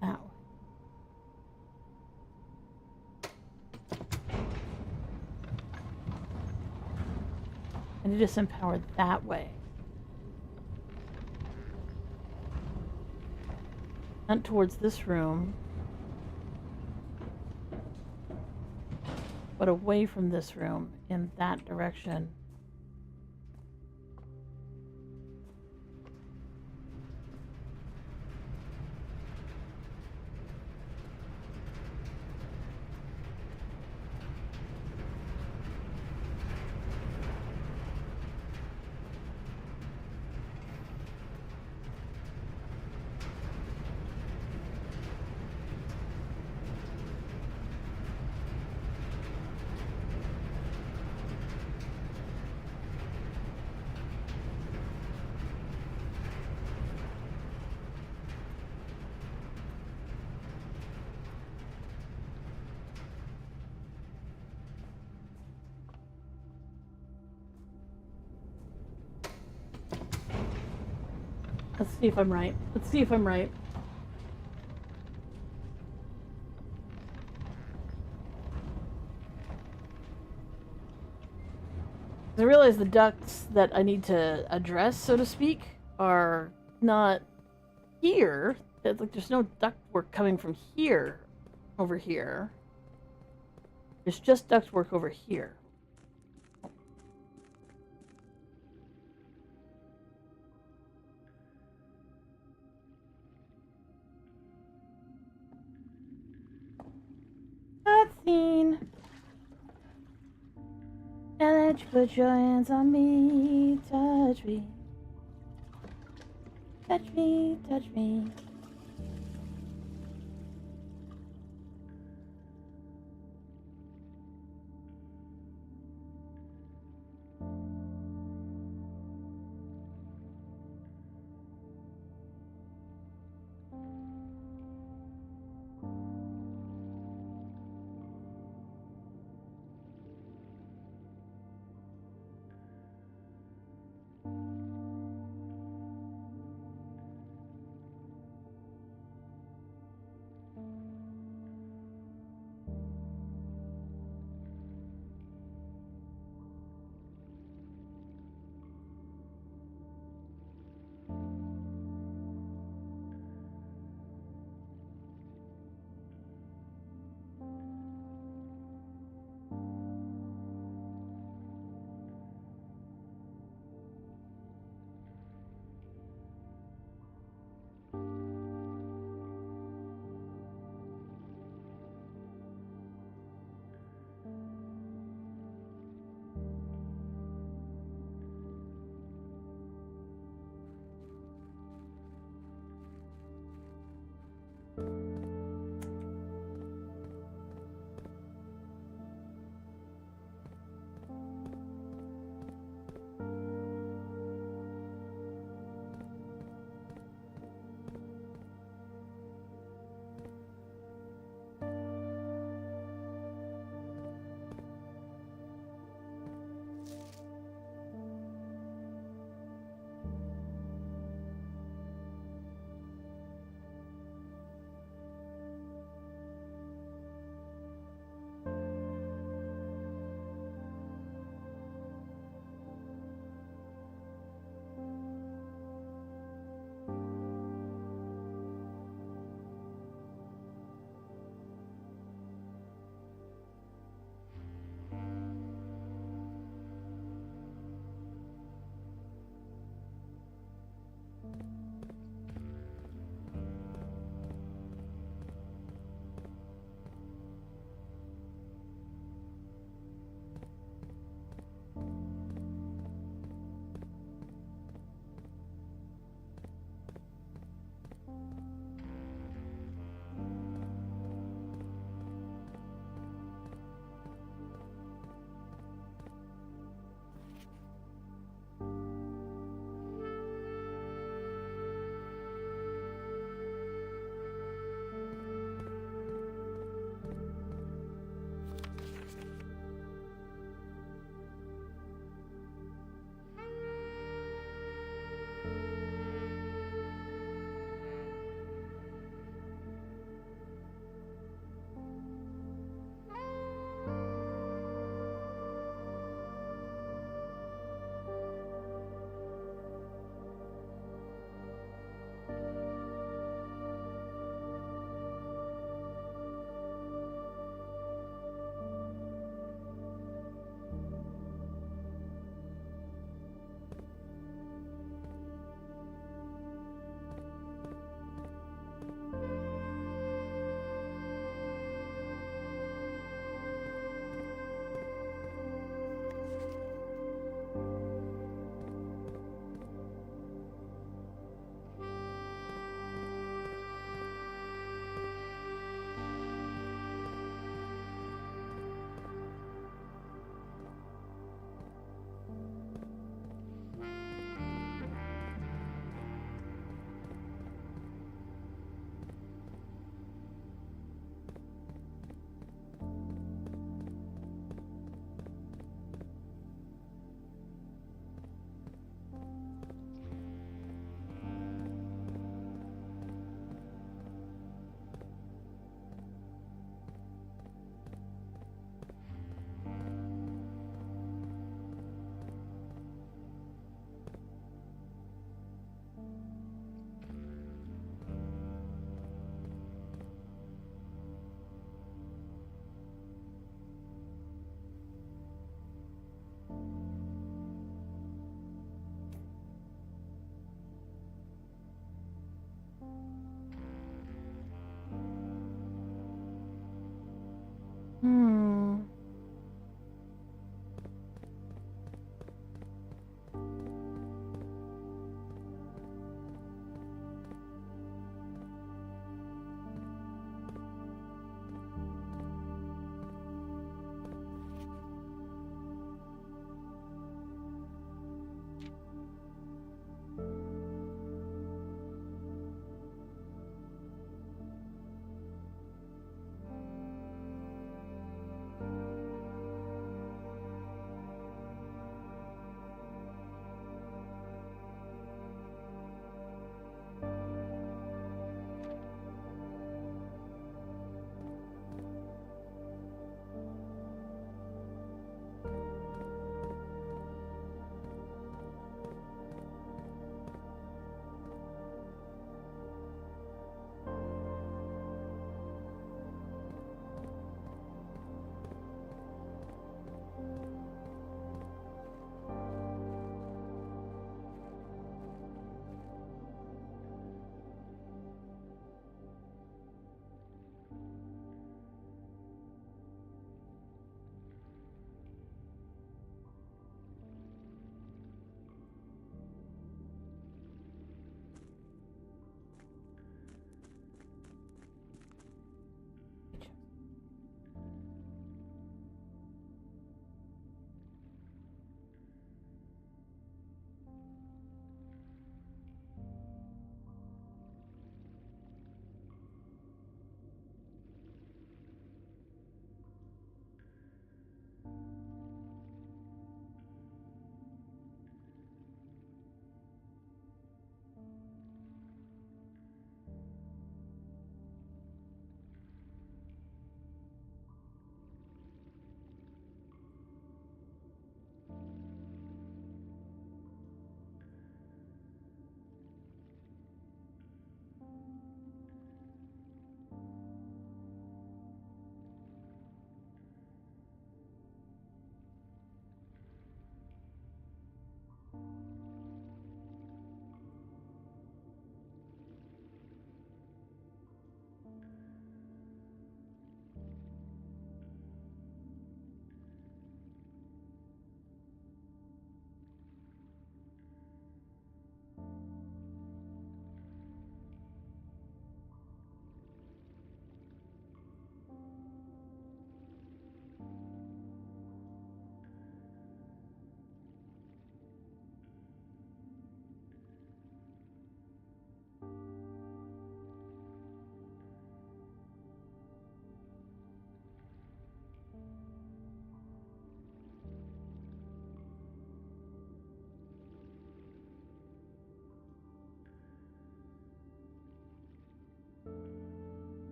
Now. I need to disempower that way. Not towards this room, but away from this room in that direction. Let's see if I'm right. Let's see if I'm right. I realize the ducts that I need to address, so to speak, are not here. Like, there's no duct work coming from here. over here. There's just ductwork over here. Cutscene. Now that you put your hands on me, touch me. Touch me, touch me.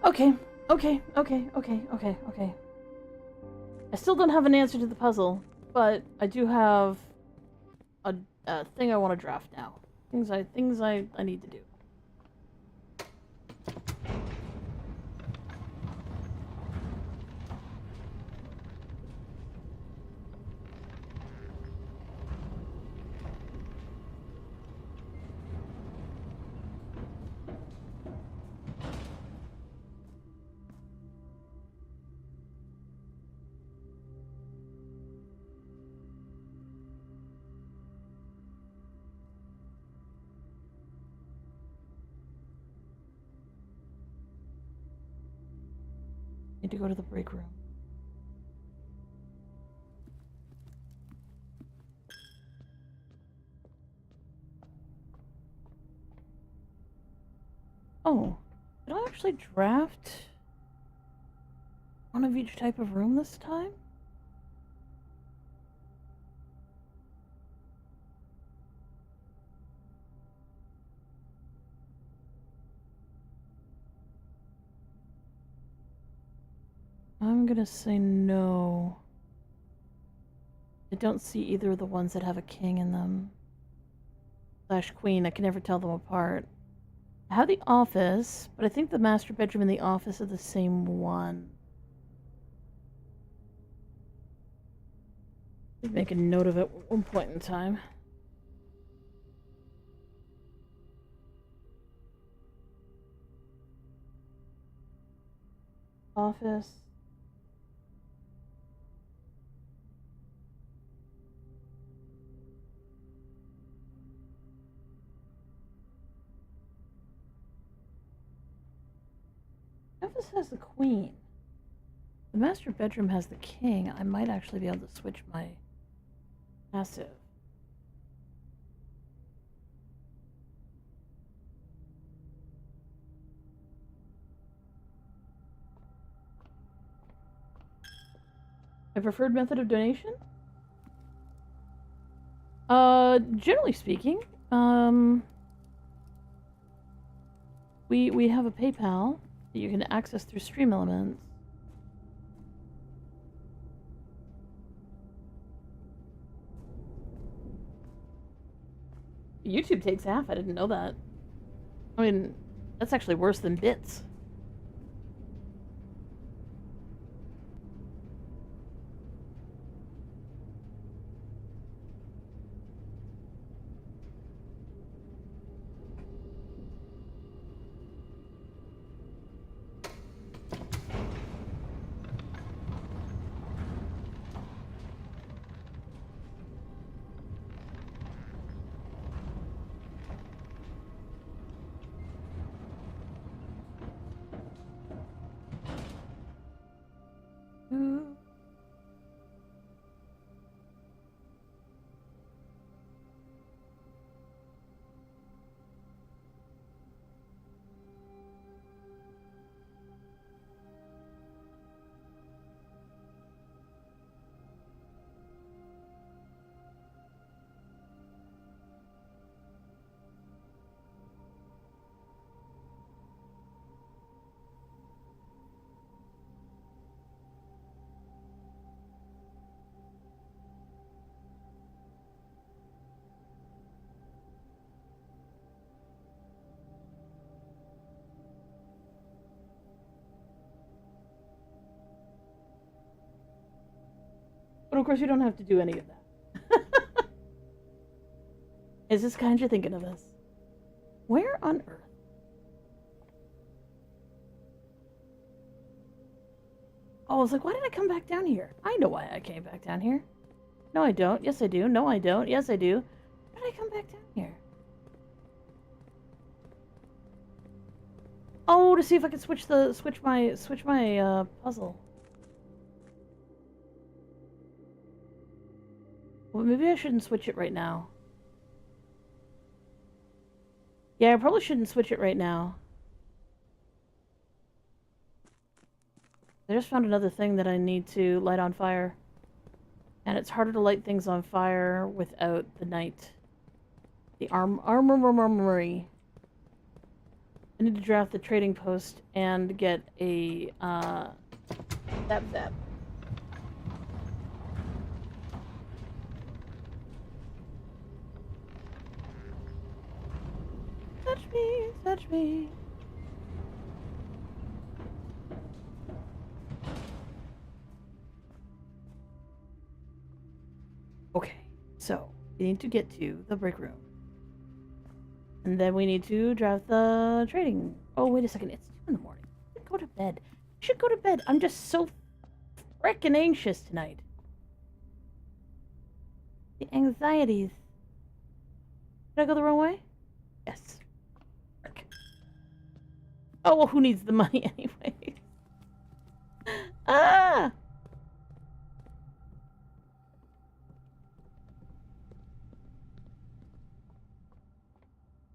Okay, okay. I still don't have an answer to the puzzle, but I do have a thing I want to draft now. Things I need to do. Need to go to the break room. Oh, did I actually draft one of each type of room this time? I'm gonna say no. I don't see either of the ones that have a king in them. Slash queen, I can never tell them apart. I have the office, but I think the master bedroom and the office are the same one. I'd make a note of it at one point in time. Office. Office has the queen. The master bedroom has the king. I might actually be able to switch my passive. My preferred method of donation? Generally speaking, we have a PayPal that you can access through Stream Elements. YouTube takes half. I didn't know that. I mean, that's actually worse than bits. But of course, you don't have to do any of that. Is this kind you're thinking of us? Where on earth? Oh, I was like, why did I come back down here? I know why I came back down here. No, I don't. Yes, I do. No, I don't. Yes, I do. Why did I come back down here? Oh, to see if I can switch my puzzle. Well, maybe I shouldn't switch it right now. Yeah, I probably shouldn't switch it right now. I just found another thing that I need to light on fire. And it's harder to light things on fire without the night. The armory. I need to draft the trading post and get a, zap. Touch me, touch me. Okay, so we need to get to the break room. And then we need to draft the trading. Oh, wait a second. It's 2 in the morning. Go to bed. I should go to bed. I'm just so frickin' anxious tonight. The anxieties. Did I go the wrong way? Yes. Frick. Oh, well, who needs the money anyway? Ah!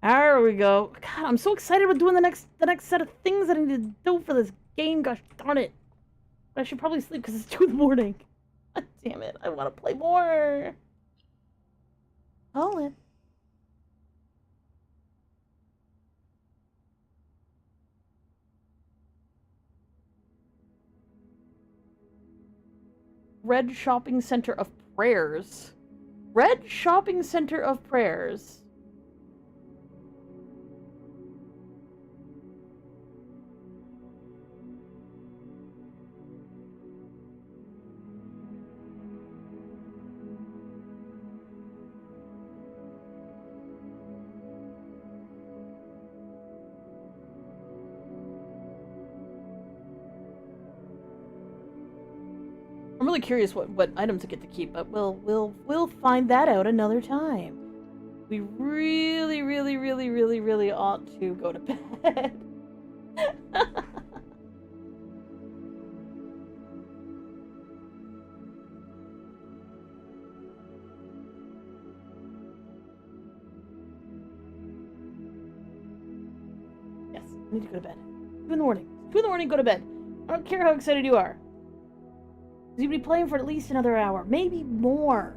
There we go. God, I'm so excited about doing the next set of things that I need to do for this game. Gosh darn it. But I should probably sleep because it's 2 in the morning. God damn it. I want to play more. Call it. Red Shopping Center of Prayers. Red Shopping Center of Prayers. I'm really curious what items I get to keep, but we'll find that out another time. We really ought to go to bed. Yes, I need to go to bed. 2 in the morning. 2 in the morning, go to bed. I don't care how excited you are. You'll be playing for at least another hour, maybe more.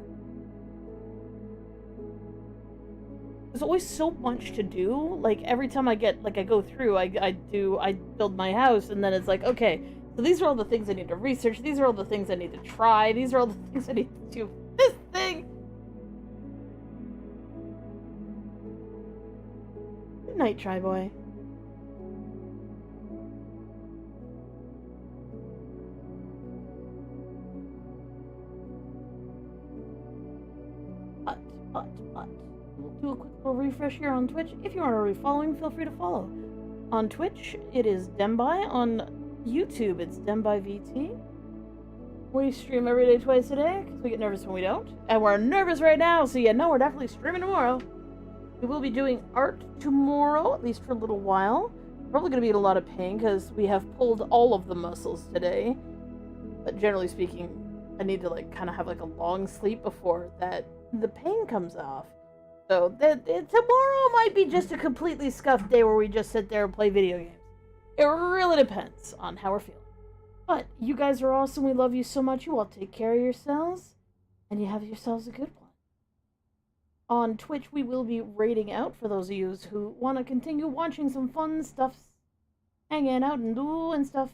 There's always so much to do. Like every time I go through, I build my house, and then it's like, okay, so these are all the things I need to research. These are all the things I need to try. These are all the things I need to do. This thing. Good night, Try Boy. But. We'll do a quick little refresh here on Twitch. If you aren't already following, feel free to follow. On Twitch, it is Demby. On YouTube, it's DembyVT. We stream every day, twice a day, because we get nervous when we don't. And we're nervous right now, so yeah, no, we're definitely streaming tomorrow. We will be doing art tomorrow, at least for a little while. Probably going to be in a lot of pain, because we have pulled all of the muscles today. But generally speaking, I need to, kind of have, a long sleep before the pain comes off. So, tomorrow might be just a completely scuffed day where we just sit there and play video games. It really depends on how we're feeling. But, you guys are awesome. We love you so much. You all take care of yourselves. And you have yourselves a good one. On Twitch, we will be raiding out for those of you who want to continue watching some fun stuff. Hanging out and doing stuff.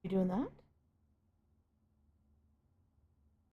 You doing that?